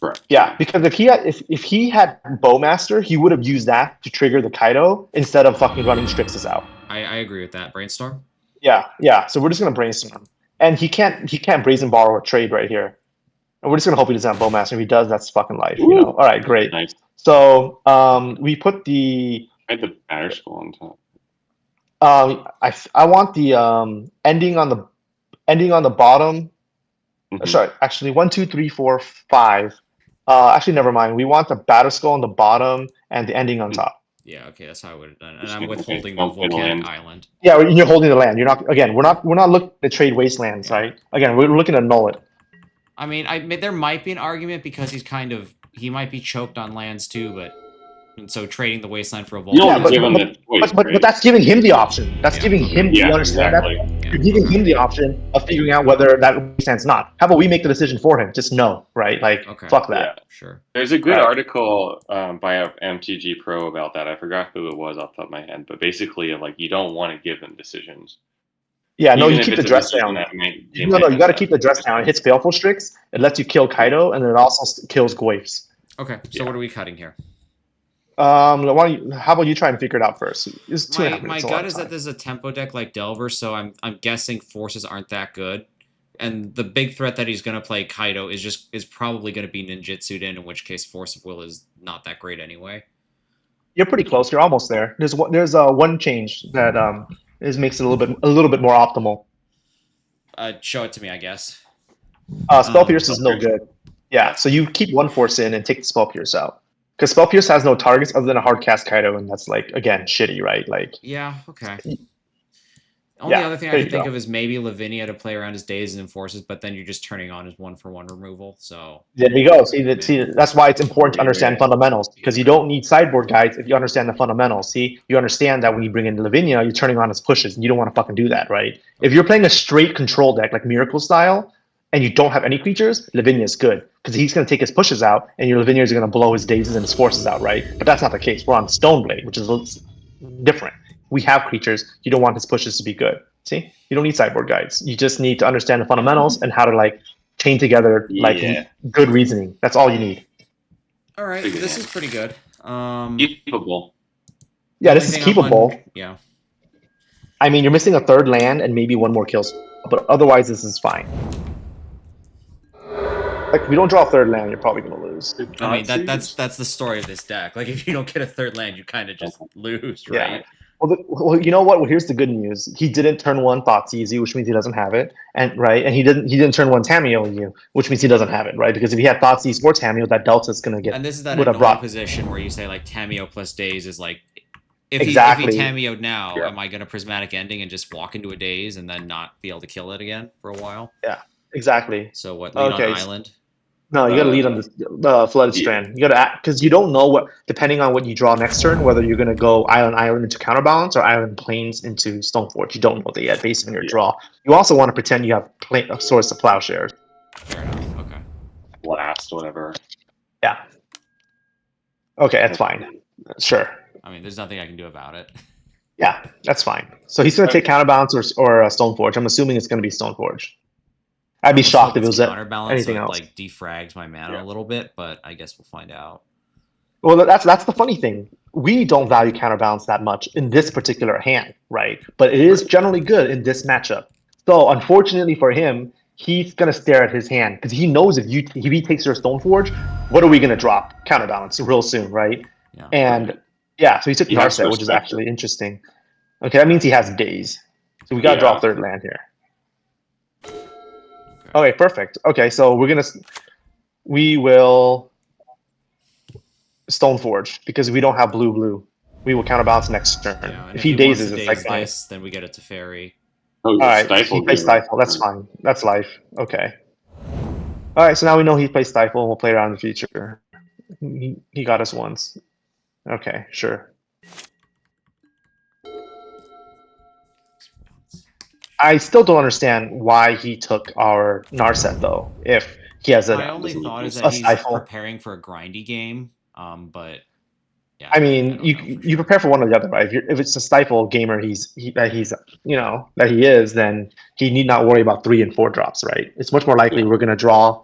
Correct. Yeah, because if he had Bowmaster, he would have used that to trigger the Kaido instead of fucking running Strixes out. I agree with that. Brainstorm? Yeah. So we're just gonna brainstorm. And he can't Brazen Borrow or trade right here. And we're just gonna hope he doesn't have Bowmaster. If he does, that's fucking life. You know? Alright, great. Nice. So we put the I had the batter skull on top. I want the ending on the bottom. Sorry, actually 1, 2, 3, 4, 5. Actually, never mind. We want the batter skull on the bottom and the ending on top. Yeah, okay, that's how I would have done it. And I'm withholding the volcanic island. Yeah, you're holding the land. You're not. Again, we're not looking to trade wastelands, right? Again, we're looking to null it. I mean, there might be an argument because he might be choked on lands too, and so trading the wasteland for a volcanic. But that's giving him the option. That's giving him. You understand that? You're giving him the option of figuring out whether that wasteland's not. How about we make the decision for him? Just no, right? Like, fuck that. Yeah. Sure. There's a good article by a MTG Pro about that. I forgot who it was off the top of my head, but basically, like, you don't want to give him decisions. Yeah, no, you keep the dress down. No, you got to keep the dress down. It hits Baleful Strix. It lets you kill Kaido, and it also kills Goyfs. Okay, so what are we cutting here? How about you try and figure it out first? It's 2.5 My minutes. A lot gut of is that time. this is a tempo deck like Delver, so I'm guessing forces aren't that good. And the big threat that he's going to play Kaido is probably going to be Ninjutsu'd in which case Force of Will is not that great anyway. You're pretty close. You're almost there. There's one change that makes it a little bit more optimal. Show it to me, I guess. Spell Pierce is no good. Yeah, so you keep one force in and take the Spell Pierce out. Because Spell Pierce has no targets other than a hard cast Kaido, and that's like again shitty, right? Like yeah, okay. Only yeah, other thing I can think of is maybe Lavinia to play around his dazes and forces, but then you're just turning on his 1-for-1 removal. So there you go. See, that's why it's important to understand fundamentals, because you don't need sideboard guides if you understand the fundamentals. See, you understand that when you bring in Lavinia, you're turning on his pushes, and you don't want to fucking do that, right? If you're playing a straight control deck like Miracle style, and you don't have any creatures, Lavinia is good because he's going to take his pushes out, and your Lavinia is going to blow his dazes and his forces out, right? But that's not the case. We're on Stoneblade, which is different. We have creatures. You don't want his pushes to be good. See, you don't need sideboard guides. You just need to understand the fundamentals and how to like chain together like good reasoning. That's all you need. All right, this is pretty good. Keepable. Yeah, this is keepable. Yeah. I mean, you're missing a third land and maybe one more kill, but otherwise this is fine. Like, if we don't draw a third land, you're probably gonna lose. I mean, that's the story of this deck. Like, if you don't get a third land, you kind of just lose, right? Yeah. Well, you know what? Well, here's the good news. He didn't turn one Thoughtseize, which means he doesn't have it, and he didn't turn one Tameo you, which means he doesn't have it, right? Because if he had Thoughtseize or Tameo, that delta is gonna get. And this is that annoying position where you say like Tameo plus Daze is like, if he Tameo'd now, am I gonna Prismatic Ending and just walk into a Daze and then not be able to kill it again for a while? Yeah, exactly. So what? Lead on Island. No, you got to lead on the Flooded Strand. You got to because you don't know what, depending on what you draw next turn, whether you're going to go Island into Counterbalance or Island Plains into Stoneforge. You don't know that yet, based on your draw. You also want to pretend you have a source of Plowshares. Fair enough. Okay. Blast, whatever. Yeah. Okay, that's fine. Sure. I mean, there's nothing I can do about it. Yeah, that's fine. So he's going to take Counterbalance or Stoneforge. I'm assuming it's going to be Stoneforge. I'd be shocked if it was anything else. Like defrags my mana a little bit, but I guess we'll find out. Well, that's the funny thing. We don't value Counterbalance that much in this particular hand, right? But it is generally good in this matchup. So unfortunately for him, he's gonna stare at his hand because he knows if he takes your Stoneforge, what are we gonna drop? Counterbalance real soon, right? Yeah. And yeah, so he took Narset, which is actually interesting. Okay, that means he has Daze. So we gotta draw a third land here. Okay, perfect. Okay, so we will Stoneforge because we don't have blue. We will Counterbalance next turn. Yeah, if he dazes, it's like this, then we get it to Fairy. All right, he plays Stifle. That's fine. That's life. Okay. All right, so now we know he plays Stifle, and we'll play around in the future. He got us once. Okay, sure. I still don't understand why he took our Narset though. If he has my only thought is that he's preparing for a grindy game, but yeah. I mean, you prepare for one or the other, right? If it's a Stifle gamer, that he is, then he need not worry about 3 and 4 drops, right? It's much more likely we're going to draw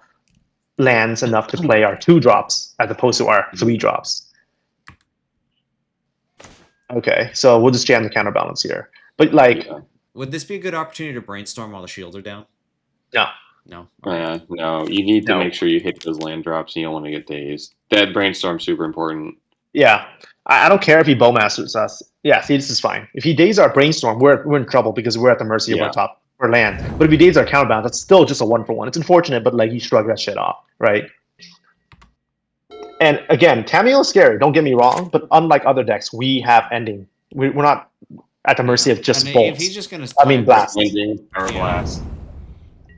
lands enough to play our 2 drops as opposed to our 3 drops. Okay, so we'll just jam the Counterbalance here, but like. Would this be a good opportunity to brainstorm while the shields are down? No. No. No. You need to make sure you hit those land drops, and you don't want to get dazed. That brainstorm's super important. Yeah, I don't care if he Bowmasters us. Yeah, see, this is fine. If he dazes our brainstorm, we're in trouble because we're at the mercy of our top or land. But if he dazes our Counterbalance, that's still just a 1-for-1. It's unfortunate, but like you shrug that shit off, right? And again, Tameo is scary. Don't get me wrong, but unlike other decks, we have ending. We're not at the mercy of just bolts. If he's just gonna, blast. Blast.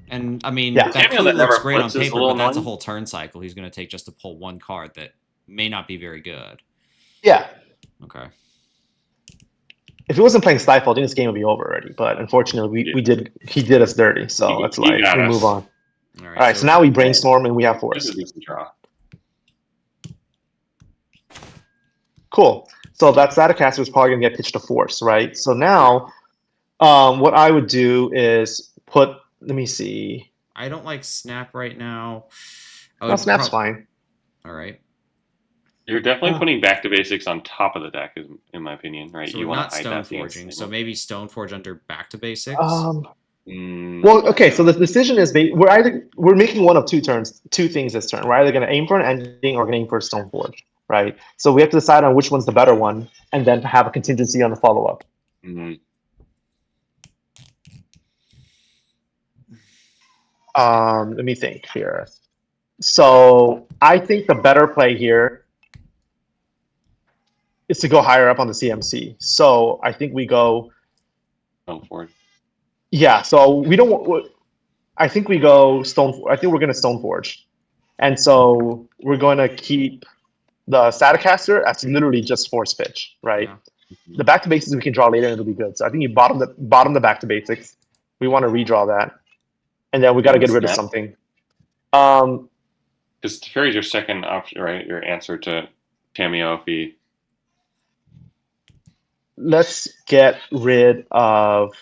And I mean, that clearly looks great on paper, but that's a whole turn cycle he's gonna take just to pull one card that may not be very good. Yeah. Okay. If he wasn't playing Stifle, I think this game would be over already. But unfortunately, he did us dirty, so that's life. We move on. All right, so now we brainstorm and we have Force. Cool. So that Staticaster is probably going to get pitched to Force, right? So now what I would do is let me see. I don't like Snap right now. No, Snap's fine. All right. You're definitely putting back to basics on top of the deck, in my opinion, right? So You we're want not to hide stone that being forging. So stable. maybe stone forge under back to basics. Well, okay. So the decision is we're making one of two things this turn. We're either going to aim for an ending or going to aim for a stone forge, right? So we have to decide on which one's the better one, and then have a contingency on the follow up. Let me think here. So I think the better play here is to go higher up on the CMC. So I think we go Stone forge. Yeah. So we don't. I think we go stone. I think we're going to stone forge, and so we're going to keep the Staticaster as literally just force pitch, right? Yeah. The back to basics we can draw later and it'll be good. So I think you bottom the back to basics. We want to redraw that, and then we got to get rid of something. Because Teferi's your second option, right? Your answer to Cameo if he. Let's get rid of.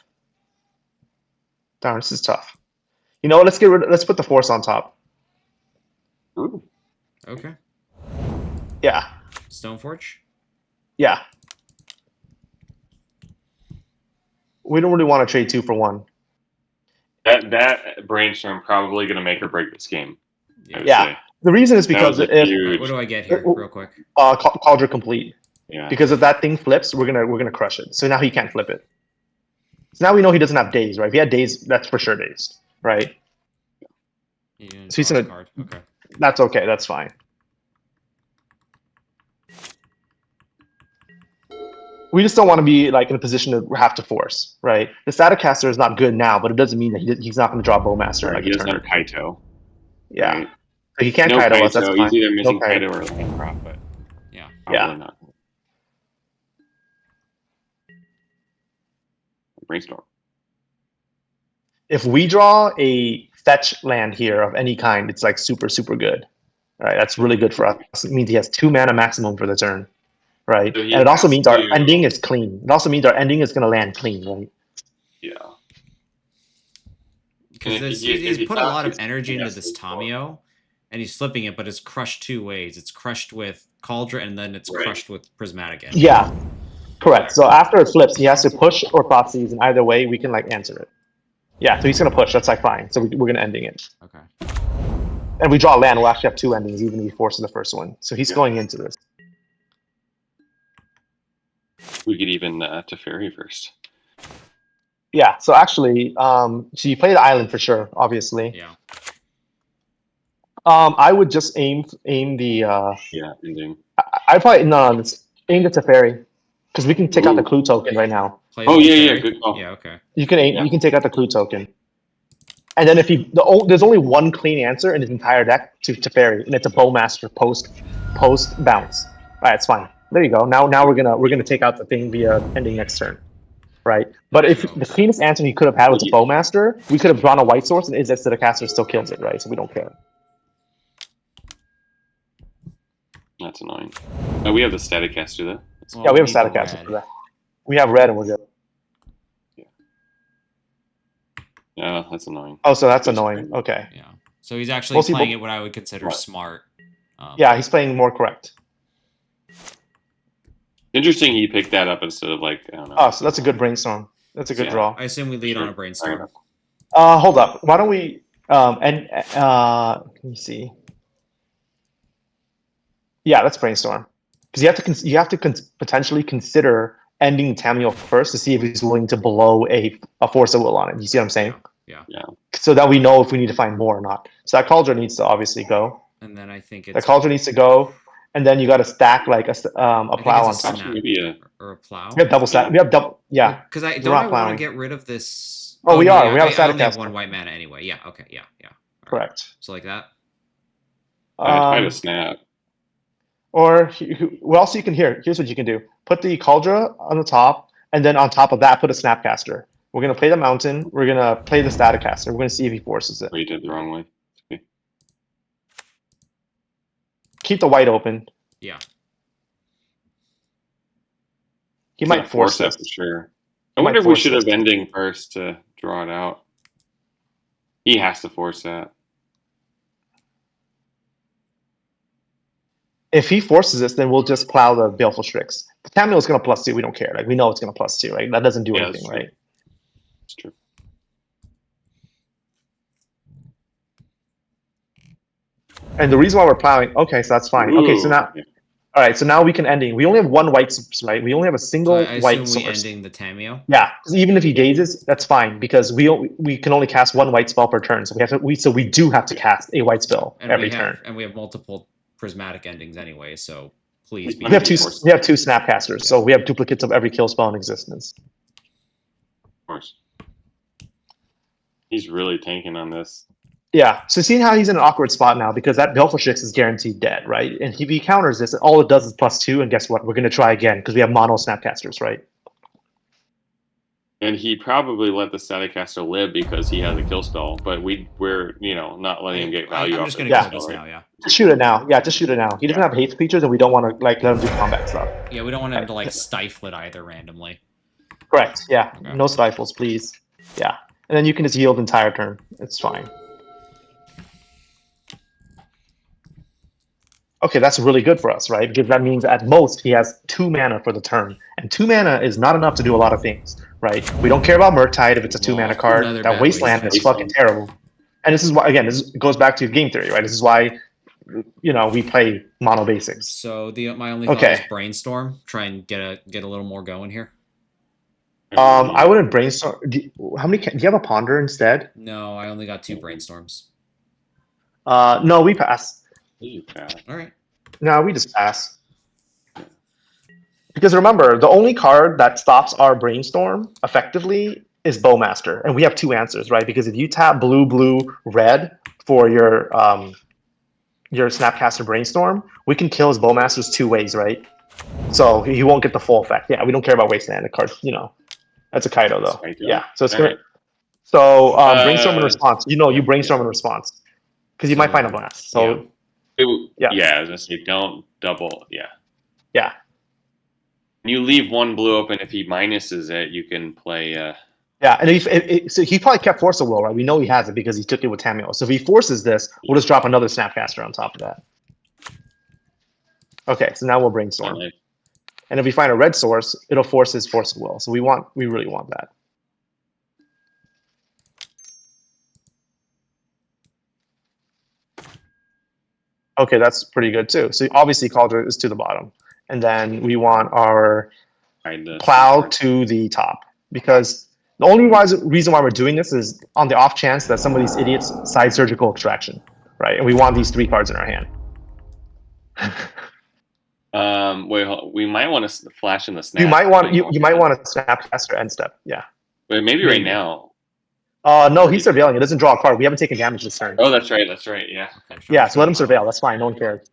Darn, this is tough. You know what? Let's put the force on top. Ooh. Okay. Yeah. Stone forge. Yeah. We don't really want to trade 2 for 1. That brainstorm probably going to make or break this game. Yeah. The reason is because what do I get here, real quick? Cauldron complete. Yeah. Because if that thing flips, we're gonna crush it. So now he can't flip it. So now we know he doesn't have days, right? If he had days, that's for sure days, right? So he's gonna card. Okay. That's okay. That's fine. We just don't want to be like in a position to have to force, right? The Staticaster is not good now, but it doesn't mean that he's not going to draw Bowmaster. Right, like he doesn't have Kaito. Yeah. Right? So he can't no Kaito Kaito. us. That's fine. He's either missing no Kaito or land prop, but yeah, probably not. Brainstorm. If we draw a fetch land here of any kind, it's like super, super good. All right, that's really good for us. It means he has 2 mana maximum for the turn, right? So and it also means our ending is clean. It also means our ending is going to land clean, right? Yeah. Because he's put a lot of energy into this Tamio, and he's flipping it, but it's crushed 2 ways. It's crushed with Cauldron, and then it's crushed with Prismatic Ending. Yeah, correct. So after it flips, he has to push or Thoughtseize, and either way, we can like answer it. Yeah, so he's going to push. That's like fine. So we're going to ending it. Okay. And we draw land. We'll actually have 2 endings, even if he forces the first one. So he's going into this. We could even Teferi first. Yeah, so actually, so you play the island for sure, obviously. Yeah. I would just aim the. Ending. I'd probably aim the Teferi, because we can take out the clue token right now. Good call. Yeah, okay. You can take out the clue token, and then if there's only one clean answer in his entire deck to Teferi, and it's a Bowmaster post bounce. All right, it's fine. There you go. Now we're gonna take out the thing via ending next turn. Right, but if the cleanest answer he could have had was a Bowmaster, we could have drawn a white source, and Izzet Caster still kills it, right? So we don't care. That's annoying. Oh, we have the Staticaster though. Yeah, we have a Staticaster for that. We have red, and we're good. Yeah, that's annoying. Oh, so that's annoying. Okay. Yeah. So he's actually playing it what I would consider smart. Yeah, he's playing more correct. Interesting he picked that up instead of like, I don't know. Oh, so that's a good brainstorm. That's a good draw. I assume we lead on a brainstorm. Hold up. Why don't we let me see. Yeah, let's brainstorm. Because you have to potentially consider ending Tamio first to see if he's willing to blow a Force of Will on it. You see what I'm saying? Yeah. So that we know if we need to find more or not. So that Cauldron needs to obviously go. And then I think the Cauldron needs to go. And then you got to stack like a plow on top. Or a plow. We have double stack. We have double. Yeah. Because I want to get rid of this. Oh, we are. Yeah, we have a static only have 1 white mana anyway. Yeah. Okay. Yeah. Right. Correct. So like that. Try to snap. Or what else you can here's what you can do. Put the Cauldron on the top, and then on top of that, put a Snapcaster. We're gonna play the mountain. We're gonna play the Staticaster. We're gonna see if he forces it. Oh, you did it the wrong way. Okay. Keep the white open. Yeah. He might force that for sure. I wonder if we should have ending first to draw it out. He has to force that. If he forces this, then we'll just plow the Baleful Strix. The Tamil is going to +2. We don't care. Like we know it's going to +2, right? That doesn't do anything, right? It's true. And the reason why we're plowing, okay, so that's fine. Ooh, okay, so now, all right, so now we can ending. We only have one white source, right? We only have a single I white assume we source. ending the Tamio. Yeah, because even if he dazes, that's fine because we can only cast one white spell per turn. So we do have to cast a white spell every turn. And we have multiple prismatic endings anyway. So please be. We have two Snapcasters, so we have duplicates of every kill spell in existence. Of course. He's really tanking on this. Yeah, so seeing how he's in an awkward spot now because that Baleful Strix is guaranteed dead, right? And if he counters this, all it does is +2, and guess what? We're going to try again because we have mono Snapcasters, right? And he probably let the Staticaster live because he has a kill spell, but we're not letting him get value. I'm just going to kill this now, yeah. Just shoot it now. Yeah, just shoot it now. He doesn't have haste creatures, and we don't want to let him do combat stuff. Yeah, we don't want him to stifle it either randomly. Correct. Yeah, okay. No stifles, please. Yeah, and then you can just yield entire turn. It's fine. Okay, that's really good for us, right? Because that means at most he has 2 mana for the turn. And 2 mana is not enough to do a lot of things, right? We don't care about Murktide if it's a 2 mana card. That Wasteland is fucking terrible. And this is why, again, this goes back to game theory, right? This is why, we play mono basics. So my only thought is brainstorm. Try and get a little more going here. I wouldn't brainstorm. Do you have a ponder instead? No, I only got 2 brainstorms. No, we pass. All right. No, we just pass. Because remember, the only card that stops our brainstorm effectively is Bowmaster, and we have 2 answers, right? Because if you tap blue, red for your Snapcaster brainstorm, we can kill his Bowmasters 2 ways, right? So he won't get the full effect. Yeah, we don't care about Wasteland. The card, that's a Kaido though. Yeah, so it's good. So brainstorm in response. You brainstorm in response because you might find a blast. So. Yeah, I was gonna say don't double. Yeah. You leave 1 blue open. If he minuses it, you can play. Yeah, and so he probably kept Force of Will, right? We know he has it because he took it with Tamio. So if he forces this, we'll just drop another Snapcaster on top of that. Okay, so now we'll brainstorm. And if we find a red source, it'll force his Force of Will. So we really want that. Okay, that's pretty good too. So obviously Cauldron is to the bottom. And then we want our plow to the top. Because the only reason why we're doing this is on the off chance that some of these idiots side surgical extraction. Right? And we want these 3 cards in our hand. We might want to flash in the snap. You might want to Snapcaster end step. Yeah. But maybe right now. No, he's surveilling. It doesn't draw a card. We haven't taken damage this turn. Oh, that's right. Yeah. Okay, sure. So let him surveil. That's fine. No one cares.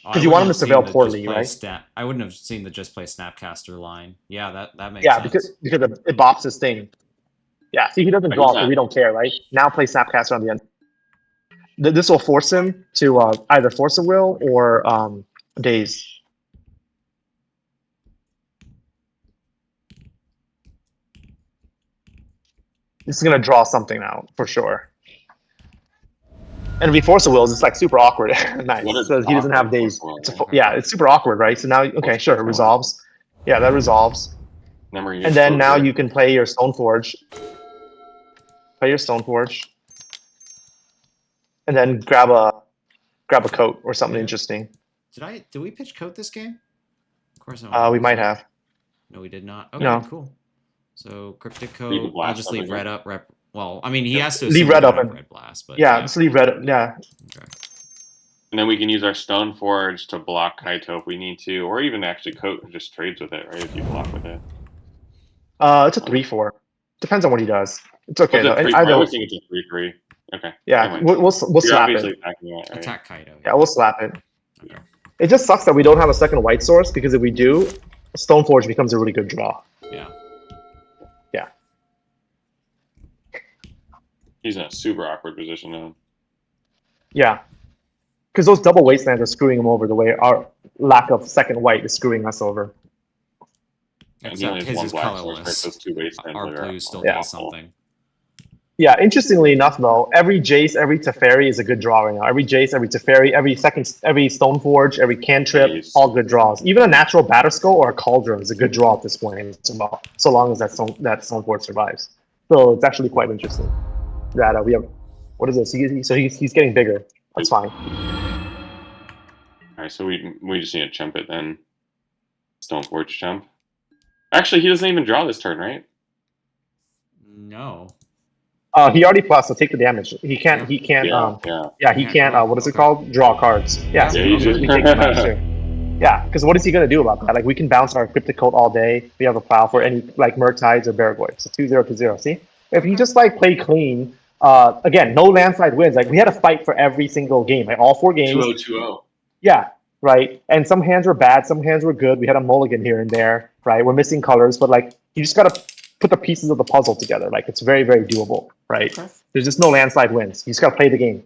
Because you want him to surveil poorly, right? I wouldn't have seen the just play Snapcaster line. Yeah, that makes sense. Yeah, because it bops his thing. Yeah, see, he doesn't draw, so we don't care, right? Now play Snapcaster on the end. This will force him to either Force of Will or Daze. This is going to draw something out, for sure. And if he Force of Wills, it's like super awkward. Nice. So he doesn't have Daze. It's super awkward, right? So now, okay, sure, it resolves. Yeah, that resolves. And then now you can play your Stoneforge. And then grab a coat or something interesting. Did we pitch coat this game? Of course not. We might have. No, we did not. Okay, no. Cool. So Cryptic Coat, I'll just leave red up. Well, I mean, he has to leave red up and red blast, but just leave red up. Yeah. Okay. And then we can use our Stoneforge to block Kaito if we need to, or even actually Coat just trades with it, right? If you block with it. It's a 3/4. Depends on what he does. It's okay though. I always think it's a 3/3. Okay. Yeah, we'll slap it. Right? Attack Kaito. Yeah, we'll slap it. Okay. It just sucks that we don't have a second white source because if we do, Stoneforge becomes a really good draw. Yeah. Yeah. He's in a super awkward position now. Yeah. Because those double Wastelands are screwing him over the way our lack of second white is screwing us over. Except his is colorless. Our blue still does something. Yeah, interestingly enough, though, every Jace, every Teferi is a good draw right now. Every Jace, every Teferi, every Stoneforge, every Cantrip, Jeez. all good draws. Even a natural Batterskull or a Cauldron is a good draw at this point, so long as that Stoneforge survives. So it's actually quite interesting that we have. What is this? He's getting bigger. That's fine. All right, so we just need to chump it then. Stoneforge chump. Actually, he doesn't even draw this turn, right? No. He already plus, so take the damage. He can't. Yeah. He can't. Yeah. He can't. draw. What is it Okay. called? Draw cards. Yeah. So Yeah, we take the damage too. Yeah, because what is he gonna do about that? Like we can bounce our Cryptic Coat all day. We have a plow for any like Murktides or Baragoyf. So 2-0 to 0. See, if you just like play clean, again, no landslide wins. Like we had to fight for every single game, like all 4 games. 2-0. Yeah, right. And some hands were bad, some hands were good. We had a mulligan here and there, right? We're missing colors, but like you just gotta put the pieces of the puzzle together. Like it's very, very doable, right? Okay. There's just no landslide wins. You just gotta play the game.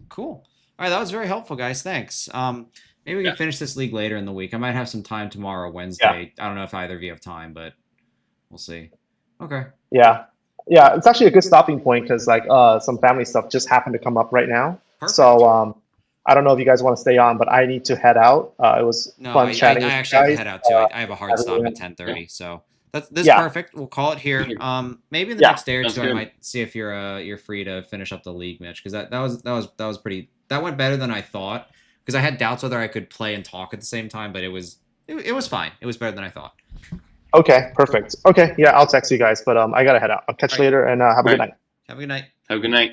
Cool. All right, that was very helpful, guys. Thanks. Maybe we can finish this league later in the week. I might have some time tomorrow, Wednesday. I don't know if either of you have time, but we'll see. Okay. Yeah. Yeah, it's actually a good stopping point because like some family stuff just happened to come up right now. Perfect. So I don't know if you guys want to stay on, but I need to head out. It was fun chatting. I with actually have you to guys. head out too. I have a hard stop at 10:30, so this is Yeah. perfect. We'll call it here. Maybe in the Yeah. next day or Sounds two, I good. might see if you're free to finish up the league, Mitch, because that was pretty. That went better than I thought because I had doubts whether I could play and talk at the same time, but it was fine. It was better than I thought. Okay, perfect. Okay, yeah, I'll text you guys, but I gotta head out. I'll catch you later and have a good night. Have a good night. Have a good night.